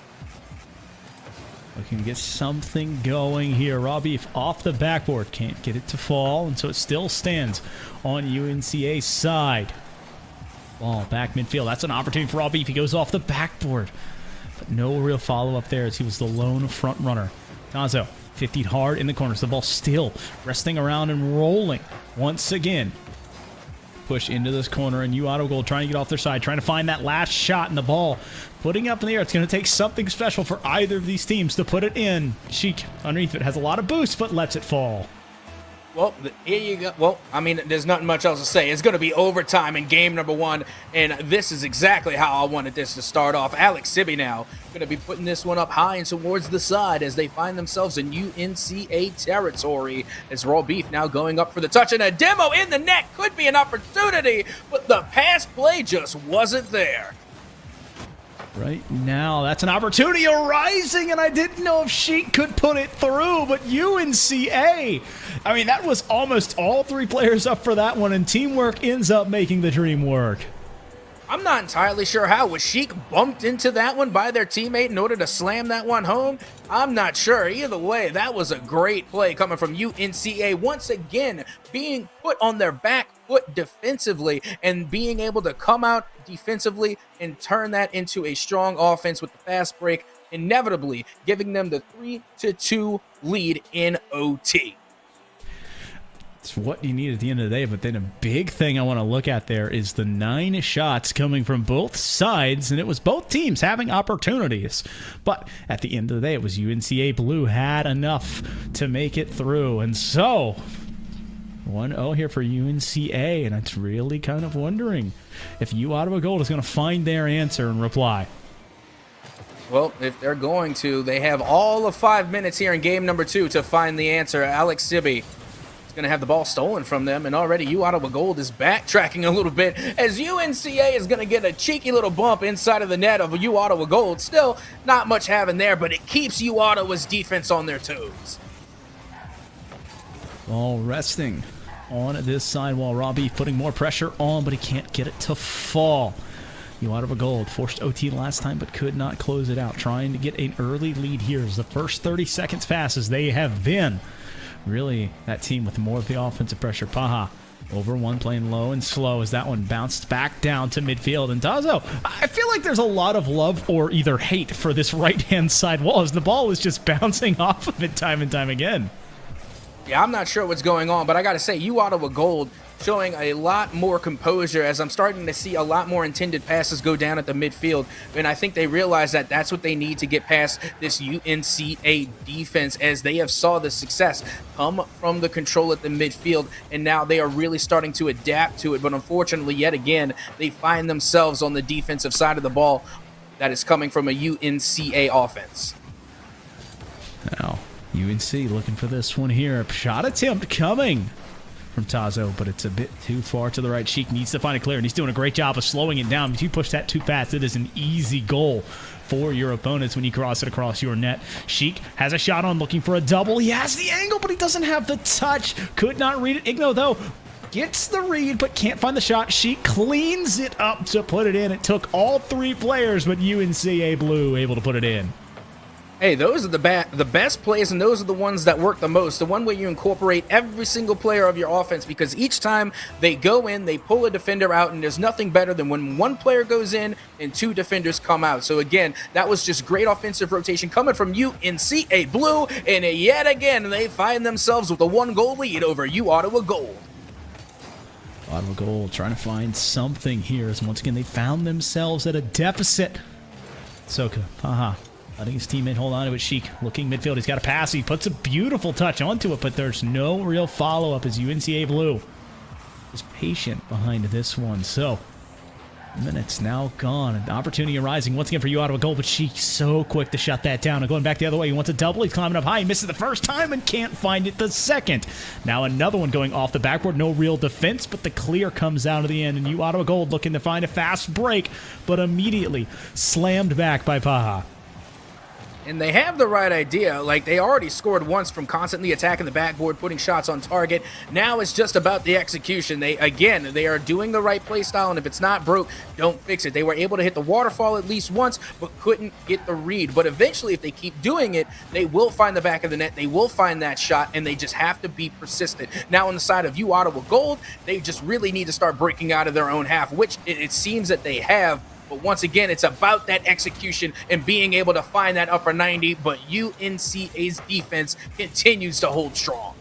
Looking to get something going here. Raw Beef off the backboard. Can't get it to fall, and so it still stands on UNCA's side. Ball back midfield. That's an opportunity for Raw Beef. He goes off the backboard, but no real follow-up there as he was the lone front runner. Gonzo 50 hard in the corners. The ball still resting around and rolling once again. Push into this corner, and Ottawa Gold trying to get off their side, trying to find that last shot, and the ball putting up in the air. It's going to take something special for either of these teams to put it in. Sheik underneath it has a lot of boost, but lets it fall. Well, here you go. Well, I mean, there's nothing much else to say. It's going to be overtime in game number 1, and this is exactly how I wanted this to start off. Alex Sibby now going to be putting this one up high and towards the side as they find themselves in UNCA territory. As Raw Beef now going up for the touch, and a demo in the net could be an opportunity, but the pass play just wasn't there. Right now, that's an opportunity arising, and I didn't know if Sheik could put it through, but UNCA, I mean, that was almost all 3 players up for that one, and teamwork ends up making the dream work. I'm not entirely sure how. Was Sheik bumped into that one by their teammate in order to slam that one home? I'm not sure. Either way, that was a great play coming from UNCA. Once again, being put on their back foot defensively and being able to come out defensively and turn that into a strong offense with the fast break, inevitably giving them the 3-2 lead in OT. It's what you need at the end of the day, but then a big thing I want to look at there is the 9 shots coming from both sides, and it was both teams having opportunities. But at the end of the day, it was UNCA Blue had enough to make it through, and so 1-0 here for UNCA, and it's really kind of wondering if Ottawa Gold is going to find their answer and reply. Well, if they're going to, they have all of 5 minutes here in game number 2 to find the answer. Alex Sibby going to have the ball stolen from them, and already Ottawa Gold is backtracking a little bit as UNCA is going to get a cheeky little bump inside of the net of Ottawa Gold. Still not much having there, but it keeps Ottawa's defense on their toes. Ball resting on this side while Robbie putting more pressure on, but he can't get it to fall. Ottawa Gold forced OT last time but could not close it out, trying to get an early lead here as the first 30 seconds pass as they have been really that team with more of the offensive pressure. Paha over one, playing low and slow as that one bounced back down to midfield. And Tazo, I feel like there's a lot of love or either hate for this right-hand side wall as the ball is just bouncing off of it time and time again. Yeah, I'm not sure what's going on, but I got to say, Ottawa Gold showing a lot more composure as I'm starting to see a lot more intended passes go down at the midfield. And I think they realize that that's what they need to get past this UNCA defense, as they have saw the success come from the control at the midfield, and now they are really starting to adapt to it. But unfortunately, yet again, they find themselves on the defensive side of the ball that is coming from a UNCA offense. Now, UNC looking for this one here. Shot attempt coming from Tazo, but it's a bit too far to the right. Sheik needs to find a clear, and he's doing a great job of slowing it down. If you push that too fast, it is an easy goal for your opponents when you cross it across your net. Sheik has a shot on, looking for a double. He has the angle, but he doesn't have the touch. Could not read it. Igno, though, gets the read, but can't find the shot. Sheik cleans it up to put it in. It took all 3 players, but UNCA Blue able to put it in. Hey, those are the best plays, and those are the ones that work the most. The one where you incorporate every single player of your offense, because each time they go in, they pull a defender out, and there's nothing better than when one player goes in and 2 defenders come out. So again, that was just great offensive rotation coming from UNCA Blue, and yet again, they find themselves with a 1-goal lead over Ottawa Gold. Ottawa Gold trying to find something here as once again they found themselves at a deficit. Soka, Paha, letting his teammate hold on to it. Sheik looking midfield. He's got a pass. He puts a beautiful touch onto it, but there's no real follow-up as UNCA Blue is patient behind this one. So, minutes now gone. An opportunity arising once again for Ottawa Gold, but Sheik so quick to shut that down. And going back the other way, he wants a double. He's climbing up high. He misses the first time and can't find it the second. Now another one going off the backboard. No real defense, but the clear comes out of the end. And Ottawa Gold looking to find a fast break, but immediately slammed back by Paha. And they have the right idea. Like, they already scored once from constantly attacking the backboard, putting shots on target. Now it's just about the execution. They are doing the right play style, and if it's not broke, don't fix it. They were able to hit the waterfall at least once, but couldn't get the read. But eventually, if they keep doing it, they will find the back of the net. They will find that shot, and they just have to be persistent. Now on the side of Ottawa Gold, they just really need to start breaking out of their own half, which it seems that they have. But once again, it's about that execution and being able to find that upper 90, but UNCA's defense continues to hold strong.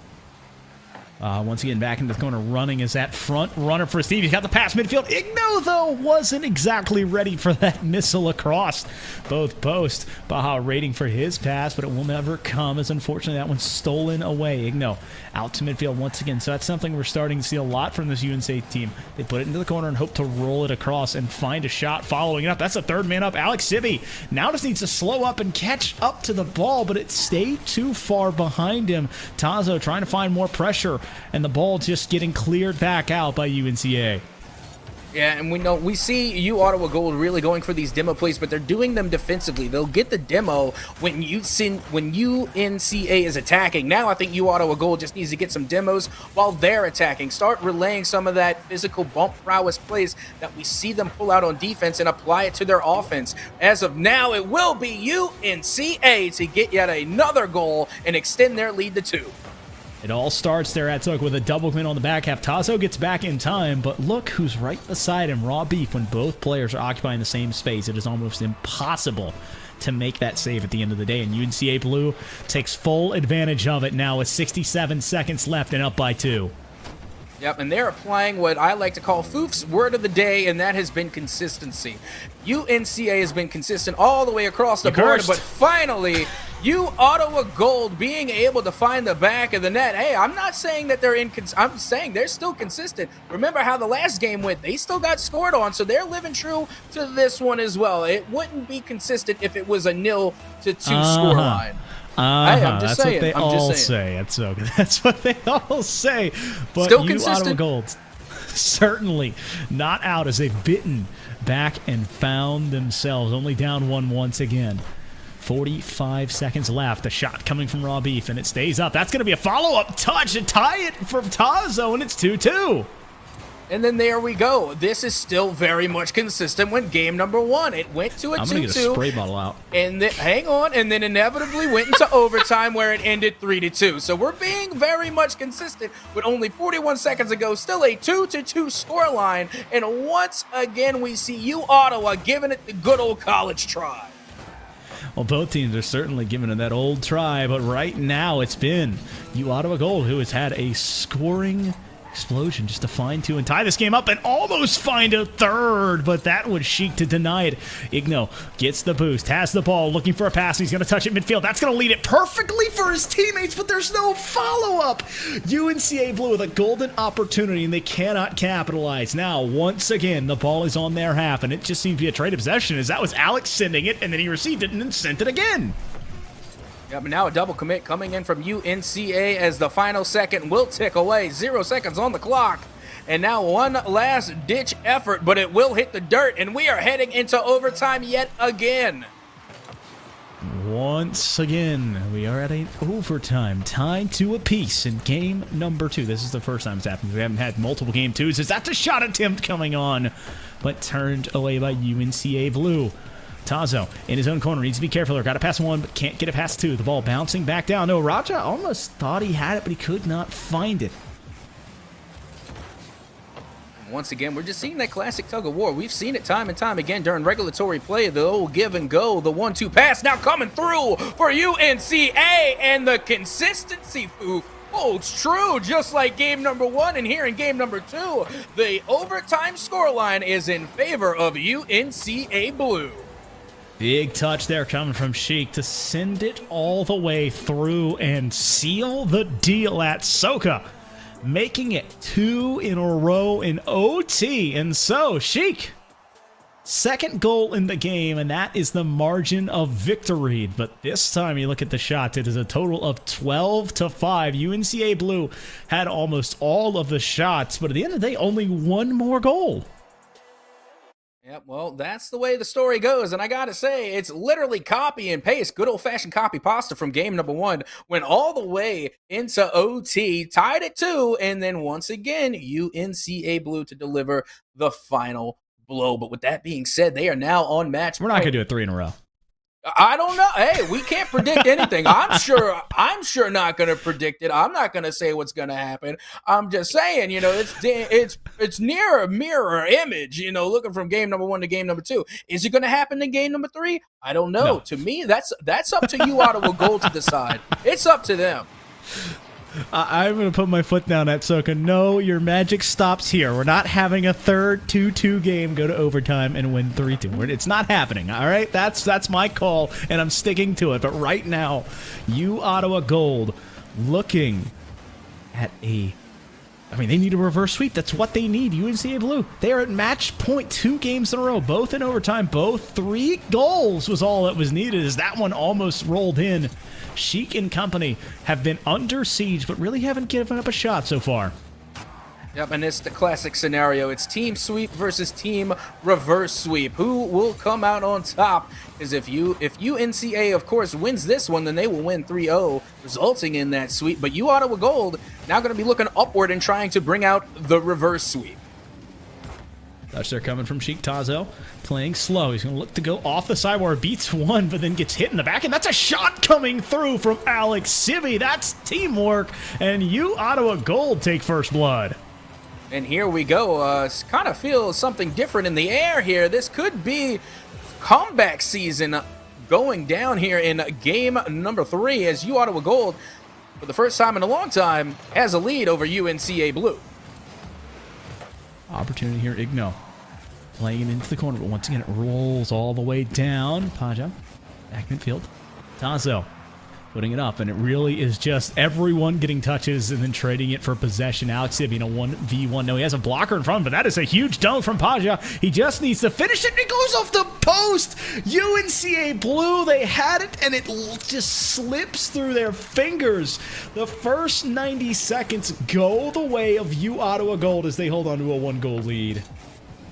Once again, back into the corner, running is that front runner for Steve. He's got the pass midfield. Igno, though, wasn't exactly ready for that missile across both posts. Baja waiting for his pass, but it will never come, as unfortunately that one's stolen away. Igno out to midfield once again. So that's something we're starting to see a lot from this UNC team. They put it into the corner and hope to roll it across and find a shot following it up. That's the 3rd man up. Alex Sibby now just needs to slow up and catch up to the ball, but it stayed too far behind him. Tazo trying to find more pressure, and the ball just getting cleared back out by UNCA. Yeah, and we see Ottawa Gold really going for these demo plays, but they're doing them defensively. They'll get the demo when UNCA is attacking. Now I think Ottawa Gold just needs to get some demos while they're attacking. Start relaying some of that physical bump prowess plays that we see them pull out on defense and apply it to their offense. As of now, it will be UNCA to get yet another goal and extend their lead to 2. It all starts there at Zook with a double win on the back half. Tazo gets back in time, but look who's right beside him. Raw beef when both players are occupying the same space. It is almost impossible to make that save at the end of the day, and UNCA Blue takes full advantage of it now with 67 seconds left and up by 2. Yep, and they're applying what I like to call Foof's word of the day, and that has been consistency. UNCA has been consistent all the way across the board, but finally, Ottawa Gold being able to find the back of the net. Hey, I'm not saying that they're I'm saying they're still consistent. Remember how the last game went. They still got scored on, so they're living true to this one as well. It wouldn't be consistent if it was a 0-2 scoreline. That's what they all say. That's what they all say. But still consistent. Ottawa Gold certainly not out as they've bitten back and found themselves only down 1 once again. 45 seconds left. A shot coming from Raw Beef, and it stays up. That's going to be a follow-up touch to tie it for Tazo, and it's 2-2. And then there we go. This is still very much consistent with game number 1. It went to a 2-2. I'm going to get a spray bottle out. And then, hang on, and then inevitably went into overtime where it ended 3-2. So we're being very much consistent with only 41 seconds ago, still a 2-2 scoreline. And once again, we see Ottawa giving it the good old college try. Well, both teams are certainly giving it that old try, but right now it's been Ottawa Gold who has had a scoring explosion just to find 2 and tie this game up and almost find a third, but that was Sheik to deny it. Igno gets the boost, has the ball, looking for a pass, and he's going to touch it midfield. That's going to lead it perfectly for his teammates, but there's no follow-up. UNCA Blue with a golden opportunity, and they cannot capitalize. Now, once again, the ball is on their half, and it just seems to be a trade of possession, as that was Alex sending it, and then he received it and then sent it again. Yep, now a double commit coming in from UNCA as the final second will tick away. 0 seconds on the clock. And now one last ditch effort, but it will hit the dirt, and we are heading into overtime yet again. Once again, we are at an overtime, tied to a piece in game number 2. This is the first time it's happened. We haven't had multiple game 2s. Is that the shot attempt coming on, but turned away by UNCA Blue. Tazo in his own corner, needs to be careful. Got to pass 1, but can't get it past 2. The ball bouncing back down. No, Raja almost thought he had it, but he could not find it. Once again, we're just seeing that classic tug of war. We've seen it time and time again during regulatory play. The old give and go, the 1-2 pass now coming through for UNCA, and the consistency holds true, just like game number 1. And here in game number 2, the overtime scoreline is in favor of UNCA Blue. Big touch there coming from Sheik to send it all the way through and seal the deal at Soka, making it 2 in a row in OT. And so, Sheik, second goal in the game, and that is the margin of victory. But this time, you look at the shots, it is a total of 12-5. UNCA Blue had almost all of the shots, but at the end of the day, only 1 more goal. Yep, well, that's the way the story goes, and I gotta say, it's literally copy and paste, good old-fashioned copy pasta from game number 1, went all the way into OT, tied it 2, and then once again, UNCA Blue to deliver the final blow. But with that being said, they are now on match point. We're not gonna do it 3 in a row. I don't know. Hey, we can't predict anything. I'm sure not going to predict it. I'm not going to say what's going to happen. I'm just saying, it's near a mirror image, looking from game number 1 to game number 2. Is it going to happen in game number 3? I don't know. No. To me, that's up to Ottawa Gold to decide. It's up to them. I'm going to put my foot down at Soka. No, your magic stops here. We're not having a third 2-2 game go to overtime and win 3-2. It's not happening, all right? That's my call, and I'm sticking to it. But right now, Ottawa Gold looking at they need a reverse sweep. That's what they need. UNCA Blue, they are at match point 2 games in a row, both in overtime, both 3 goals was all that was needed as that one almost rolled in. Sheik and company have been under siege, but really haven't given up a shot so far. Yep, and it's the classic scenario. It's team sweep versus team reverse sweep. Who will come out on top? Is if UNCA, of course, wins this one, then they will win 3-0, resulting in that sweep. But Ottawa Gold now going to be looking upward and trying to bring out the reverse sweep. Touch there coming from Sheik. Tazo playing slow. He's going to look to go off the sideboard, beats 1, but then gets hit in the back, and that's a shot coming through from Alex Civi. That's teamwork, and Ottawa Gold take first blood. And here we go. Kind of feel something different in the air here. This could be comeback season going down here in game number 3 as Ottawa Gold, for the first time in a long time, has a lead over UNCA Blue. Opportunity here, Igno. Playing it into the corner, but once again it rolls all the way down. Paja, back midfield. Tazo putting it up, and it really is just everyone getting touches and then trading it for possession. Alex Sib, 1v1. No, he has a blocker in front of him, but that is a huge dunk from Paja. He just needs to finish it, and it goes off the post. UNCA Blue, they had it, and it just slips through their fingers. The first 90 seconds go the way of U Ottawa Gold as they hold on to a 1-goal lead.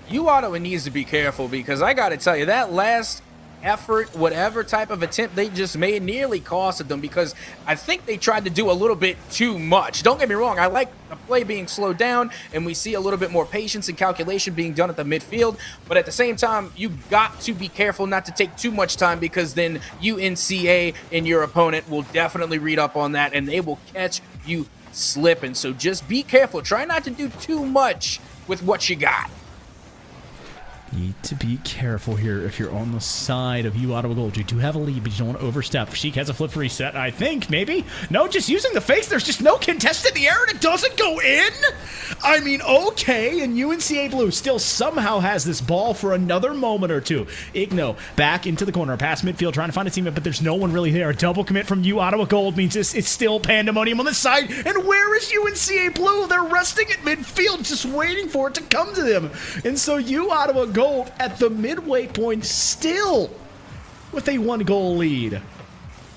U Ottawa needs to be careful, because I got to tell you, that last effort, whatever type of attempt they just made, nearly costed them, because I think they tried to do a little bit too much. Don't get me wrong, I like the play being slowed down, and we see a little bit more patience and calculation being done at the midfield, but at the same time, you got to be careful not to take too much time, because then UNCA and your opponent will definitely read up on that, and they will catch you slipping. So just be careful. Try not to do too much with what you got. Need to be careful here if you're on the side of U Ottawa Gold. You do have a lead, but you don't want to overstep. Sheik has a flip reset, I think, maybe? No, just using the face. There's just no contest in the air, and it doesn't go in? I mean, okay, and UNCA Blue still somehow has this ball for another moment or two. Igno back into the corner, past midfield, trying to find a teammate, but there's no one really there. A double commit from U Ottawa Gold means it's still pandemonium on the side, and where is UNCA Blue? They're resting at midfield, just waiting for it to come to them. And so U Ottawa Gold at the midway point still with a 1-goal lead.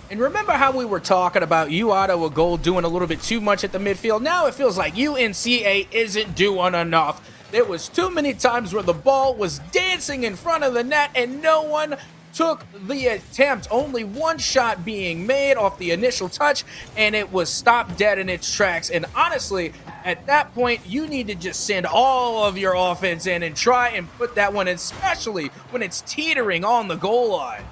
And remember how we were talking about U Ottawa Gold doing a little bit too much at the midfield? Now it feels like UNCA isn't doing enough. There was too many times where the ball was dancing in front of the net and no one took the attempt. Only one shot being made off the initial touch, and it was stopped dead in its tracks. And honestly, at that point, you need to just send all of your offense in and try and put that one in, especially when it's teetering on the goal line.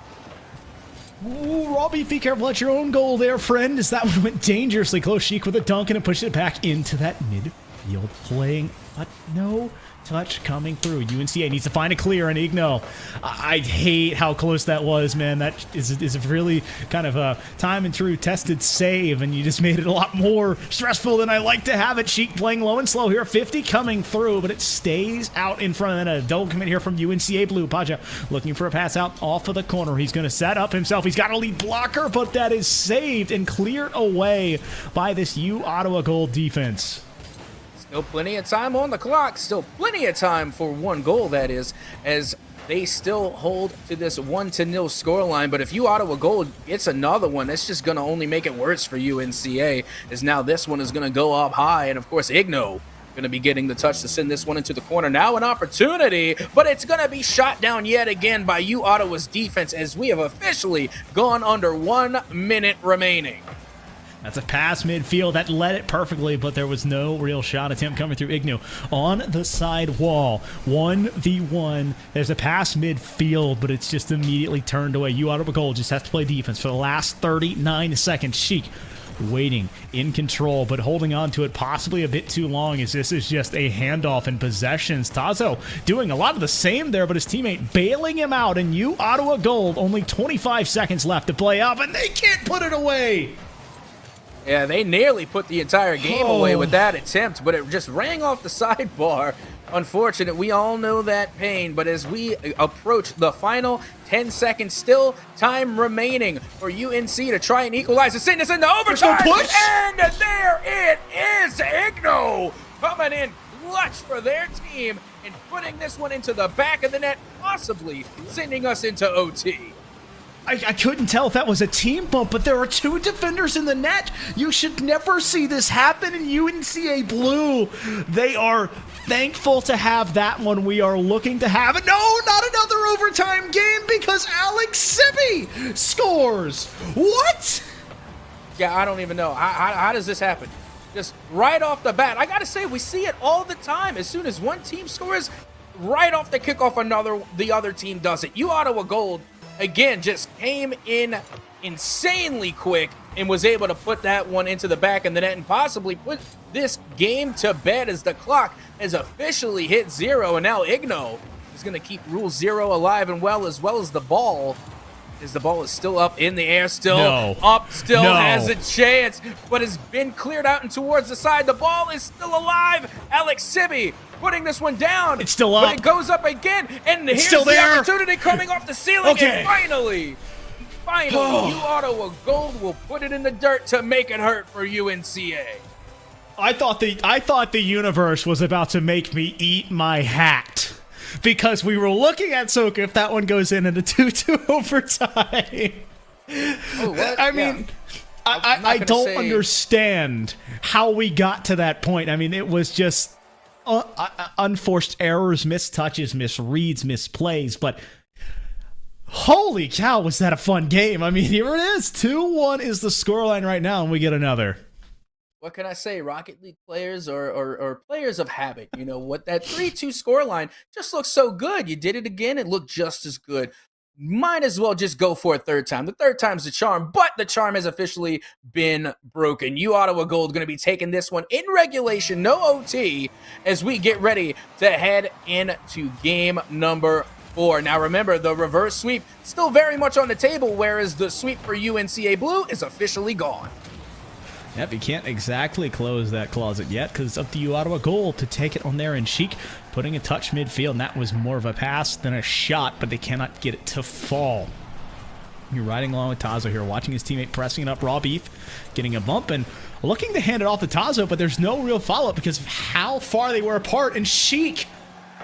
Ooh, Robbie, be careful at your own goal there, friend, as that one went dangerously close. Sheik with a dunk, and it pushed it back into that midfield playing, but no touch coming through. UNCA needs to find a clear, and Igno, I hate how close that was, man. That is a really kind of a time and true tested save, and you just made it a lot more stressful than I like to have it. Sheik playing low and slow here, 50 coming through, but it stays out in front, and a double commit here from UNCA Blue. Paja looking for a pass out off of the corner. He's going to set up himself. He's got a lead blocker, but that is saved and cleared away by this U Ottawa Gold defense. Still plenty of time on the clock. Still plenty of time for 1 goal, that is, as they still hold to this 1-0 scoreline. But if U Ottawa Gold gets another one, that's just going to only make it worse for UNCA, as now this one is going to go up high. And, of course, Igno going to be getting the touch to send this one into the corner. Now an opportunity, but it's going to be shot down yet again by U Ottawa's defense, as we have officially gone under 1 minute remaining. That's a pass midfield. That led it perfectly, but there was no real shot attempt coming through. Igno on the side wall. 1v1. There's a pass midfield, but it's just immediately turned away. U Ottawa Gold just has to play defense for the last 39 seconds. Sheik waiting, in control, but holding on to it possibly a bit too long, as this is just a handoff in possessions. Tazo doing a lot of the same there, but his teammate bailing him out, and U Ottawa Gold only 25 seconds left to play up, and they can't put it away. Yeah, they nearly put the entire game away with that attempt, but it just rang off the sidebar. Unfortunate, we all know that pain, but as we approach the final 10 seconds, still time remaining for UNC to try and equalize and send us into overtime. And there it is, Igno coming in clutch for their team and putting this one into the back of the net, possibly sending us into OT. I couldn't tell if that was a team bump, but there are 2 defenders in the net. You should never see this happen in UNCA Blue. They are thankful to have that one. We are looking to have it. No, not another overtime game, because Alex Sibby scores. What? Yeah, I don't even know. How does this happen? Just right off the bat. I got to say, we see it all the time. As soon as one team scores, right off the kickoff, the other team does it. U Ottawa Gold, again, just came in insanely quick and was able to put that one into the back of the net and possibly put this game to bed, as the clock has officially hit 0. And now Igno is going to keep Rule 0 alive and well as the ball, as the ball is still up in the air, still No. up, still No. has a chance, but has been cleared out and towards the side. The ball is still alive. Alex Sibby putting this one down. It's still but up. it goes up again, and here's still the there. opportunity coming off the ceiling. Okay. And finally, you Ottawa Gold will put it in the dirt to make it hurt for UNCA. I thought the universe was about to make me eat my hat. Because we were looking at Soka if that one goes in a 2-2 overtime. Oh, what? I mean, I'm not I gonna don't say- understand how we got to that point. I mean, it was just unforced errors, missed touches, misreads, misplays. But holy cow, was that a fun game. I mean, here it is. 2-1 is the scoreline right now, and we get another. What can I say? Rocket League players or players of habit. You know what? That 3-2 scoreline just looks so good. You did it again. It looked just as good. Might as well just go for a third time. The third time's the charm, but the charm has officially been broken. Ottawa Gold going to be taking this one in regulation, no OT, as we get ready to head into game number 4. Now remember, the reverse sweep still very much on the table, whereas the sweep for UNCA Blue is officially gone. Yep, you can't exactly close that closet yet because it's up to Ottawa Gold to take it on there, and Sheik putting a touch midfield, and that was more of a pass than a shot, but they cannot get it to fall. You're riding along with Tazo here, watching his teammate pressing it up. Raw Beef getting a bump and looking to hand it off to Tazo, but there's no real follow-up because of how far they were apart, and Sheik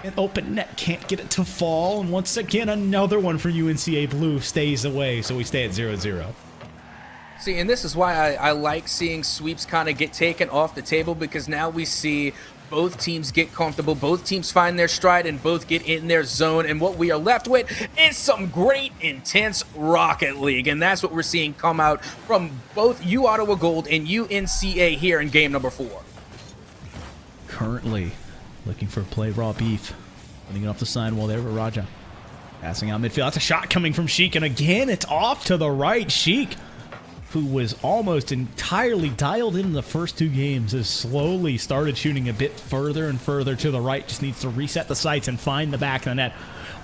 an open net can't get it to fall, and once again another one for UNCA Blue stays away, so we stay at 0-0. See, and this is why I like seeing sweeps kind of get taken off the table, because now we see both teams get comfortable, both teams find their stride, and both get in their zone. And what we are left with is some great, intense Rocket League. And that's what we're seeing come out from both Ottawa Gold and UNCA here in game number 4. Currently looking for a play. Raw Beef putting it off the sidewall there with Raja. Passing out midfield. That's a shot coming from Sheik, and again it's off to the right. Sheik, who was almost entirely dialed in the first 2 games, has slowly started shooting a bit further and further to the right. Just needs to reset the sights and find the back of the net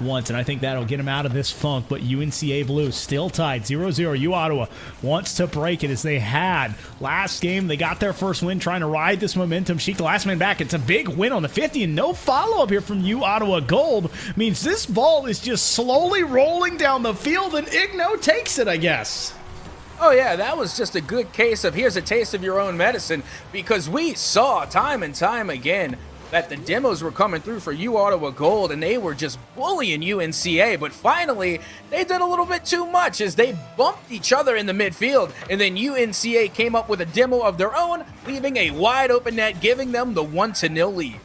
once, and I think that'll get him out of this funk. But UNCA Blue still tied 0-0. Ottawa wants to break it as they had last game. They got their first win trying to ride this momentum. Sheik, the last man back. It's a big win on the 50, and no follow-up here from Ottawa Gold. Means this ball is just slowly rolling down the field, and Igno takes it, I guess. Oh yeah, that was just a good case of here's a taste of your own medicine, because we saw time and time again that the demos were coming through for Ottawa Gold, and they were just bullying UNCA, but finally they did a little bit too much as they bumped each other in the midfield, and then UNCA came up with a demo of their own, leaving a wide open net, giving them the 1-0 lead.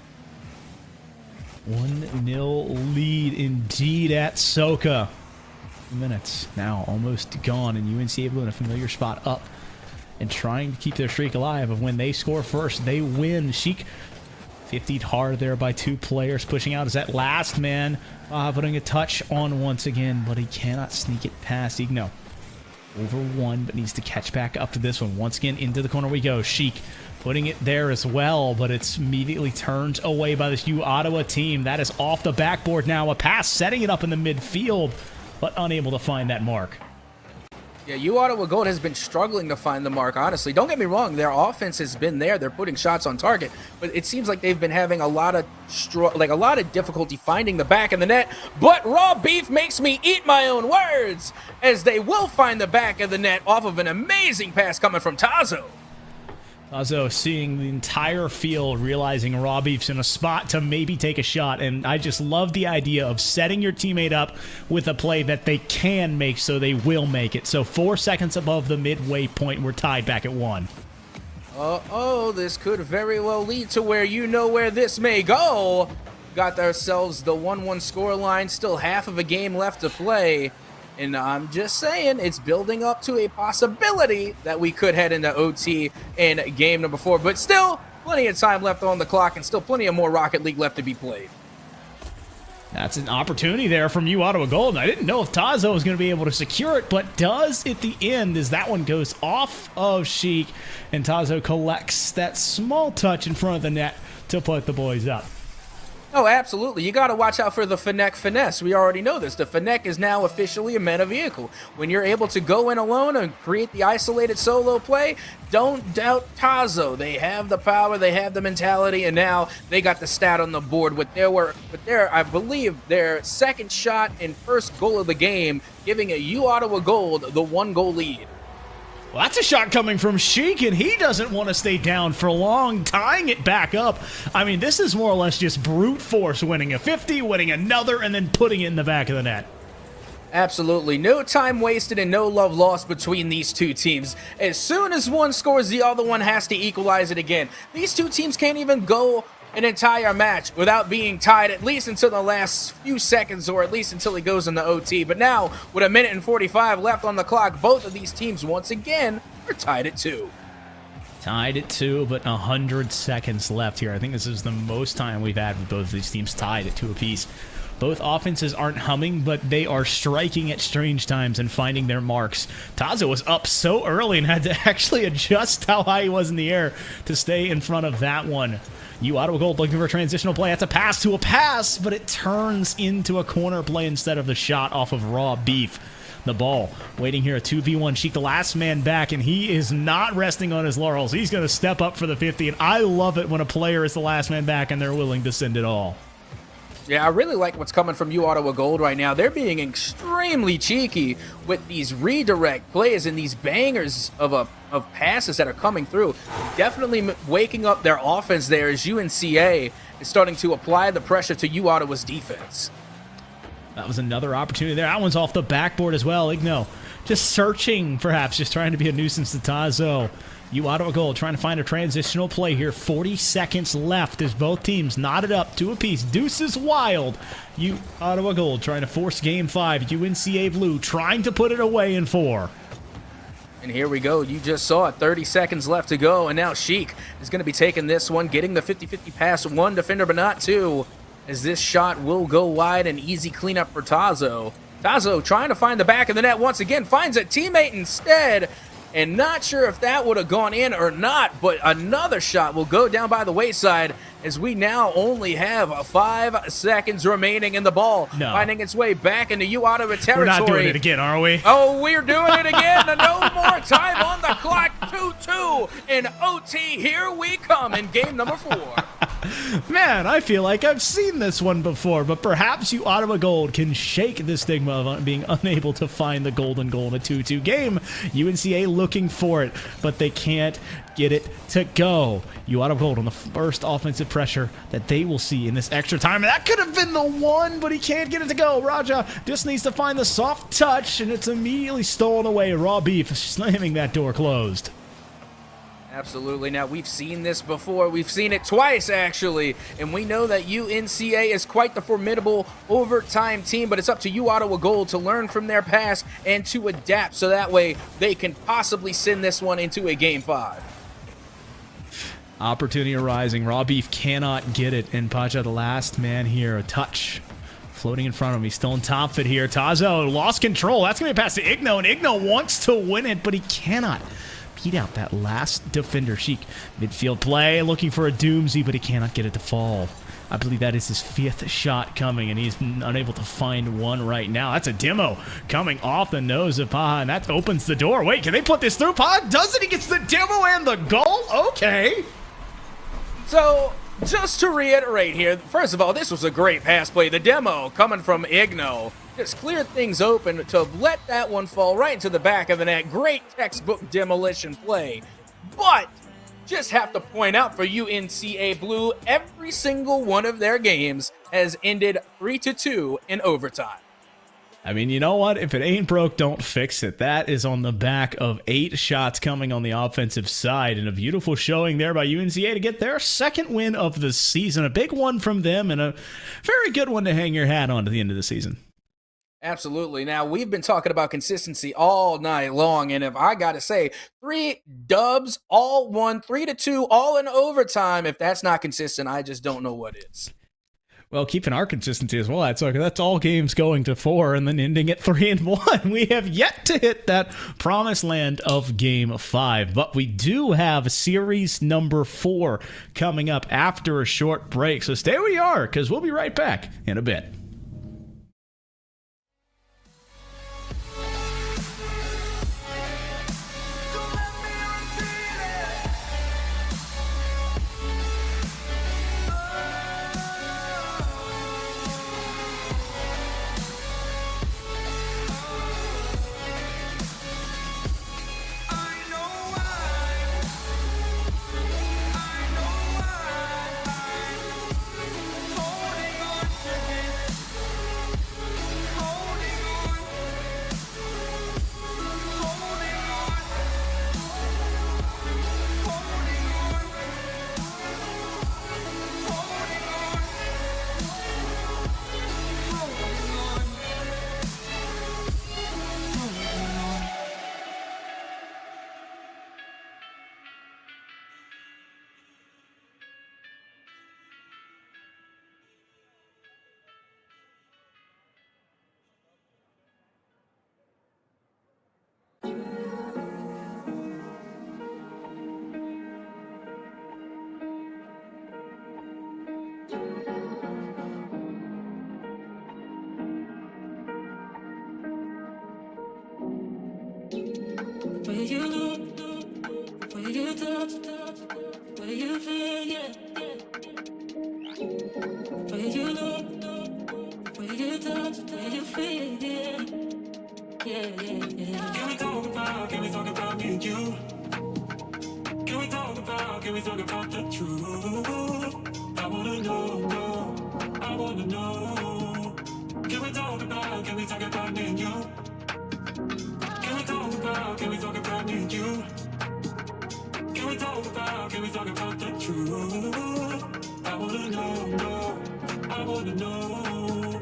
1-0 lead indeed at Soka. Minutes now almost gone, and UNCA Blue in a familiar spot up and trying to keep their streak alive of when they score first, they win. Sheik 50'd hard there by 2 players, pushing out as that last man, putting a touch on once again, but he cannot sneak it past Igno. Over 1, but needs to catch back up to this one. Once again, into the corner we go. Sheik putting it there as well, but it's immediately turned away by this Ottawa team. That is off the backboard now. A pass setting it up in the midfield, but unable to find that mark. Yeah, Ottawa Gold has been struggling to find the mark, honestly. Don't get me wrong, their offense has been there. They're putting shots on target, but it seems like they've been having a lot of difficulty finding the back of the net. But Raw Beef makes me eat my own words, as they will find the back of the net off of an amazing pass coming from Tazo. Tazo seeing the entire field, realizing Raw Beef's in a spot to maybe take a shot, and I just love the idea of setting your teammate up with a play that they can make, so they will make it. So 4 seconds above the midway point, we're tied back at 1. Uh-oh, this could very well lead to where this may go. Got ourselves the 1-1 scoreline, still half of a game left to play. And I'm just saying, it's building up to a possibility that we could head into OT in game number 4. But still, plenty of time left on the clock, and still plenty of more Rocket League left to be played. That's an opportunity there from Ottawa Gold. I didn't know if Tazo was going to be able to secure it, but does at the end, as that one goes off of Sheik, and Tazo collects that small touch in front of the net to put the boys up. Oh, absolutely. You got to watch out for the Fennec finesse. We already know this. The Fennec is now officially a meta vehicle. When you're able to go in alone and create the isolated solo play, don't doubt Tazo. They have the power, they have the mentality, and now they got the stat on the board with their, I believe, their second shot and first goal of the game, giving a U Ottawa Gold the 1-goal lead. Well, that's a shot coming from Sheik, and he doesn't want to stay down for long, tying it back up. I mean, this is more or less just brute force, winning a 50, winning another, and then putting it in the back of the net. Absolutely. No time wasted and no love lost between these two teams. As soon as one scores, the other one has to equalize it again. These two teams can't even go an entire match without being tied, at least until the last few seconds, or at least until it goes into OT. But now, with 1:45 left on the clock, both of these teams once again are tied at 2. Tied at 2, but 100 seconds left here. I think this is the most time we've had with both of these teams tied at 2 apiece. Both offenses aren't humming, but they are striking at strange times and finding their marks. Tazo was up so early and had to actually adjust how high he was in the air to stay in front of that one. U Ottawa Gold looking for a transitional play. That's a pass to a pass, but it turns into a corner play instead of the shot off of Raw Beef. The ball waiting here, a 2v1. Sheik, the last man back, and he is not resting on his laurels. He's going to step up for the 50, and I love it when a player is the last man back and they're willing to send it all. Yeah, I really like what's coming from U Ottawa Gold right now. They're being extremely cheeky with these redirect plays and these bangers of passes that are coming through. Definitely waking up their offense there as UNCA is starting to apply the pressure to U Ottawa's defense. That was another opportunity there. That one's off the backboard as well. Igno just searching, perhaps, just trying to be a nuisance to Tazo. U Ottawa Gold trying to find a transitional play here. 40 seconds left as both teams knotted up 2 apiece. Deuces wild. U Ottawa Gold trying to force game 5. UNCA Blue trying to put it away in 4. And here we go. You just saw it. 30 seconds left to go. And now Sheik is going to be taking this one, getting the 50-50 pass. 1 defender, but not 2. As this shot will go wide, an easy cleanup for Tazo. Tazo trying to find the back of the net once again. Finds a teammate instead. And not sure if that would have gone in or not, but another shot will go down by the wayside as we now only have 5 seconds remaining in the ball. No. Finding its way back into U Ottawa territory. We're not doing it again, are we? Oh, we're doing it again. No more time on the clock. 2-2 in OT. Here we come in game number 4. Man, I feel like I've seen this one before, but perhaps U Ottawa Gold can shake the stigma of being unable to find the golden goal in a 2-2 game. UNCA looking for it, but they can't get it to go. U Ottawa Gold on the first offensive pressure that they will see in this extra time. And that could have been the one, but he can't get it to go. Raja just needs to find the soft touch, and it's immediately stolen away. Raw Beef slamming that door closed. Absolutely. Now, we've seen this before. We've seen it twice, actually. And we know that UNCA is quite the formidable overtime team, but it's up to U Ottawa Gold to learn from their past and to adapt so that way they can possibly send this one into a game 5. Opportunity arising. Raw Beef cannot get it. And Pacha, the last man here. A touch floating in front of him. He's still on top of it here. Tazo lost control. That's going to be a pass to Igno, and Igno wants to win it, but he cannot beat out that last defender. Sheik, midfield play, looking for a doozy, but he cannot get it to fall. I believe that is his 5th shot coming, and he's unable to find one right now. That's a demo coming off the nose of Paha, and that opens the door. Wait, can they put this through? Paha does it. He gets the demo and the goal. Okay. So, just to reiterate here, first of all, this was a great pass play. The demo coming from Igno just cleared things open to let that one fall right into the back of the net. Great textbook demolition play. But just have to point out for UNCA Blue, every single one of their games has ended 3-2 in overtime. I mean, you know what? If it ain't broke, don't fix it. That is on the back of 8 shots coming on the offensive side, and a beautiful showing there by UNCA to get their 2nd win of the season. A big one from them, and a very good one to hang your hat on to the end of the season. Absolutely. Now, we've been talking about consistency all night long, and if I got to say, 3 dubs, all won, 3-2, all in overtime. If that's not consistent, I just don't know what is. Well, keeping our consistency as well. That's all games going to 4 and then ending at 3-1. We have yet to hit that promised land of Game 5, but we do have series number 4 coming up after a short break. So stay where you are, because we'll be right back in a bit. Where you look, where you touch, where you feel, yeah. Where you look, where you touch, where you feel, yeah. Can we talk about me and you? Can we talk about the truth? I wanna know, I wanna know. Can we talk about me and you? Can we talk about me and you? Can we talk about the truth? I wanna know, I wanna know.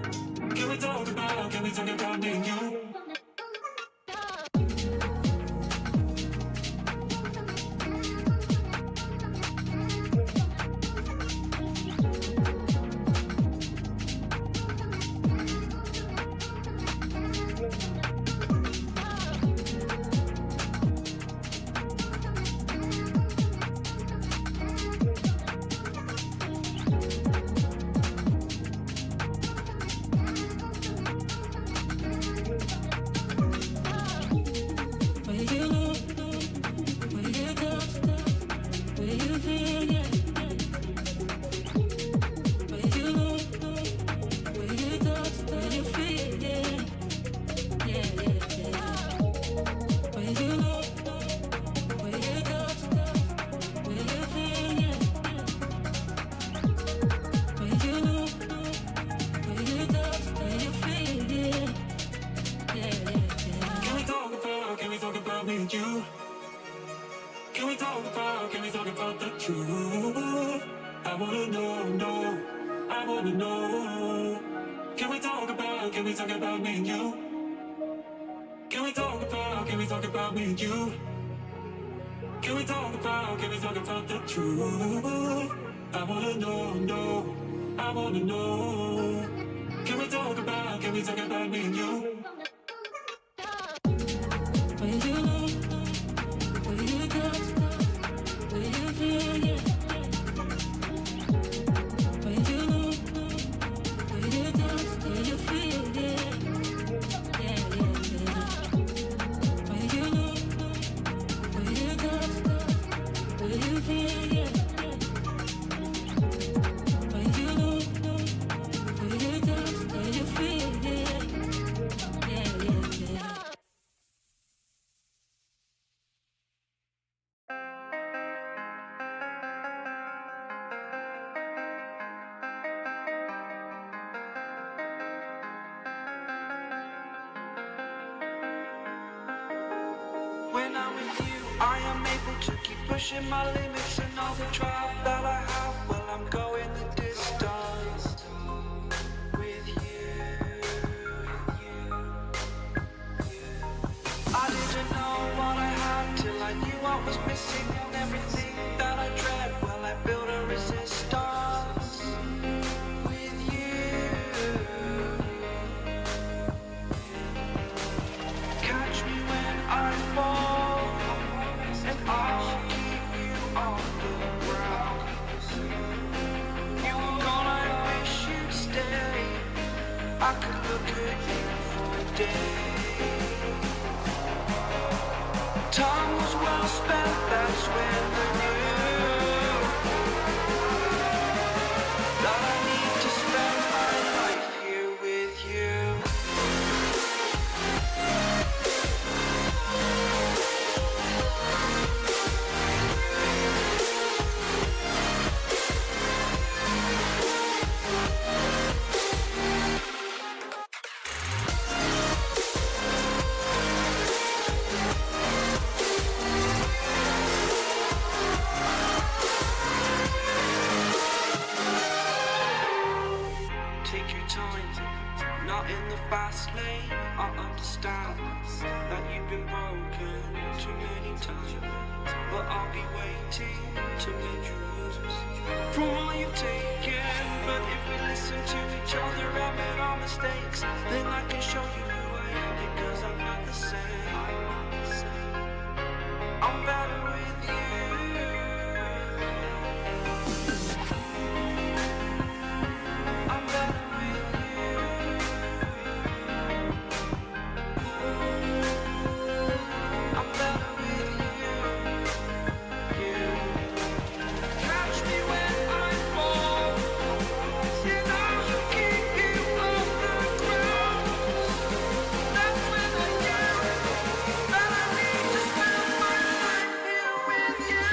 Can we talk about me and you? When I'm with you, I am able to keep pushing my limits and all the drive that I have. Well, I'm going the distance with you. I didn't know what I had till I knew what was missing, and everything that I dread. Well, I built a resistance with you. I could look at you for days. Time was well spent, that's when I knew that I need to spend my life here with you. Take your time, not in the fast lane. I understand that you've been broken too many times, but I'll be waiting to mend your wounds from all you've taken. But if we listen to each other, admit our mistakes, then I can show you who I am, because I'm not the same. I'm better with you. I'm better with you. I'm better with you. Catch me when I fall. You know you keep me off the ground. That's when I knew that I need to spend my life here with you.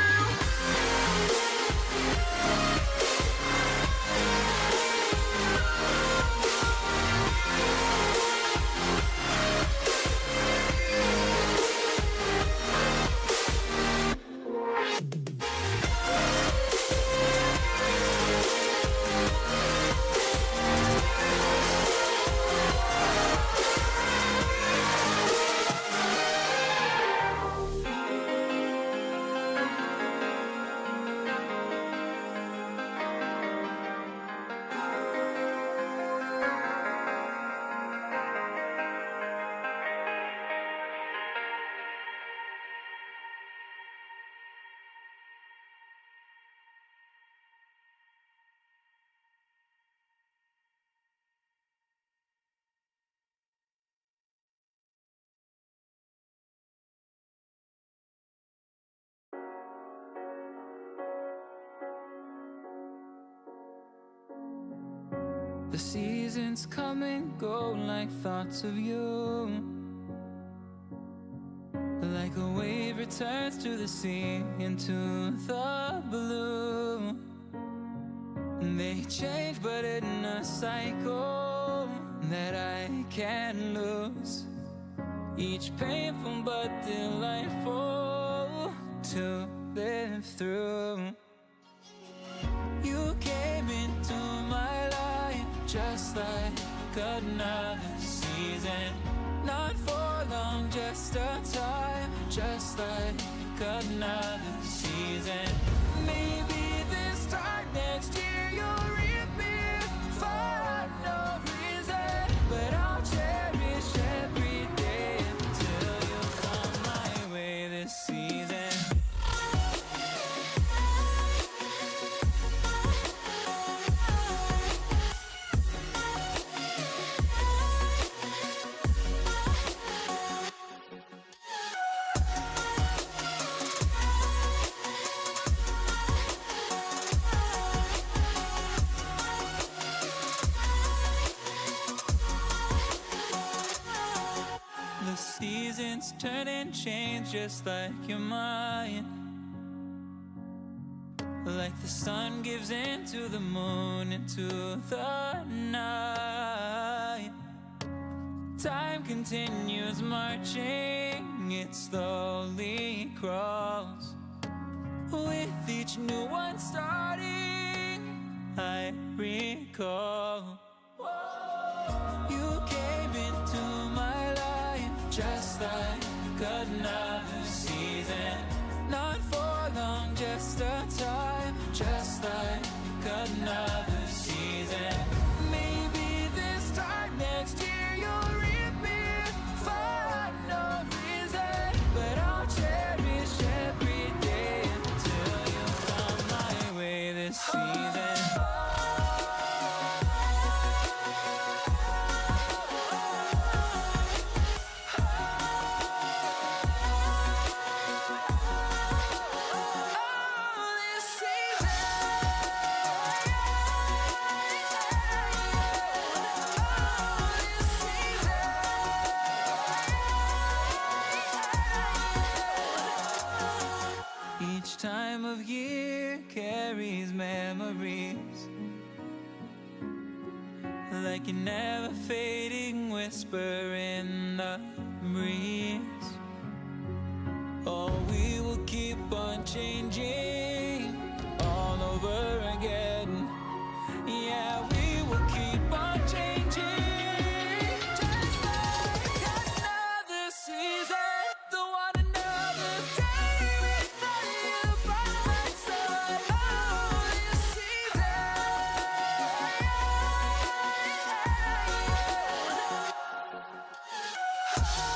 The seasons come and go like thoughts of you. Like a wave returns to the sea, into the blue. They change but in a cycle that I can't lose. Each painful but delightful to live through. You came into my life just like another season. Not for long, just a time, just like another season. Maybe this time next year you'll reap me for no reason, but I'll cherish every day until you come my way this season. The seasons turn and change just like your mind. Like the sun gives into the moon, into the night. Time continues marching, it slowly crawls. With each new one starting, I recall. You came into my life just like another season. Not for long, just a time, just like another season. Maybe this time next year you'll reap me for no reason, but I'll cherish every day until you come my way this season. Each time of year carries memories, like a never fading whisper in the breeze. Oh, we will keep on changing all over again. Yeah, we will keep on changing. Just like another season, don't want another day without you by my side. Oh, this season.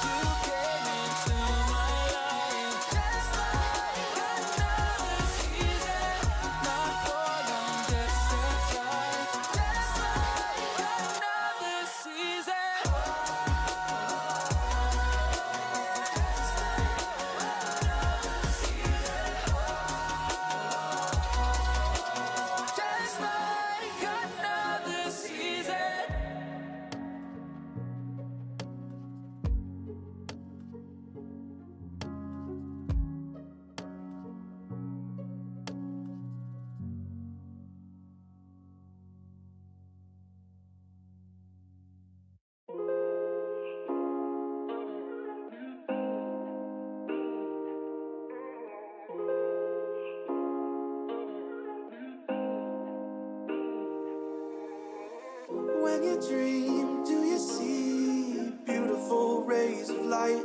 You came into my life just like another season, not for long, just a time, just like another season. Just like another season. When you dream, do you see beautiful rays of light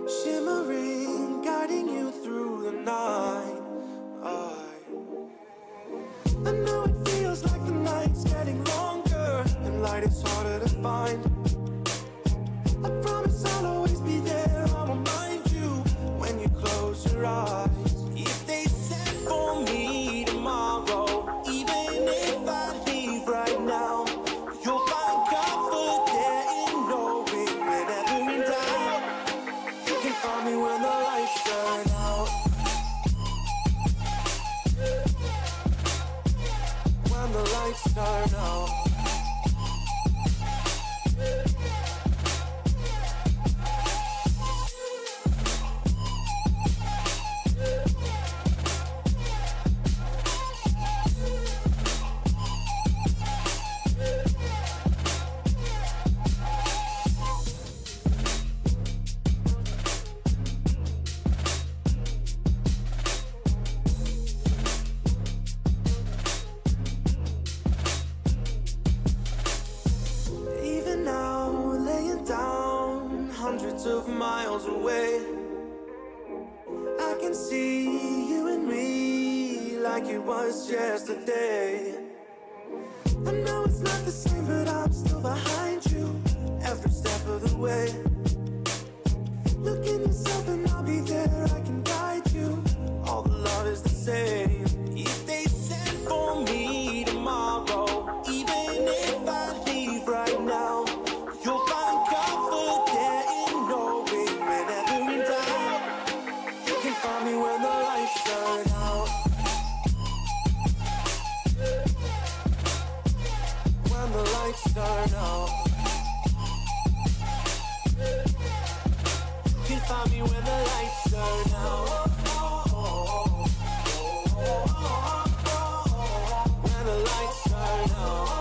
shimmering, guiding you through the night? I know it feels like the night's getting longer and light is harder to find. I promise I'll always be there, I'll remind you when you close your eyes. If they said for me tomorrow, even if I leave right now, you'll find comfort there in knowing whenever in doubt, you can find me when the lights turn out. When the lights turn out. Even now, laying down hundreds of miles away, I can see you and me like it was yesterday. I know it's not the same, but I'm still behind you every step of the way. Look in yourself and I'll be there, I can guide you. All the love is the same. If they said for me tomorrow, even if I leave right now, you'll find comfort there in knowing whenever in doubt, you can find me when the lights turn out. When the lights turn out, you can find me when the lights turn out. When the lights turn out,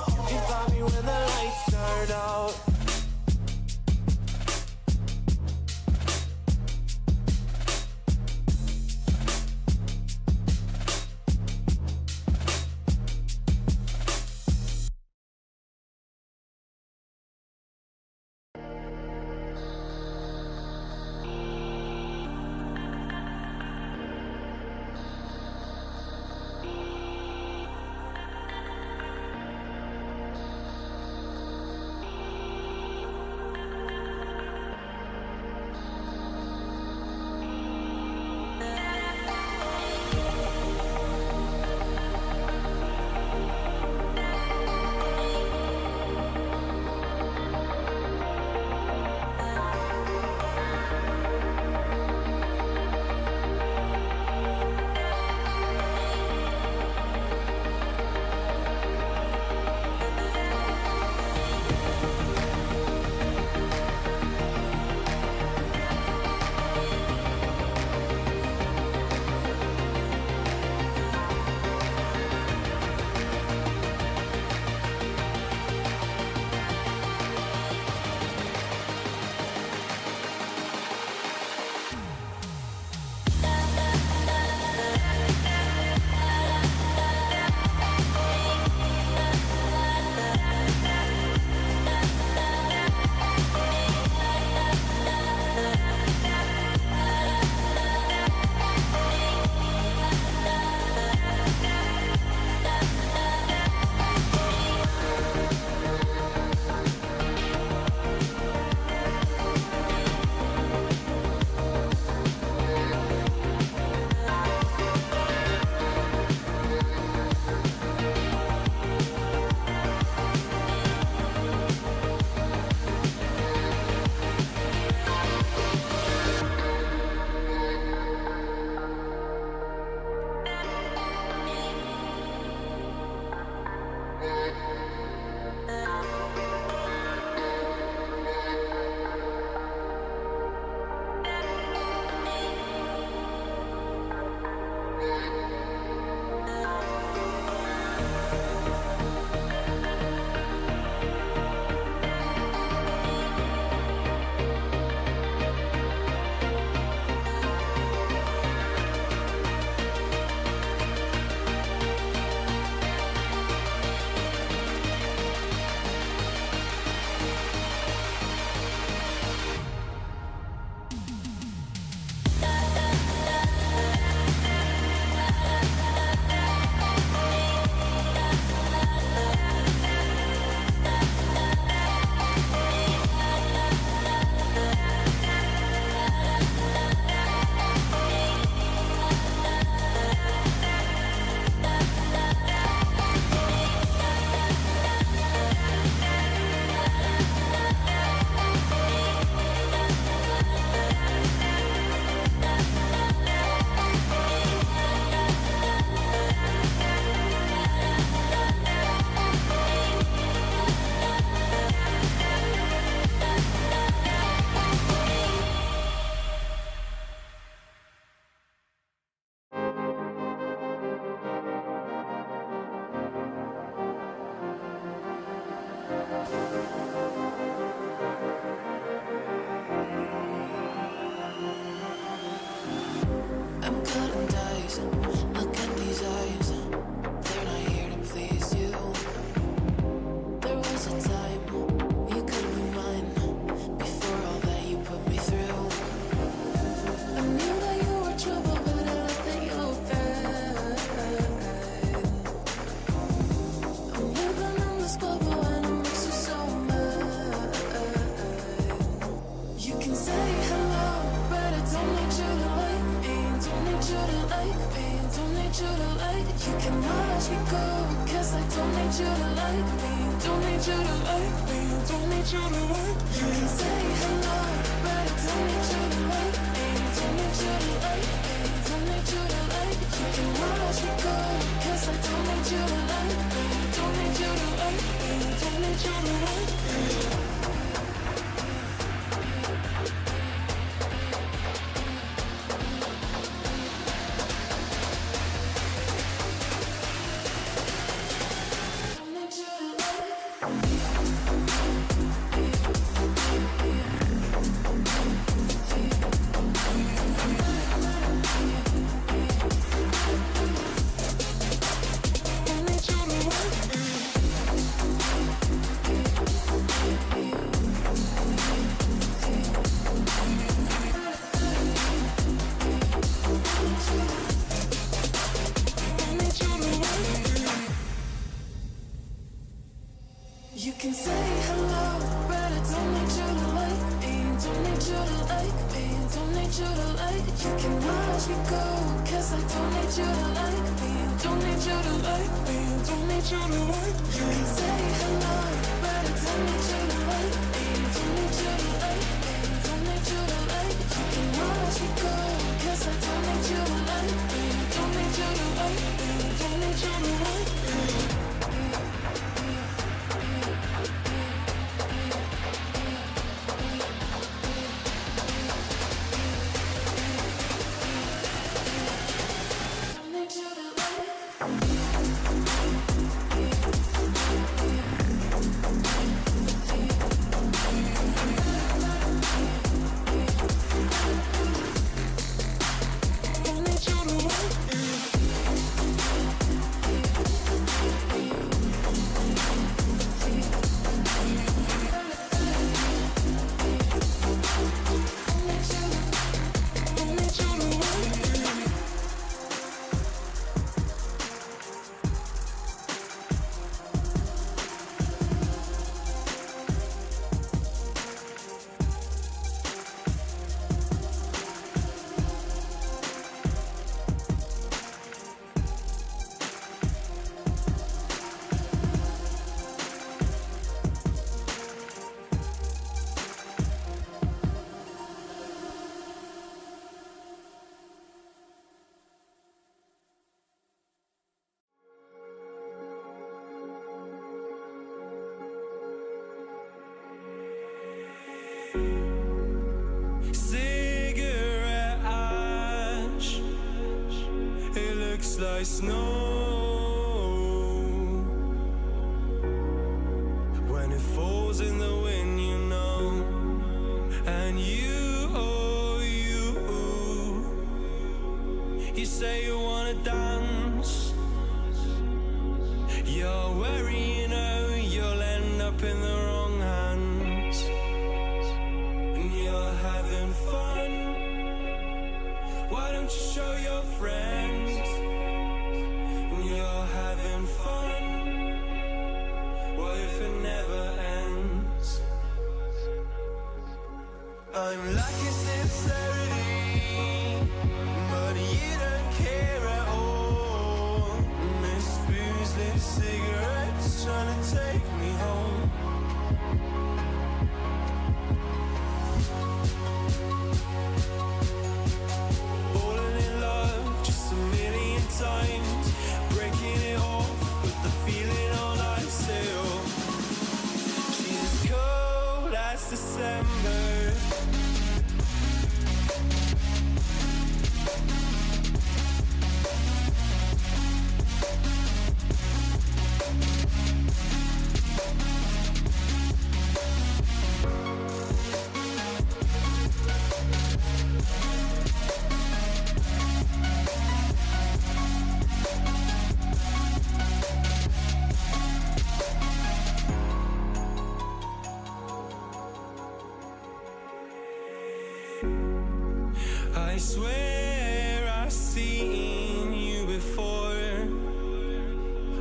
you can find me when the lights turn out. you to like me, don't need you to like. You can watch me go, cause I don't need you to like me, don't need you to like me, don't need you to like. You can say hello, but I don't need you to like me, don't need you to like me, don't need you to like. You can watch me go, cause I don't need you to like me, don't need you to like me, don't need you to like me. You can say hello, but I don't need you to like me, don't need you to like me, don't need you to like. You can watch me go, cause I don't need you to like me, don't need you to like me, don't need you to like. You can say hello, but I don't need you to like me, don't need you to like me, don't need you to like. You can watch me go, cause I don't need you to like me, don't need you to like me, don't need you to like. Cigarette ash, it looks like snow. When it falls in the wind, you know. And you, oh you say you wanna dance. You're worried, you know, you'll end up in the wrong hands. And you're having fun. Why don't you show your friends? And you're having fun. What if it never ends? I'm lacking sincerity, but you don't care at all. Miss Boozley cigarettes trying to take me home. Falling in love just a million times, breaking it off with the feeling all I still. She's as cold as December. I swear I've seen you before,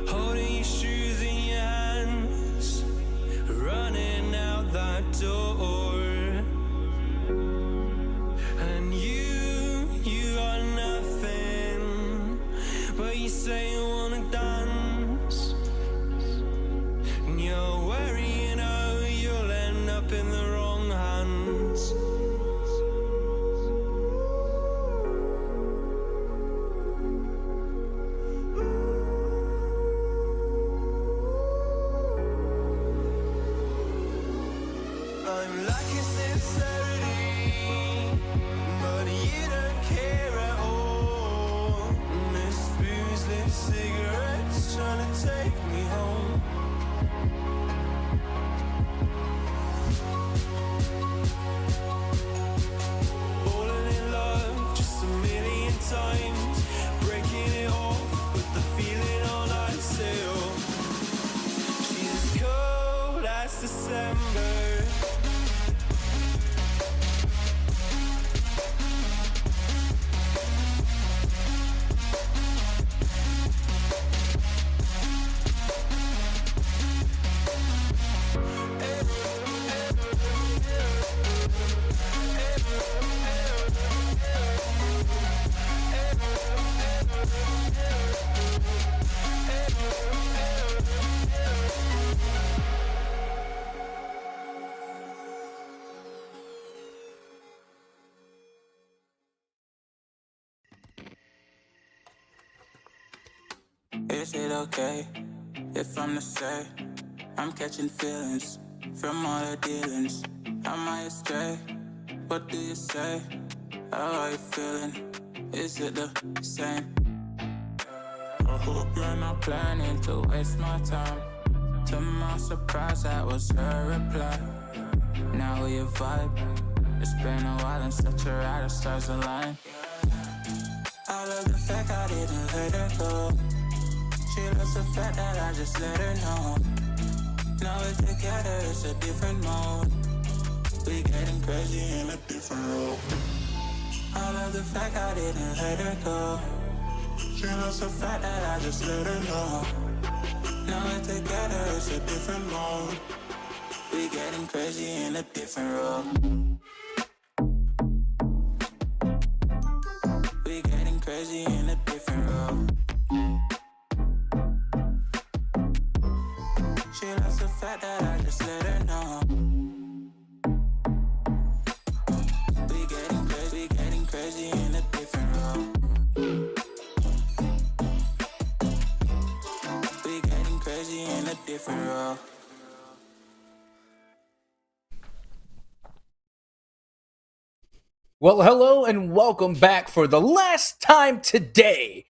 holding your shoes in your hands, running out that door. And you got nothing say you wanna dance, and you're worrying how you'll end up in the wrong hands. I'm lacking sincerity, but you don't care at all. Miss booze, lit cigarettes, trying to take me home. Falling in love just a million times, breaking it off with the feeling on I sail. She's as cold as December. Is it okay if I'm to say I'm catching feelings from all the dealings? Am I astray? What do you say? How are you feeling? Is it the same? I hope you're not planning to waste my time. To my surprise, that was her reply. Now we vibe. It's been a while and such a ride, the stars align. I love the fact I didn't let her go. She loves the fact that I just let her know. Now we're together, it's a different mode. We getting crazy in a different role. I love the fact I didn't let her go. She loves the fact that I just let her know. Now we're together, it's a different mode. We getting crazy in a different role. We getting crazy in a different role. She loves the fact that I just let her know. We getting crazy in a different role. We getting crazy in a different role. Well, hello and welcome back for the last time today.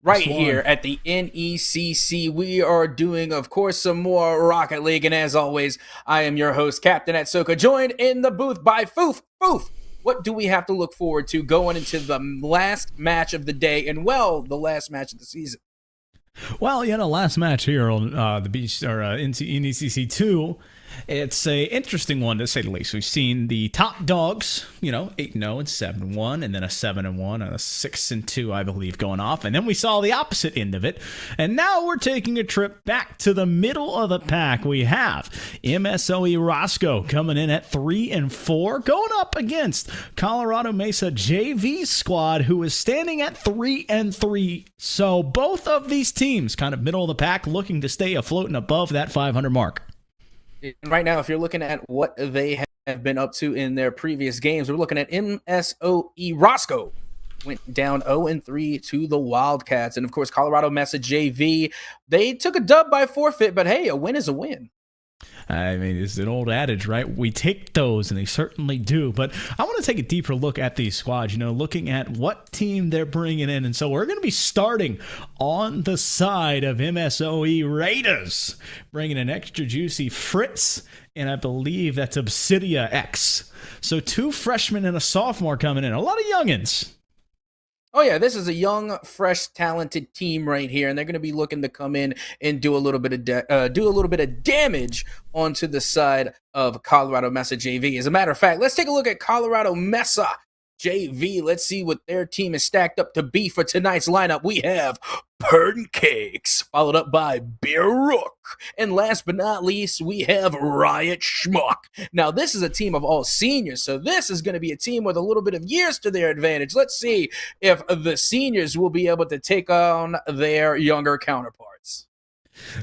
Right here at the NECC, we are doing, of course, some more Rocket League. And as always, I am your host, Captain Atsuka, joined in the booth by Foof. Foof, what do we have to look forward to going into the last match of the day and, well, the last match of the season? Well, last match here on the beach or NECC 2, it's a interesting one to say the least. We've seen the top dogs, 8-0 and 7-1, and then a 7-1 and a 6-2, I believe, going off. And then we saw the opposite end of it. And now we're taking a trip back to the middle of the pack. We have MSOE Roscoe coming in at 3-4, going up against Colorado Mesa JV squad, who is standing at 3-3. So both of these teams kind of middle of the pack, looking to stay afloat and above that 500 mark. Right now, if you're looking at what they have been up to in their previous games, we're looking at MSOE Roscoe. Went down 0-3 to the Wildcats. And, of course, Colorado Mesa JV, they took a dub by forfeit, but, hey, a win is a win. I mean, it's an old adage, right? We take those, and they certainly do. But I want to take a deeper look at these squads, looking at what team they're bringing in. And so we're going to be starting on the side of MSOE Raiders, bringing an extra juicy Fritz, and I believe that's Obsidia X. So 2 freshmen and a sophomore coming in. A lot of youngins. Oh, yeah, this is a young, fresh, talented team right here, and they're going to be looking to come in and do a little bit of damage onto the side of Colorado Mesa JV. As a matter of fact, let's take a look at Colorado Mesa JV. Let's see what their team is stacked up to be for tonight's lineup. We have Pancakes, followed up by Bearlight. And last but not least, we have Riot Schmuck. Now, this is a team of all seniors, so this is going to be a team with a little bit of years to their advantage. Let's see if the seniors will be able to take on their younger counterparts.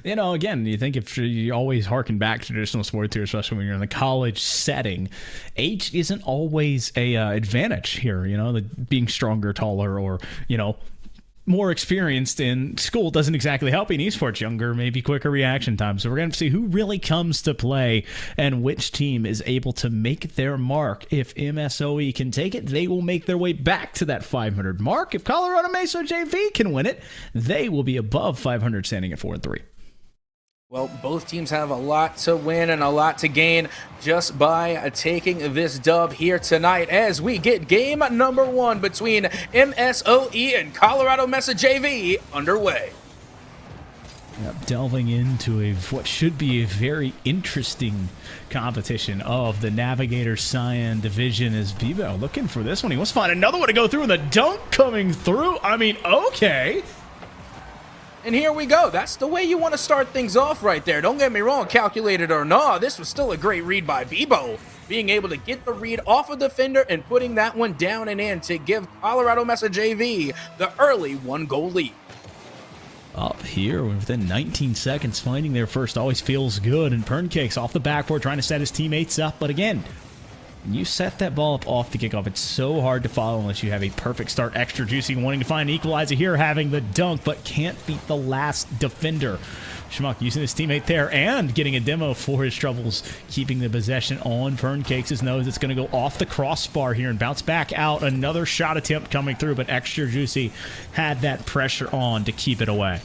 You know, again, you think if you always harken back to traditional sports here, especially when you're in the college setting, age isn't always a advantage here. You know, being stronger, taller, or, you know, more experienced in school doesn't exactly help in esports. Younger, maybe quicker reaction time. So we're going to see who really comes to play and which team is able to make their mark. If MSOE can take it, they will make their way back to that 500 mark. If Colorado Mesa JV can win it, they will be above 500, standing at 4-3. Well, both teams have a lot to win and a lot to gain just by taking this dub here tonight as we get game number 1 between MSOE and Colorado Mesa JV underway. Yep, delving into what should be a very interesting competition of the Navigator Cyan division as Bebo looking for this one. He wants to find another one to go through, and the dunk coming through. I mean, okay. And here we go. That's the way you want to start things off right there. Don't get me wrong, calculated or not, this was still a great read by Bebo. Being able to get the read off of the defender and putting that one down and in to give Colorado Mesa JV the early 1-goal lead. Up here within 19 seconds, finding their first always feels good. And Pancakes off the backboard trying to set his teammates up. But again, you set that ball up off the kickoff. It's so hard to follow unless you have a perfect start. Extra Juicy wanting to find an equalizer here, having the dunk, but can't beat the last defender. Schmuck using his teammate there and getting a demo for his troubles, keeping the possession on Pancakes' nose. It's going to go off the crossbar here and bounce back out. Another shot attempt coming through, but Extra Juicy had that pressure on to keep it away.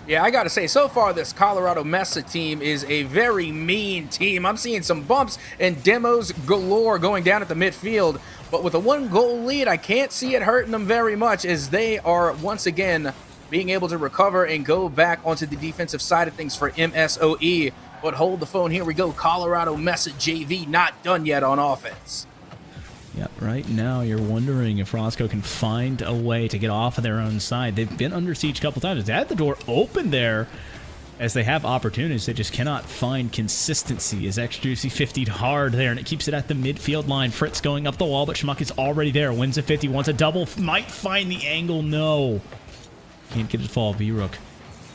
Yeah, I gotta say, so far this Colorado Mesa team is a very mean team. I'm seeing some bumps and demos galore going down at the midfield, but with a 1-goal lead, I can't see it hurting them very much as they are once again being able to recover and go back onto the defensive side of things for MSOE. But hold the phone, here we go. Colorado Mesa JV not done yet on offense. Yep, right now you're wondering if Roscoe can find a way to get off of their own side. They've been under siege a couple times. They had the door open there as they have opportunities. They just cannot find consistency as X-Juicy 50'd hard there, and it keeps it at the midfield line. Fritz going up the wall, but Schmuck is already there. Wins a 50, wants a double, might find the angle, no. Can't get it to fall. V-Rook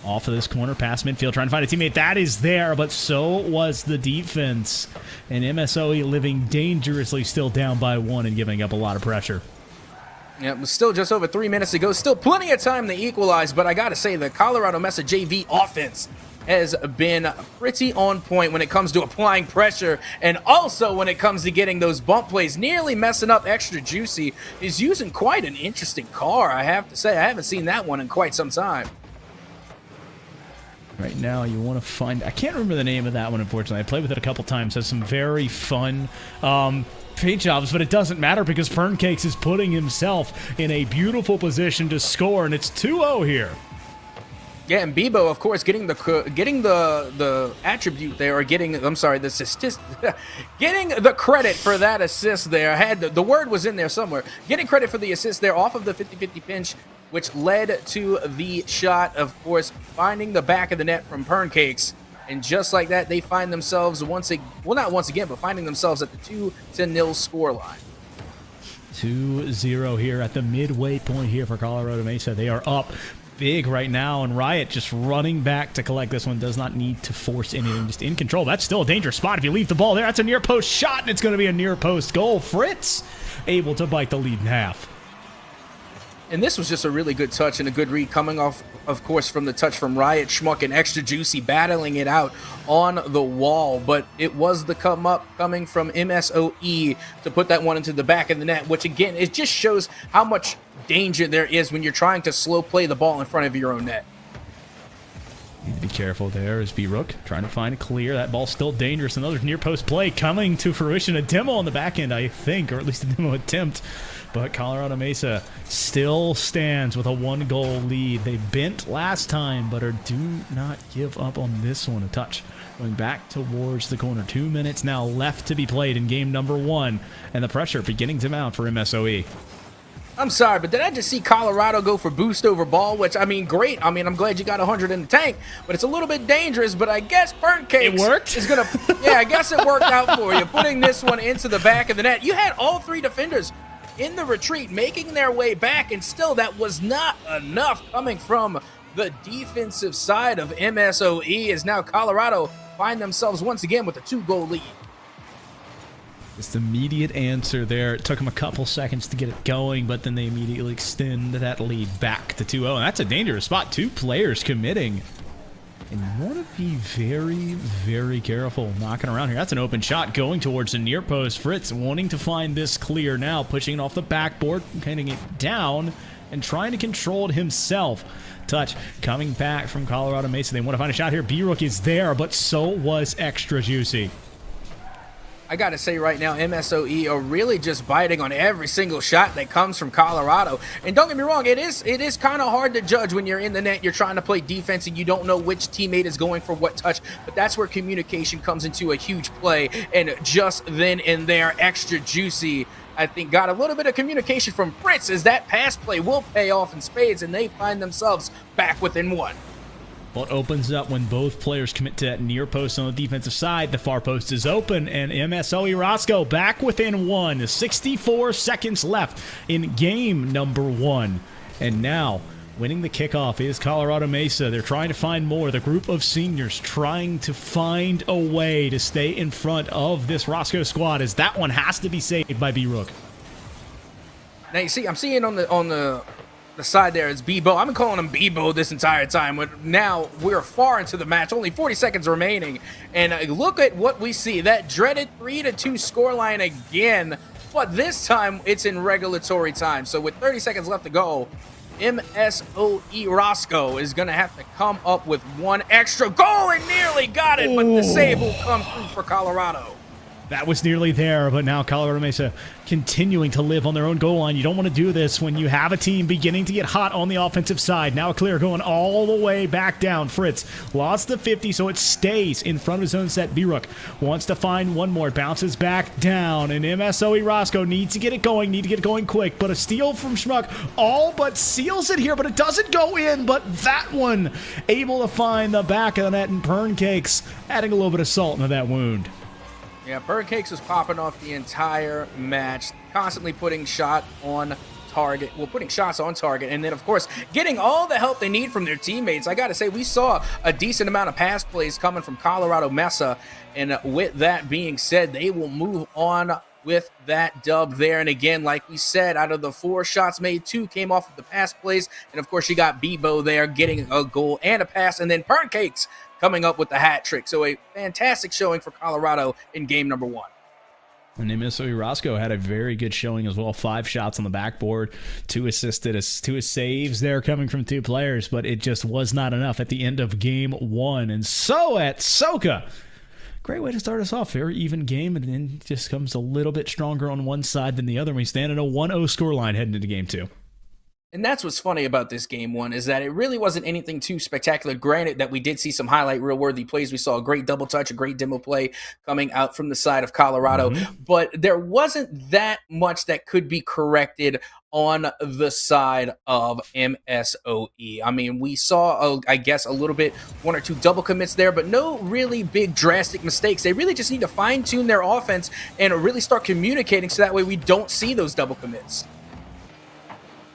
off of this corner, past midfield, trying to find a teammate. That is there, but so was the defense. And MSOE living dangerously, still down by 1 and giving up a lot of pressure. Yeah, it was still just over 3 minutes to go. Still plenty of time to equalize, but I gotta say the Colorado Mesa JV offense has been pretty on point when it comes to applying pressure, and also when it comes to getting those bump plays. Nearly messing up Extra Juicy is using quite an interesting car, I have to say. I haven't seen that one in quite some time. Right now, you want to find... I can't remember the name of that one, unfortunately. I played with it a couple times. Has some very fun paint jobs, but it doesn't matter because Pancakes is putting himself in a beautiful position to score, and it's 2-0 here. Yeah, and Bebo, of course, getting the attribute there, or getting the assist, getting the credit for that assist there. The word was in there somewhere. Getting credit for the assist there off of the 50-50 pinch, which led to the shot, of course, finding the back of the net from Pancakes. And just like that, they find themselves not once again, but finding themselves at the 2-0 scoreline. 2-0 here at the midway point here for Colorado Mesa. They are up big right now, and Riot just running back to collect this one. Does not need to force anything, just in control. That's still a dangerous spot if you leave the ball there. That's a near post shot, and it's going to be a near post goal. Fritz able to bite the lead in half. And this was just a really good touch and a good read coming off, of course, from the touch from Riot, Schmuck, and Extra Juicy battling it out on the wall. But it was the come up coming from MSOE to put that one into the back of the net, which, again, it just shows how much danger there is when you're trying to slow play the ball in front of your own net. Need to be careful there as B-Rook trying to find a clear. That ball's still dangerous. Another near post play coming to fruition. A demo on the back end, I think, or at least a demo attempt. But Colorado Mesa still stands with a 1-goal lead. They bent last time, but do not give up on this one. A touch going back towards the corner. 2 minutes now left to be played in game number 1, and the pressure beginning to mount for MSOE. I'm sorry, but did I just see Colorado go for boost over ball? Which, I mean, great. I mean, I'm glad you got 100 in the tank, but it's a little bit dangerous. But I guess Burnt Cakes It worked? is going to... Yeah, I guess it worked out for you, putting this one into the back of the net. You had all three defenders in the retreat, making their way back, and still that was not enough coming from the defensive side of MSOE, as now Colorado find themselves once again with a 2-goal lead. Just immediate answer there. It took them a couple seconds to get it going, but then they immediately extend that lead back to 2-0. And that's a dangerous spot. 2 players committing. And you want to be very, very careful knocking around here. That's an open shot going towards the near post. Fritz wanting to find this clear now, pushing it off the backboard, getting it down, and trying to control it himself. Touch coming back from Colorado Mesa. They want to find a shot here. B-Rook is there, but so was Extra Juicy. I got to say right now, MSOE are really just biting on every single shot that comes from Colorado. And don't get me wrong, it is kind of hard to judge when you're in the net, you're trying to play defense, and you don't know which teammate is going for what touch. But that's where communication comes into a huge play. And just then and there, Extra Juicy, I think, got a little bit of communication from Fritz, as that pass play will pay off in spades, and they find themselves back within 1. Well, it opens up when both players commit to that near post on the defensive side. The far post is open, and MSOE Roscoe back within 1. 64 seconds left in game number 1. And now, winning the kickoff is Colorado Mesa. They're trying to find more. The group of seniors trying to find a way to stay in front of this Roscoe squad, as that one has to be saved by B-Rook. Now, you see, I'm seeing on the side there, it's Bebo. I've been calling him Bebo this entire time, but now we're far into the match, only 40 seconds remaining, and look at what we see. That dreaded 3-2 scoreline again, but this time it's in regulatory time. So with 30 seconds left to go, MSOE Roscoe is going to have to come up with one extra goal, and nearly got it, but the save will come through for Colorado. That was nearly there, but now Colorado Mesa continuing to live on their own goal line. You don't want to do this when you have a team beginning to get hot on the offensive side. Now Clear going all the way back down. Fritz lost the 50, so it stays in front of his own set. B-Rook wants to find one more. Bounces back down, and MSOE Roscoe needs to get it going quick. But a steal from Schmuck all but seals it here, but it doesn't go in. But that one able to find the back of the net, and Perncakes adding a little bit of salt into that wound. Yeah, Birdcakes was popping off the entire match, constantly putting shot on target, putting shots on target, and then, of course, getting all the help they need from their teammates. I got to say, we saw a decent amount of pass plays coming from Colorado Mesa, and with that being said, they will move on with that dub there. And again, like we said, out of the 4 shots made, 2 came off of the pass plays, and of course, you got Bebo there getting a goal and a pass, and then Birdcakes coming up with the hat trick. So a fantastic showing for Colorado in game number 1. And MSOE Roscoe had a very good showing as well. 5 shots on the backboard, 2 assisted, 2 saves there coming from 2 players, but it just was not enough at the end of game 1. And so at Soka, great way to start us off. Very even game, and then just comes a little bit stronger on one side than the other. We stand at a 1-0 scoreline heading into game 2. And that's what's funny about this game 1, is that it really wasn't anything too spectacular. Granted that we did see some highlight reel worthy plays. We saw a great double touch, a great demo play coming out from the side of Colorado, but there wasn't that much that could be corrected on the side of MSOE. I mean, we saw, I guess, a little bit, 1 or 2 double commits there, but no really big drastic mistakes. They really just need to fine tune their offense and really start communicating, so that way we don't see those double commits.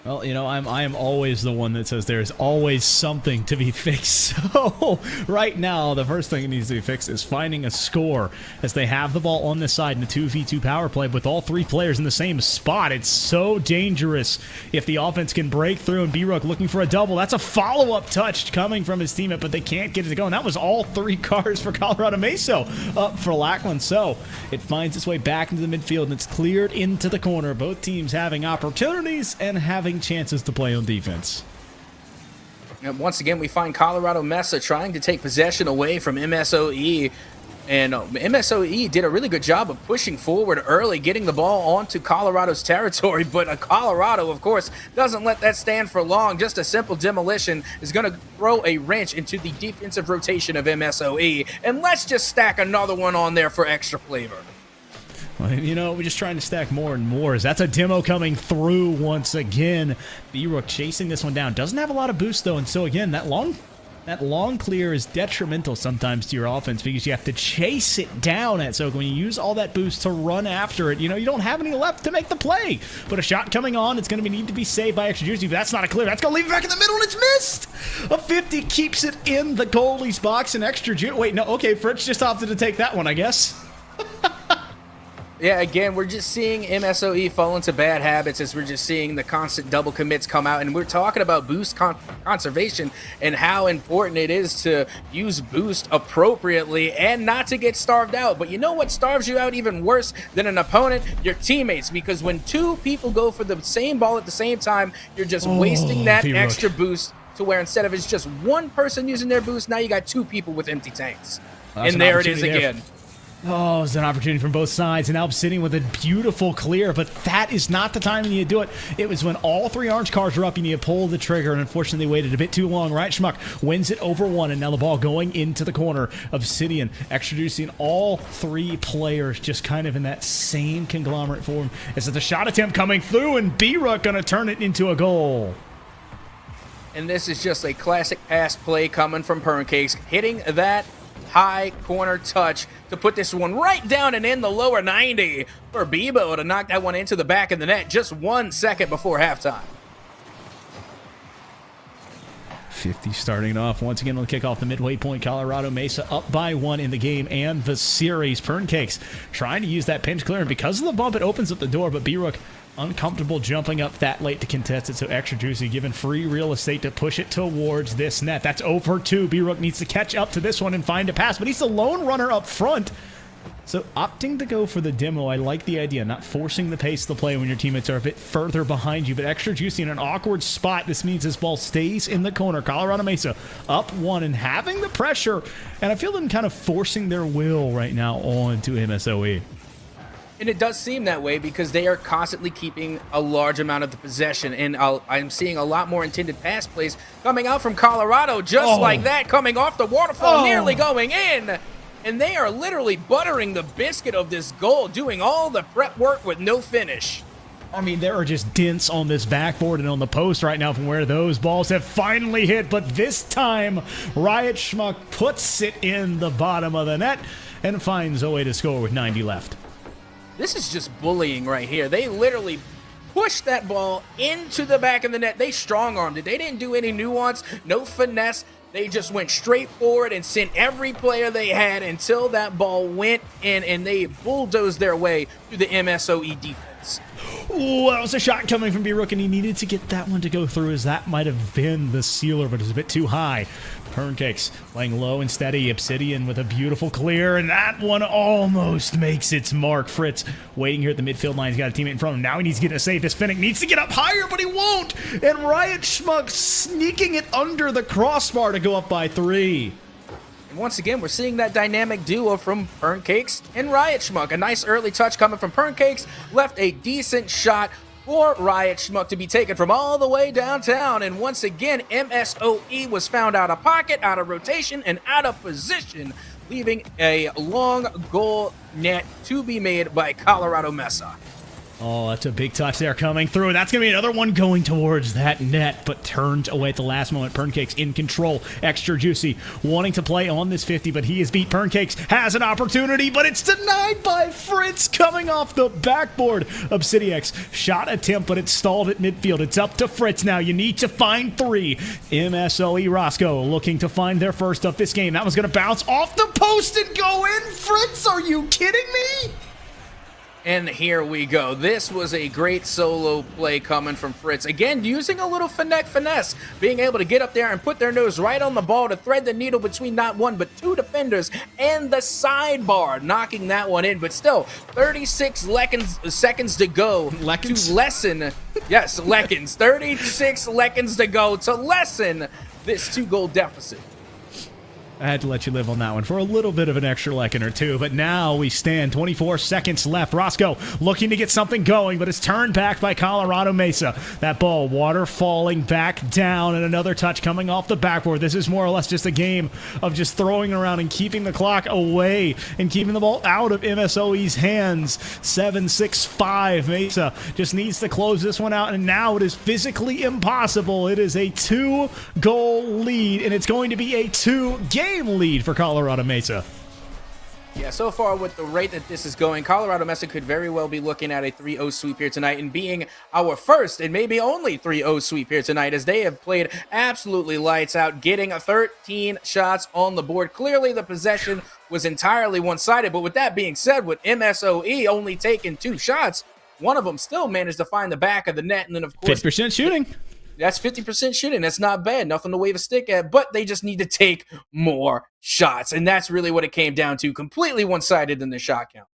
Well, you know, I am always the one that says there's always something to be fixed. So right now, the first thing that needs to be fixed is finding a score, as they have the ball on this side in the 2v2 power play with all 3 players in the same spot. It's so dangerous if the offense can break through, and B-Rook looking for a double. That's a follow-up touch coming from his teammate, but they can't get it to go. And that was all 3 cars for Colorado Mesa up for Lackland. So it finds its way back into the midfield, and it's cleared into the corner. Both teams having opportunities and having chances to play on defense. And once again, we find Colorado Mesa trying to take possession away from MSOE, and MSOE did a really good job of pushing forward early, getting the ball onto Colorado's territory, but Colorado, of course, doesn't let that stand for long. Just a simple demolition is going to throw a wrench into the defensive rotation of MSOE, and let's just stack another one on there for extra flavor. Well, you know, we're just trying to stack more and more. As that's a demo coming through once again. B-Rook chasing this one down. Doesn't have a lot of boost, though, and so, again, that long clear is detrimental sometimes to your offense because you have to chase it down at Soak. When you use all that boost to run after it, you know, you don't have any left to make the play. But a shot coming on, it's going to need to be saved by Extra Juicy, but that's not a clear. That's going to leave it back in the middle, and it's missed! A 50 keeps it in the goalie's box, and Extra Juicy... Wait, no, okay, Fritz just opted to take that one, I guess. Yeah, again, we're just seeing MSOE fall into bad habits as we're just seeing the constant double commits come out. And we're talking about boost conservation and how important it is to use boost appropriately and not to get starved out. But you know what starves you out even worse than an opponent? Your teammates. Because when two people go for the same ball at the same time, you're just wasting that extra boost to where instead of it's just one person using their boost, now you got two people with empty tanks. And there it is again. Oh, it's an opportunity from both sides, and now sitting with a beautiful clear, but that is not the time you need to do it. It was when all three orange cars were up, you need to pull the trigger, and unfortunately they waited a bit too long. Right, Schmuck wins it over one, and now the ball going into the corner. Obsidian introducing all three players just kind of in that same conglomerate form. As the shot attempt coming through, and B-Rook going to turn it into a goal. And this is just a classic pass play coming from Pancakes, hitting that high corner touch to put this one right down and in the lower 90 for Bebo to knock that one into the back of the net just 1 second before halftime. 50 starting off once again. We'll kick off the midway point. Colorado Mesa up by one in the game and the series. Pancakes trying to use that pinch clear, and because of the bump, it opens up the door, but B-Rook uncomfortable jumping up that late to contest it, so Extra Juicy given free real estate to push it towards this net. That's over two. B-Rook needs to catch up to this one and find a pass, but he's the lone runner up front. So opting to go for the demo, I like the idea, not forcing the pace of the play when your teammates are a bit further behind you, but Extra Juicy in an awkward spot. This means this ball stays in the corner. Colorado Mesa up one and having the pressure, and I feel them kind of forcing their will right now onto MSOE. And it does seem that way because they are constantly keeping a large amount of the possession. And I'm seeing a lot more intended pass plays coming out from Colorado just like that, coming off the waterfall, nearly going in. And they are literally buttering the biscuit of this goal, doing all the prep work with no finish. I mean, there are just dents on this backboard and on the post right now from where those balls have finally hit. But this time, Riot Schmuck puts it in the bottom of the net and finds a way to score with 90 left. This is just bullying right here. They literally pushed that ball into the back of the net. They strong-armed it. They didn't do any nuance, no finesse. They just went straight forward and sent every player they had until that ball went in, and they bulldozed their way through the MSOE defense. Ooh, that was a shot coming from B-Rook, and he needed to get that one to go through, as that might have been the sealer, but it was a bit too high. Pancakes playing low and steady. Obsidian with a beautiful clear, and that one almost makes its mark. Fritz waiting here at the midfield line. He's got a teammate in front of him. Now he needs to get a save. This Finnick needs to get up higher, but he won't. And Riot Schmuck sneaking it under the crossbar to go up by three. And once again, we're seeing that dynamic duo from Pancakes and Riot Schmuck. A nice early touch coming from Pancakes. Left a decent shot for Riot Schmuck to be taken from all the way downtown. And once again, MSOE was found out of pocket, out of rotation, and out of position, leaving a long goal net to be made by Colorado Mesa. Oh, that's a big touch there coming through. That's going to be another one going towards that net, but turned away at the last moment. Pancakes in control. Extra Juicy wanting to play on this 50, but he is beat. Pancakes has an opportunity, but it's denied by Fritz coming off the backboard. Obsidiax shot attempt, but it's stalled at midfield. It's up to Fritz now. You need to find three. MSOE Roscoe looking to find their first of this game. That was going to bounce off the post and go in. Fritz, are you kidding me? And here we go. This was a great solo play coming from Fritz. Again, using a little finesse, being able to get up there and put their nose right on the ball to thread the needle between not one but two defenders and the sidebar, knocking that one in. But still, 36 seconds to go to lessen. Yes, Leckins. 36 seconds to go to lessen this 2-goal deficit. I had to let you live on that one for a little bit of an extra second or two, but now we stand 24 seconds left. Roscoe looking to get something going, but it's turned back by Colorado Mesa. That ball, water falling back down, and another touch coming off the backboard. This is more or less just a game of just throwing around and keeping the clock away and keeping the ball out of MSOE's hands. 7-6-5. Mesa just needs to close this one out, and now it is physically impossible. It is a 2-goal lead, and it's going to be a 2-game lead for Colorado Mesa. Yeah, so far with the rate that this is going, Colorado Mesa could very well be looking at a 3-0 sweep here tonight and being our first and maybe only 3-0 sweep here tonight, as they have played absolutely lights out, getting 13 shots on the board. Clearly the possession was entirely one-sided, but with that being said, with MSOE only taking 2 shots, one of them still managed to find the back of the net, and then of course 50% shooting. That's 50% shooting. That's not bad. Nothing to wave a stick at, but they just need to take more shots. And that's really what it came down to. Completely one-sided in the shot count.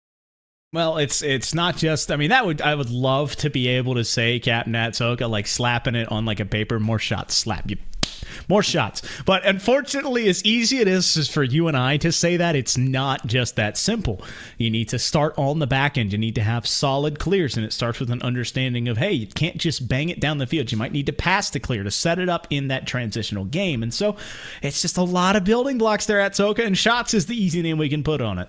Well, it's not just, I mean, I would love to be able to say Captain Atsoka, like slapping it on like a paper, more shots, slap you. More shots. But unfortunately, as easy it is for you and I to say that, it's not just that simple. You need to start on the back end. You need to have solid clears, and it starts with an understanding of, hey, you can't just bang it down the field. You might need to pass the clear to set it up in that transitional game. And so it's just a lot of building blocks there at Soka, and shots is the easy name we can put on it.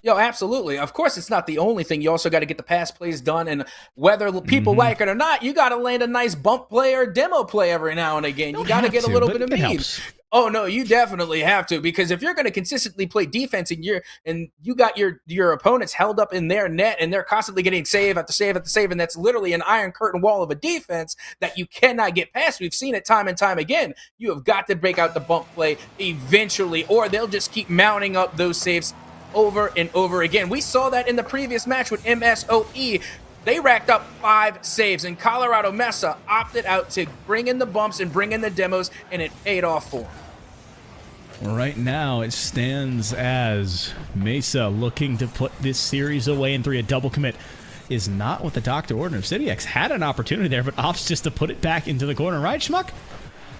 Yo, absolutely. Of course, it's not the only thing. You also got to get the pass plays done, and whether people like it or not, you got to land a nice bump play or demo play every now and again. You got to get a little bit of meat. Oh no, you definitely have to, because if you're going to consistently play defense and you got your opponents held up in their net and they're constantly getting save after save after save, and that's literally an iron curtain wall of a defense that you cannot get past. We've seen it time and time again. You have got to break out the bump play eventually, or they'll just keep mounting up those saves over and over again. We saw that in the previous match with MSOE. They racked up 5 saves, and Colorado Mesa opted out to bring in the bumps and bring in the demos, and it paid off for them. Right now, it stands as Mesa looking to put this series away in 3. A double commit is not what the doctor ordered. CityX had an opportunity there, but opts just to put it back into the corner. Right, Schmuck?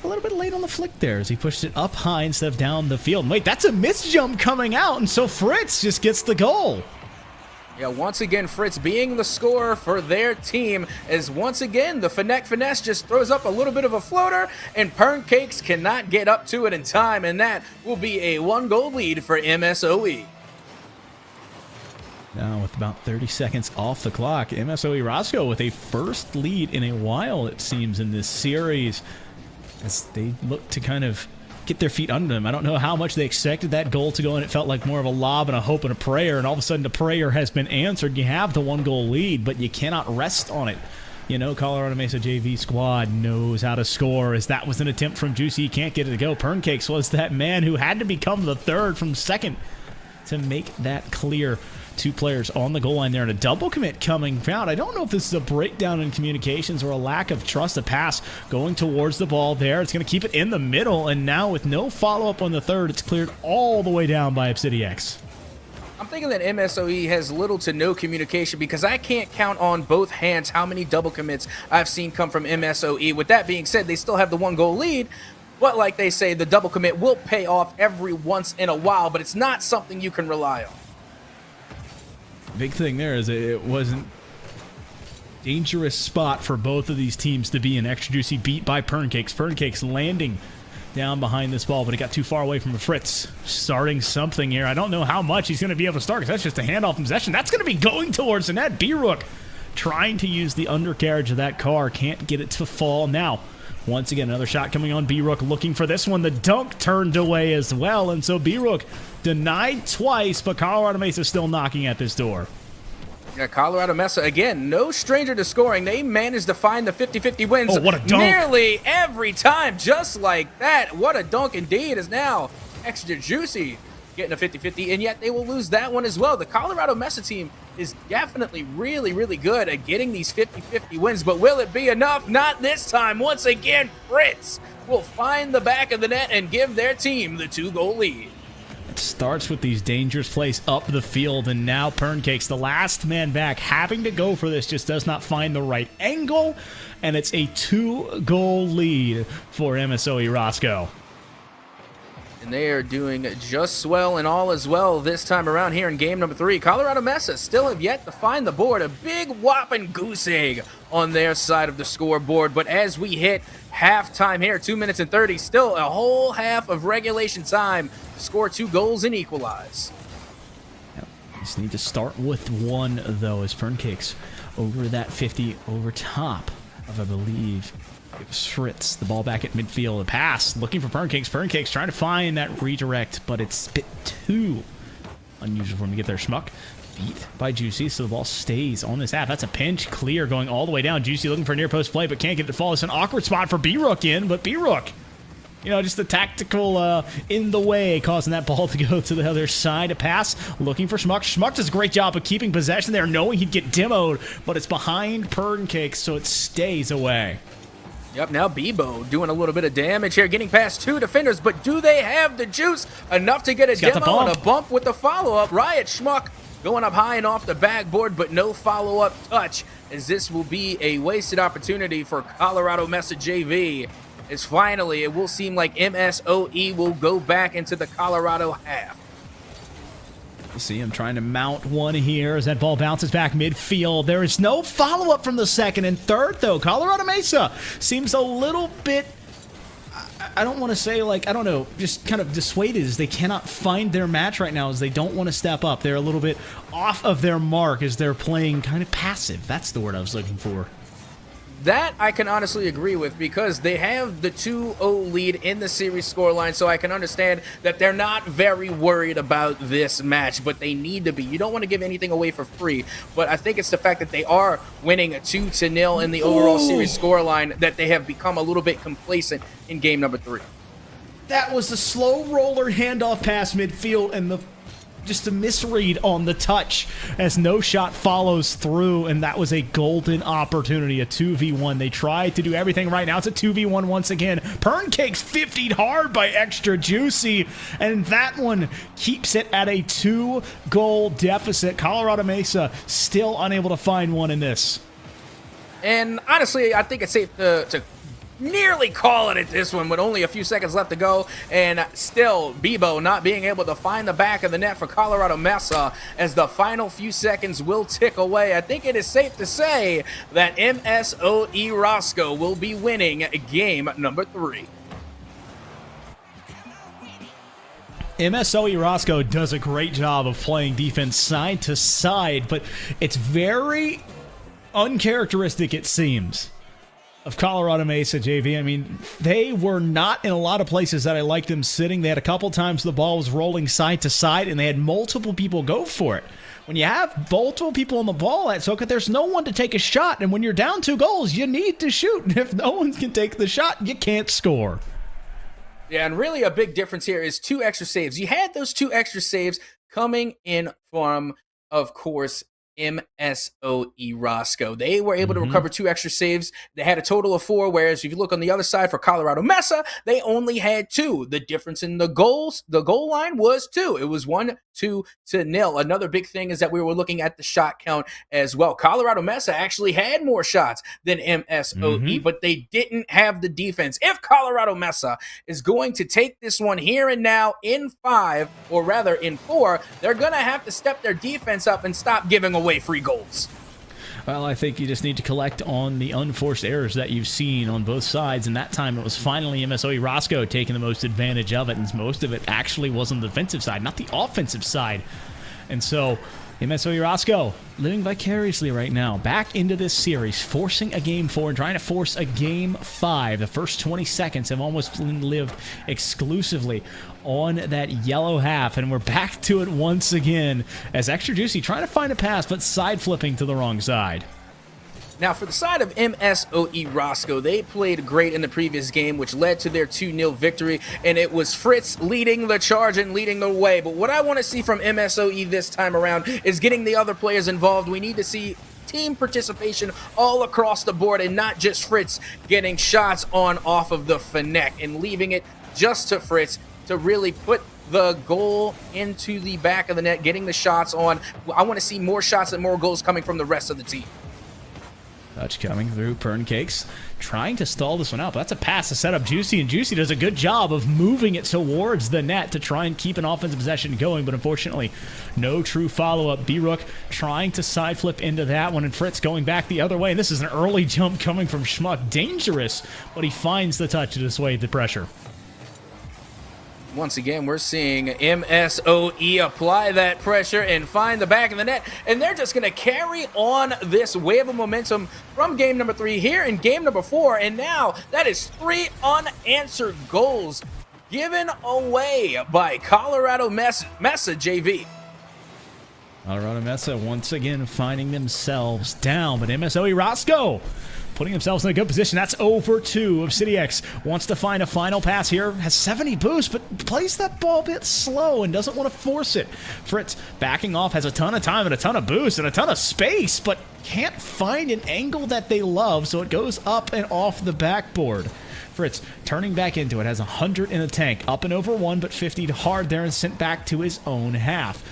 A little bit late on the flick there as he pushed it up high instead of down the field. Wait, that's a miss jump coming out, and so Fritz just gets the goal. Yeah, once again, Fritz being the scorer for their team, as once again, the Finesse just throws up a little bit of a floater, and Perncakes cannot get up to it in time, and that will be a 1-goal lead for MSOE. Now, with about 30 seconds off the clock, MSOE Roscoe with a first lead in a while, it seems, in this series, as they look to kind of get their feet under them. I don't know how much they expected that goal to go in. It felt like more of a lob and a hope and a prayer, and all of a sudden the prayer has been answered. You have the 1-goal lead, but you cannot rest on it. You know, Colorado Mesa JV squad knows how to score, as that was an attempt from Juicy. He can't get it to go. Perncakes was that man who had to become the third from second to make that clear. 2 players on the goal line there, and a double commit coming out. I don't know if this is a breakdown in communications or a lack of trust. A pass going towards the ball there. It's going to keep it in the middle, and now with no follow-up on the third, it's cleared all the way down by ObsidiX. I'm thinking that MSOE has little to no communication, because I can't count on both hands how many double commits I've seen come from MSOE. With that being said, they still have the 1-goal lead, but like they say, the double commit will pay off every once in a while, but it's not something you can rely on. Big thing there is it wasn't dangerous spot for both of these teams to be in. Extra Juicy beat by Perncakes. Perncakes landing down behind this ball, but it got too far away from Fritz. Starting something here. I don't know how much he's going to be able to start, because that's just a handoff in possession. That's going to be going towards the net. B-Rook trying to use the undercarriage of that car. Can't get it to fall. Now, once again, another shot coming on B-Rook, looking for this one. The dunk turned away as well, and so B-Rook denied twice, but Colorado Mesa still knocking at this door. Yeah, Colorado Mesa, again, no stranger to scoring. They managed to find the 50-50 wins what a dunk. Nearly every time, just like that. What a dunk indeed. Is now Extra Juicy getting a 50-50, and yet they will lose that one as well. The Colorado Mesa team is definitely really, really good at getting these 50-50 wins, but will it be enough? Not this time. Once again, Fritz will find the back of the net and give their team the 2-goal lead. It starts with these dangerous plays up the field, and now Perncakes, the last man back, having to go for this, just does not find the right angle, and it's a 2-goal lead for MSOE Roscoe. And they are doing just well and all is well this time around here in game number 3. Colorado Mesa still have yet to find the board. A big whopping goose egg on their side of the scoreboard. But as we hit halftime here, 2 minutes and 30, still a whole half of regulation time to score 2 goals and equalize. Just need to start with one, though, as Perncakes over that 50 over top of, I believe, it was Fritz. The ball back at midfield. A pass looking for Perncakes. Perncakes trying to find that redirect, but it's a bit too unusual for him to get there. Schmuck beat by Juicy, so the ball stays on this half. That's a pinch clear going all the way down. Juicy looking for a near post play, but can't get it to fall. It's an awkward spot for B-Rook in, but B-Rook, you know, just the tactical in the way, causing that ball to go to the other side. A pass, looking for Schmuck. Schmuck does a great job of keeping possession there, knowing he'd get demoed, but it's behind Perncakes, so it stays away. Yep, now Bebo doing a little bit of damage here, getting past 2 defenders, but do they have the juice enough to get a demo and a bump with the follow-up? Riot Schmuck going up high and off the backboard, but no follow-up touch, as this will be a wasted opportunity for Colorado Mesa JV. As finally, it will seem like MSOE will go back into the Colorado half. You see him trying to mount one here as that ball bounces back midfield. There is no follow-up from the second and third, though. Colorado Mesa seems a little bit, I don't want to say, like, I don't know, just kind of dissuaded as they cannot find their match right now, as they don't want to step up. They're a little bit off of their mark as they're playing kind of passive. That's the word I was looking for. That I can honestly agree with, because they have the 2-0 lead in the series scoreline, so I can understand that they're not very worried about this match, but they need to be. You don't want to give anything away for free, but I think it's the fact that they are winning 2-0 in the overall series scoreline that they have become a little bit complacent in game number 3. That was a slow roller handoff pass midfield, and just a misread on the touch as no shot follows through, and that was a golden opportunity, a 2v1. They tried to do everything right. Now it's a 2v1 once again. Perncakes 50'd hard by Extra Juicy, and that one keeps it at a 2-goal deficit. Colorado Mesa still unable to find one in this. And honestly, I think it's safe to nearly call it at this one with only a few seconds left to go, and still Bebo not being able to find the back of the net for Colorado Mesa as the final few seconds will tick away. I think it is safe to say that MSOE Roscoe will be winning game number 3. MSOE Roscoe does a great job of playing defense side to side, but it's very uncharacteristic, it seems, of Colorado Mesa JV. I mean, they were not in a lot of places that I liked them sitting. They had a couple times the ball was rolling side to side, and they had multiple people go for it. When you have multiple people on the ball at Soka, there's no one to take a shot, and when you're down 2 goals, you need to shoot. And if no one can take the shot, you can't score. Yeah, and really a big difference here is 2 extra saves. You had those 2 extra saves coming in from, of course, MSOE Roscoe. They were able to recover 2 extra saves. They had a total of 4, whereas if you look on the other side for Colorado Mesa, they only had 2. The difference in the goal line was 2. It was 1-2 to nil. Another big thing is that we were looking at the shot count as well. Colorado Mesa actually had more shots than MSOE, but they didn't have the defense. If Colorado Mesa is going to take this one here and now in 5, or rather in 4, they're going to have to step their defense up and stop giving away free goals. Well, I think you just need to collect on the unforced errors that you've seen on both sides, and that time it was finally MSOE Roscoe taking the most advantage of it, and most of it actually was on the defensive side, not the offensive side. And so MSOE Roscoe living vicariously right now, back into this series, forcing a game 4 and trying to force a game 5. The first 20 seconds have almost been lived exclusively on that yellow half, and we're back to it once again as Extra Juicy trying to find a pass, but side flipping to the wrong side. Now, for the side of MSOE Roscoe, they played great in the previous game, which led to their 2-0 victory, and it was Fritz leading the charge and leading the way. But what I want to see from MSOE this time around is getting the other players involved. We need to see team participation all across the board, and not just Fritz getting shots on off of the Fennec and leaving it just to Fritz to really put the goal into the back of the net, getting the shots on. I want to see more shots and more goals coming from the rest of the team. Touch coming through. Perncakes trying to stall this one out, but that's a pass to set up Juicy, and Juicy does a good job of moving it towards the net to try and keep an offensive possession going, but unfortunately, no true follow-up. B-Rook trying to side flip into that one, and Fritz going back the other way, and this is an early jump coming from Schmuck. Dangerous, but he finds the touch to dissuade the pressure. Once again, we're seeing MSOE apply that pressure and find the back of the net, and they're just going to carry on this wave of momentum from game number 3 here in game number 4, and now that is 3 unanswered goals given away by Colorado Mesa JV. Colorado Mesa once again finding themselves down, but MSOE Roscoe putting themselves in a good position. That's over 2 of CityX. Wants to find a final pass here. Has 70 boost, but plays that ball a bit slow and doesn't want to force it. Fritz backing off, has a ton of time and a ton of boost and a ton of space, but can't find an angle that they love, so it goes up and off the backboard. Fritz turning back into it, has 100 in the tank. Up and over 1, but 50 hard there and sent back to his own half.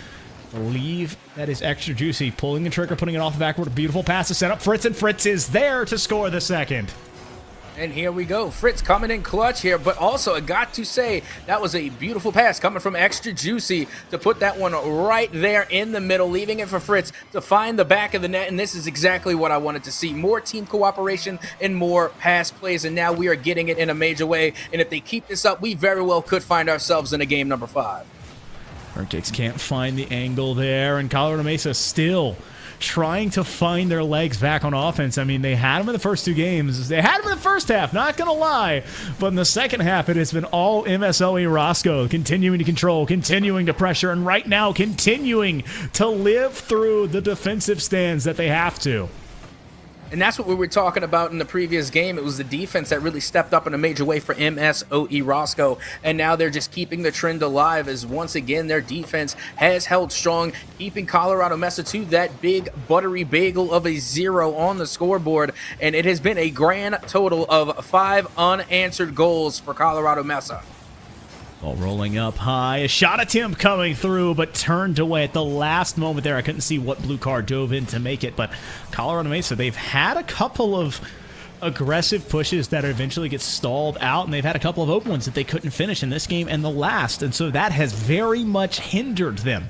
Believe that is Extra Juicy, pulling the trigger, putting it off the backboard. A beautiful pass to set up Fritz, and Fritz is there to score the second. And here we go. Fritz coming in clutch here, but also I got to say that was a beautiful pass coming from Extra Juicy to put that one right there in the middle, leaving it for Fritz to find the back of the net, and this is exactly what I wanted to see. More team cooperation and more pass plays, and now we are getting it in a major way, and if they keep this up, we very well could find ourselves in a game number 5. Perkix can't find the angle there, and Colorado Mesa still trying to find their legs back on offense. I mean, they had them in the first 2 games. They had them in the first half, not going to lie. But in the second half, it has been all MSOE Roscoe continuing to control, continuing to pressure, and right now continuing to live through the defensive stands that they have to. And that's what we were talking about in the previous game. It was the defense that really stepped up in a major way for MSOE Roscoe. And now they're just keeping the trend alive as once again their defense has held strong, keeping Colorado Mesa to that big buttery bagel of a 0 on the scoreboard. And it has been a grand total of 5 unanswered goals for Colorado Mesa. Ball rolling up high. A shot attempt coming through, but turned away at the last moment there. I couldn't see what blue card dove in to make it, but Colorado Mesa, they've had a couple of aggressive pushes that eventually get stalled out, and they've had a couple of open ones that they couldn't finish in this game and the last, and so that has very much hindered them.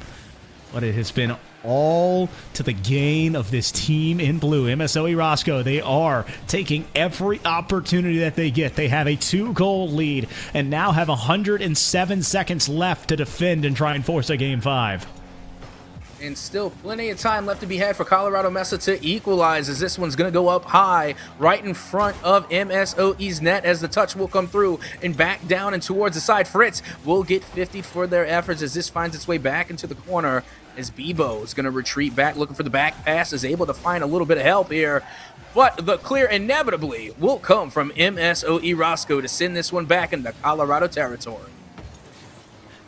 But it has been all to the gain of this team in blue, MSOE Roscoe. They are taking every opportunity that they get. They have a 2-goal lead and now have 107 seconds left to defend and try and force a game 5. And still plenty of time left to be had for Colorado Mesa to equalize, as this one's going to go up high right in front of MSOE's net as the touch will come through and back down and towards the side. Fritz will get 50 for their efforts as this finds its way back into the corner as Bebo is going to retreat back, looking for the back pass, is able to find a little bit of help here. But the clear inevitably will come from MSOE Roscoe to send this one back into Colorado territory.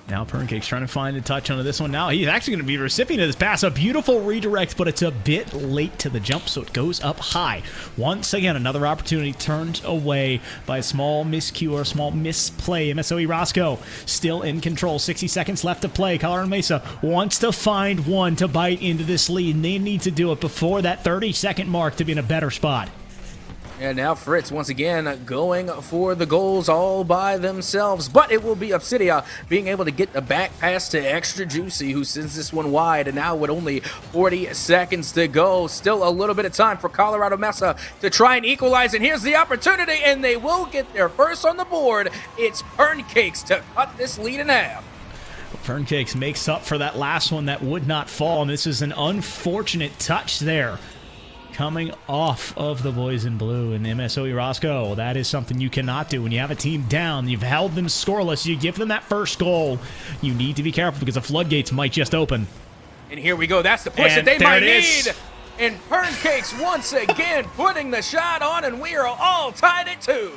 Now Percake's trying to find a touch onto this one. Now he's actually going to be the recipient of this pass. A beautiful redirect, but it's a bit late to the jump, so it goes up high. Once again, another opportunity turned away by a small miscue or a small misplay. MSOE Roscoe still in control. 60 seconds left to play. Colorado Mesa wants to find one to bite into this lead, and they need to do it before that 30-second mark to be in a better spot. And now Fritz once again going for the goals all by themselves, but it will be Obsidia being able to get the back pass to Extra Juicy, who sends this one wide, and now with only 40 seconds to go, still a little bit of time for Colorado Mesa to try and equalize, and here's the opportunity, and they will get their first on the board. It's Perncakes to cut this lead in half. Perncakes makes up for that last one that would not fall, and this is an unfortunate touch there coming off of the boys in blue. And MSOE Roscoe, that is something you cannot do when you have a team down. You've held them scoreless. You give them that first goal. You need to be careful because the floodgates might just open. And here we go. That's the push that they might need. And Perncakes once again putting the shot on, and we are all tied at 2.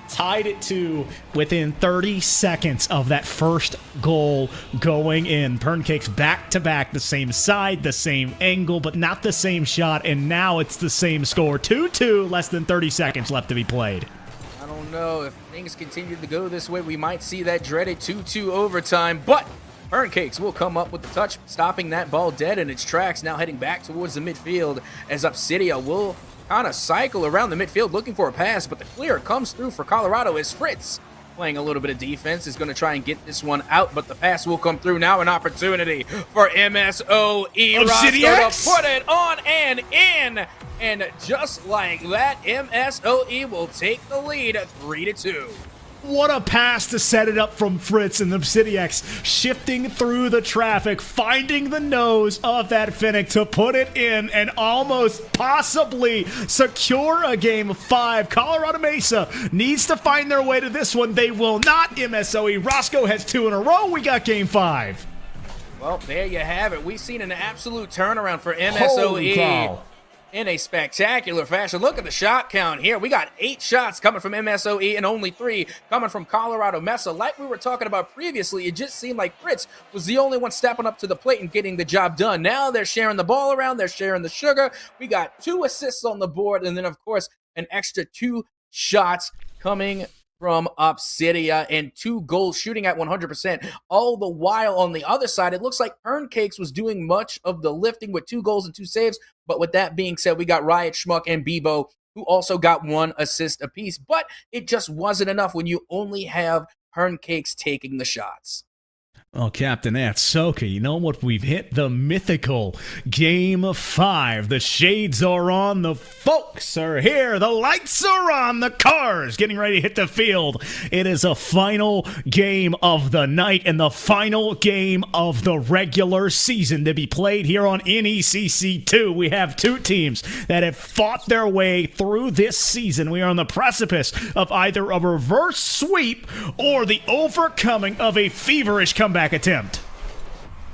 Tied it to within 30 seconds of that first goal going in. Perncakes back-to-back, the same side, the same angle, but not the same shot, and now it's the same score. 2-2, less than 30 seconds left to be played. I don't know. If things continue to go this way, we might see that dreaded 2-2 overtime, but Perncakes will come up with the touch, stopping that ball dead in its tracks, now heading back towards the midfield as Obsidia will kind of cycle around the midfield looking for a pass, but the clear comes through for Colorado as Fritz, playing a little bit of defense, is going to try and get this one out, but the pass will come through. Now an opportunity for MSOE Roscoe to put it on and in. And just like that, MSOE will take the lead 3-2. What a pass to set it up from Fritz, and the Obsidiacs shifting through the traffic, finding the nose of that Finnick to put it in and almost possibly secure a game 5. Colorado Mesa needs to find their way to this one. They will not. MSOE Roscoe has 2 in a row. We got game 5. Well, there you have it. We've seen an absolute turnaround for Holy MSOE cow. in a spectacular fashion. Look at the shot count here. We got 8 shots coming from MSOE and only 3 coming from Colorado Mesa. Like we were talking about previously, it just seemed like Fritz was the only one stepping up to the plate and getting the job done. Now they're sharing the ball around. They're sharing the sugar. We got 2 assists on the board, and then, of course, an extra 2 shots coming from Obsidia and 2 goals, shooting at 100%. All the while on the other side, it looks like Cakes was doing much of the lifting with 2 goals and 2 saves. But with that being said, we got Riot Schmuck and Bebo, who also got 1 assist apiece. But it just wasn't enough when you only have Cakes taking the shots. Oh, Captain Atsoka, you know what? We've hit the mythical game 5. The shades are on. The folks are here. The lights are on. The cars getting ready to hit the field. It is a final game of the night and the final game of the regular season to be played here on NECC 2. We have 2 teams that have fought their way through this season. We are on the precipice of either a reverse sweep or the overcoming of a feverish comeback attempt.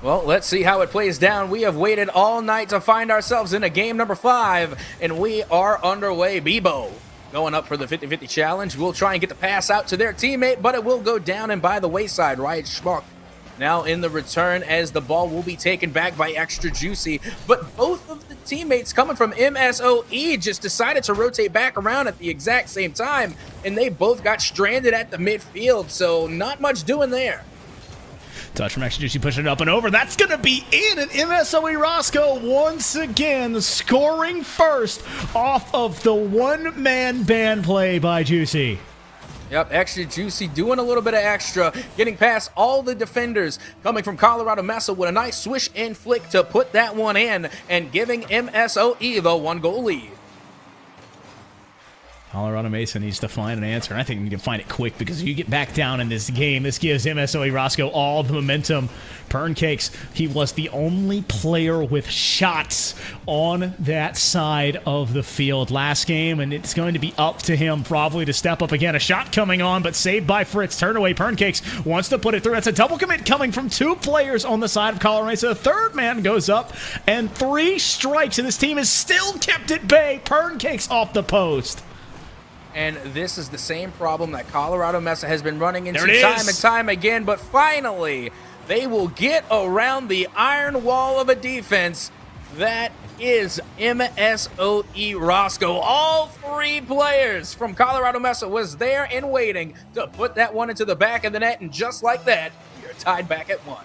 Well, let's see how it plays down. We have waited all night to find ourselves in a game number 5, and we are underway. Bebo going up for the 50-50 challenge. We'll try and get the pass out to their teammate, but it will go down and by the wayside. Riot Schmuck now in the return as the ball will be taken back by Extra Juicy, but both of the teammates coming from MSOE just decided to rotate back around at the exact same time, and they both got stranded at the midfield, so not much doing there. Touch from Extra Juicy, pushing it up and over. That's going to be in, and MSOE Roscoe once again scoring first off of the one-man band play by Juicy. Yep, Extra Juicy doing a little bit of extra, getting past all the defenders coming from Colorado Mesa with a nice swish and flick to put that one in and giving MSOE the 1-goal lead. Colorado Mesa needs to find an answer, and I think we can find it quick because if you get back down in this game, this gives MSOE Roscoe all the momentum. Cakes, he was the only player with shots on that side of the field last game, and it's going to be up to him probably to step up again. A shot coming on, but saved by Fritz. Turn away, Cakes wants to put it through. That's a double commit coming from 2 players on the side of Colorado Mesa. The third man goes up, and 3 strikes, and this team is still kept at bay. Cakes off the post. And this is the same problem that Colorado Mesa has been running into There it time is. and time again, but finally, they will get around the iron wall of a defense that is MSOE Roscoe. All 3 players from Colorado Mesa was there and waiting to put that one into the back of the net, and just like that, you're tied back at 1.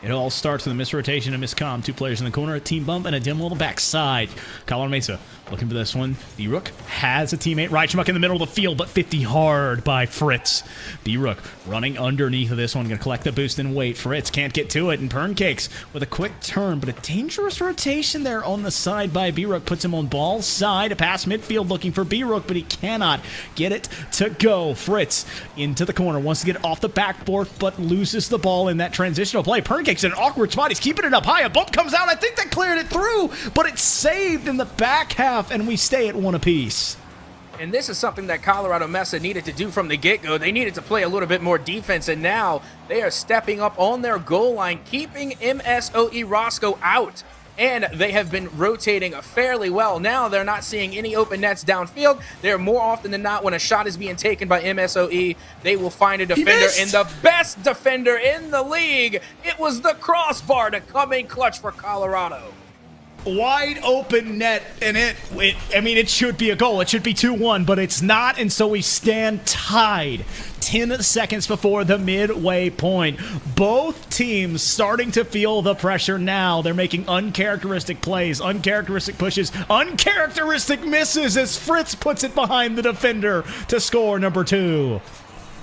It all starts with a misrotation and miscomm. 2 players in the corner, a team bump, and a dim little backside. Colorado Mesa looking for this one. B-Rook has a teammate. Right Schmuck in the middle of the field, but 50 hard by Fritz. B-Rook running underneath of this one. Going to collect the boost and wait. Fritz can't get to it. And Cakes with a quick turn, but a dangerous rotation there on the side by B-Rook. Puts him on ball side. A pass midfield looking for B-Rook, but he cannot get it to go. Fritz into the corner. Wants to get it off the backboard, but loses the ball in that transitional play. Cakes in an awkward spot. He's keeping it up high. A bump comes out. I think that cleared it through, but it's saved in the back half, and we stay at 1 apiece. And this is something that Colorado Mesa needed to do from the get-go. They needed to play a little bit more defense, and now they are stepping up on their goal line, keeping MSOE Roscoe out. And they have been rotating fairly well. Now they're not seeing any open nets downfield. They're more often than not, when a shot is being taken by MSOE, they will find a defender, and the best defender in the league. It was the crossbar to come in clutch for Colorado. wide open net, and it should be a goal. It should be 2-1, but it's not, and so we stand tied 10 seconds before the midway point. Both teams starting to feel the pressure now. They're making uncharacteristic plays, uncharacteristic pushes, uncharacteristic misses as Fritz puts it behind the defender to score number 2.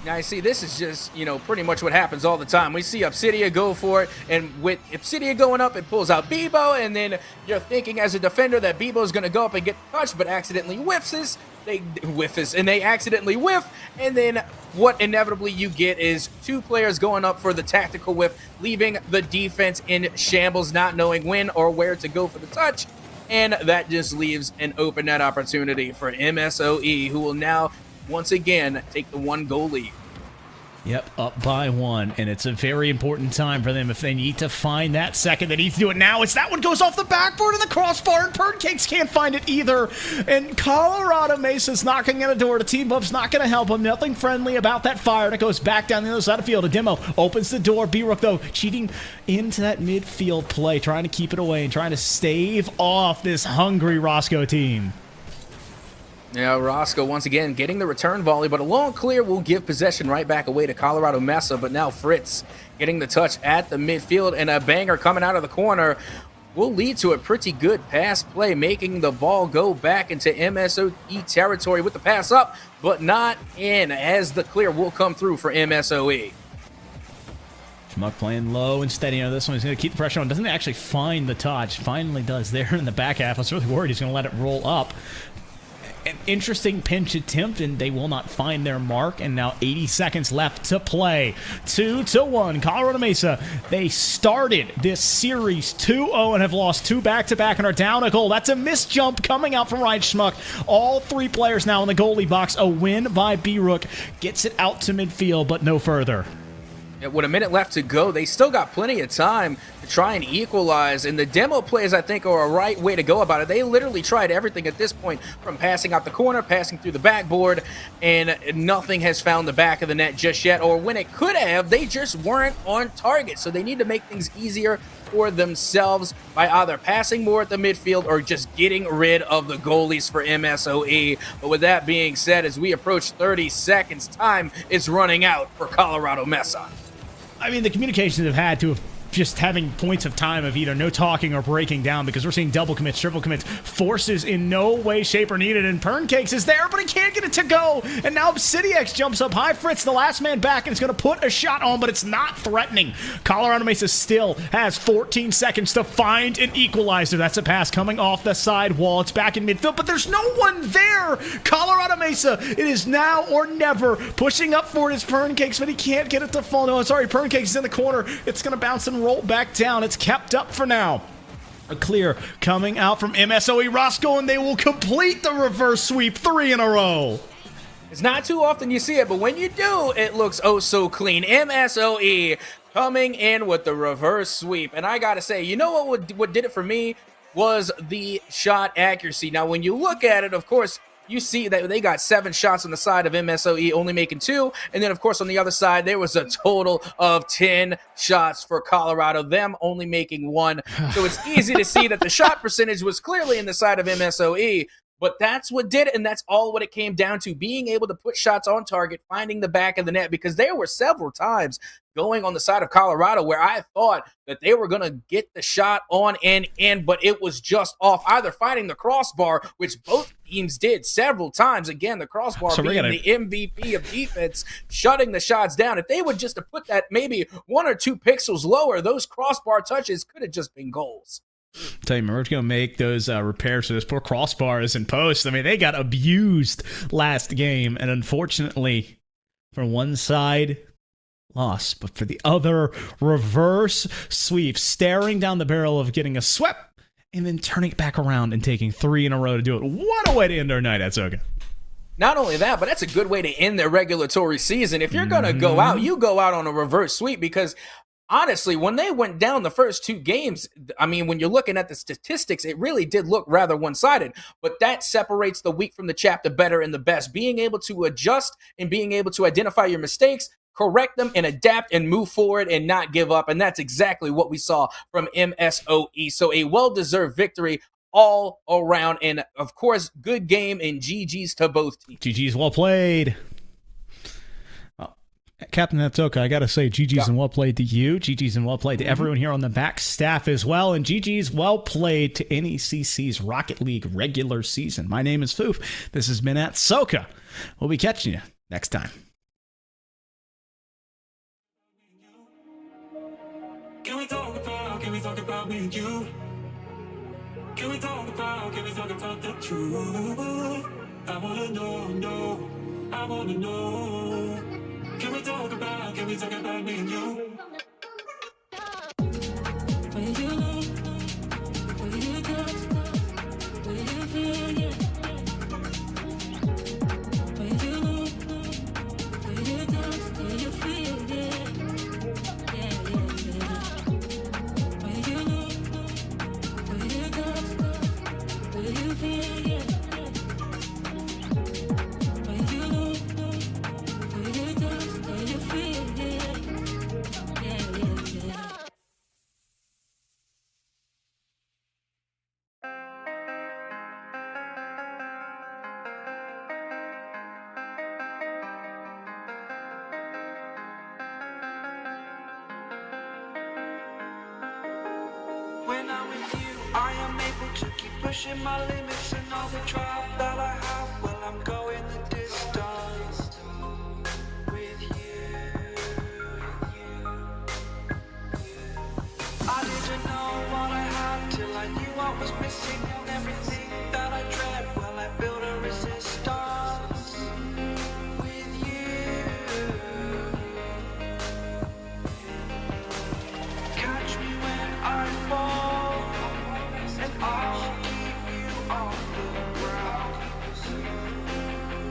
Now, you see, this is just, pretty much what happens all the time. We see Obsidia go for it, and with Obsidia going up, it pulls out Bebo, and then you're thinking as a defender that Bebo's going to go up and get touched, but accidentally whiffs. They accidentally whiff, and then what inevitably you get is 2 players going up for the tactical whiff, leaving the defense in shambles, not knowing when or where to go for the touch, and that just leaves an open net opportunity for MSOE, who will now once again take the 1-goal lead. Yep, up by 1, and it's a very important time for them if they need to find that second. They need to do it now. It's that one goes off the backboard of the crossbar, and Purncakes can't find it either. And Colorado Mesa's knocking at a door. The team up's not going to help him. Nothing friendly about that fire. It goes back down the other side of the field. A demo opens the door. B-Rook, though, cheating into that midfield play, trying to keep it away and trying to stave off this hungry Roscoe team. Yeah, Roscoe once again getting the return volley, but a long clear will give possession right back away to Colorado Mesa, but now Fritz getting the touch at the midfield, and a banger coming out of the corner will lead to a pretty good pass play, making the ball go back into MSOE territory with the pass up, but not in, as the clear will come through for MSOE. Schmuck playing low and steady. This one he's going to keep the pressure on. Doesn't actually find the touch. Finally does there in the back half. I was really worried he's going to let it roll up. An interesting pinch attempt, and they will not find their mark, and now 80 seconds left to play. 2-1, Colorado Mesa. They started this series 2-0 and have lost 2 back-to-back and are down a goal. That's a missed jump coming out from Ryan Schmuck. All 3 players now in the goalie box. A win by B-Rook. Gets it out to midfield, but no further. With a minute left to go, they still got plenty of time to try and equalize, and the demo plays, I think, are a right way to go about it. They literally tried everything at this point, from passing out the corner, passing through the backboard, and nothing has found the back of the net just yet, or when it could have, they just weren't on target. So they need to make things easier for themselves by either passing more at the midfield or just getting rid of the goalies for MSOE. But with that being said, as we approach 30 seconds, time is running out for Colorado Mesa. I mean, the communications have had to have just having points of time of either no talking or breaking down, because we're seeing double commits, triple commits, forces in no way, shape, or needed, and Purncakes is there, but he can't get it to go, and now Obsidiax jumps up high. Fritz, the last man back, and it's going to put a shot on, but it's not threatening. Colorado Mesa still has 14 seconds to find an equalizer. That's a pass coming off the side wall. It's back in midfield, but there's no one there. Colorado Mesa, it is now or never. Pushing up for it is Purncakes, but he can't get it to fall. No, sorry, Purncakes is in the corner. It's going to bounce and roll back down. It's kept up for now. A clear coming out from MSOE Roscoe, and they will complete the reverse sweep 3 in a row. It's not too often you see it, but when you do, it looks oh so clean. MSOE coming in with the reverse sweep. And I gotta say, you know what did it for me was the shot accuracy. Now, when you look at it, of course, you see that they got 7 shots on the side of MSOE, only making 2. And then, of course, on the other side, there was a total of 10 shots for Colorado, them only making 1. So it's easy to see that the shot percentage was clearly in the side of MSOE. But that's what did it, and that's all what it came down to, being able to put shots on target, finding the back of the net, because there were several times going on the side of Colorado where I thought that they were going to get the shot on and in, but it was just off, either finding the crossbar, which both teams did several times. Again, the crossbar being the MVP of defense, shutting the shots down. If they would just have put that maybe 1 or 2 pixels lower, those crossbar touches could have just been goals. Tell you, we're going to make those repairs to this poor crossbars and posts. I mean, they got abused last game, and unfortunately, for one side, lost, but for the other, reverse sweep, staring down the barrel of getting a swept, and then turning it back around and taking 3 in a row to do it. What a way to end our night, Atsuka. Not only that, but that's a good way to end their regulatory season. If you're going to go out, you go out on a reverse sweep, because honestly, when they went down the first 2 games, I mean, when you're looking at the statistics, it really did look rather one-sided. But that separates the weak from the chapter better and the best. Being able to adjust and being able to identify your mistakes, correct them and adapt and move forward and not give up. And that's exactly what we saw from MSOE. So a well-deserved victory all around. And of course, good game and GG's to both teams. GG's, well played. Captain Natsuka, I gotta say, GG's and well played to you. GG's and well played to everyone here on the back staff as well. And GG's well played to NECC's Rocket League regular season. My name is Foof. This has been Natsuka. We'll be catching you next time. Can we talk about me and you? Can we talk about the truth? I wanna know, I wanna know. Can we talk about me and you? When you look, when you touch, when you feel, yeah. When you look, when you touch, when you feel, yeah. Yeah, yeah, yeah. When you look, when you touch, when you feel, yeah. When you look, when you touch, when you feel, yeah. Yeah, yeah, yeah. When I'm with you, I am able to keep pushing my limits and all the drive that I have. Well, I'm going the distance with you. I didn't know what I had till I knew what was missing and everything that I dread. Well, I built a resistance with you. Catch me when I fall, and I'll keep you on the ground.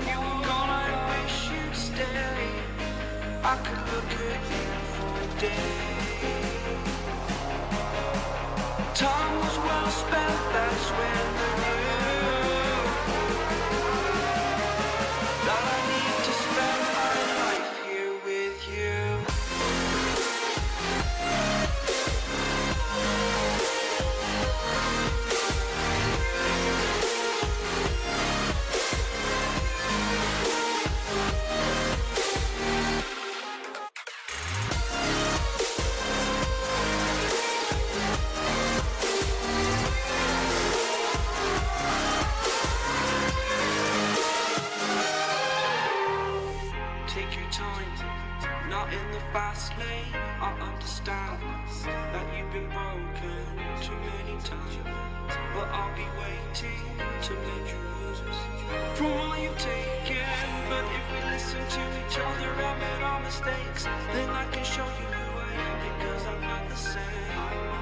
You were gone, I wish you'd stay. I could look at you for days. Time was well spent, that's when I knew that I need to spend my life here with you. Take your time, not in the fast lane. I understand that you've been broken too many times, but I'll be waiting to mend your wounds from all you've taken. But if we listen to each other and made our mistakes, then I can show you who I am, because I'm not the same.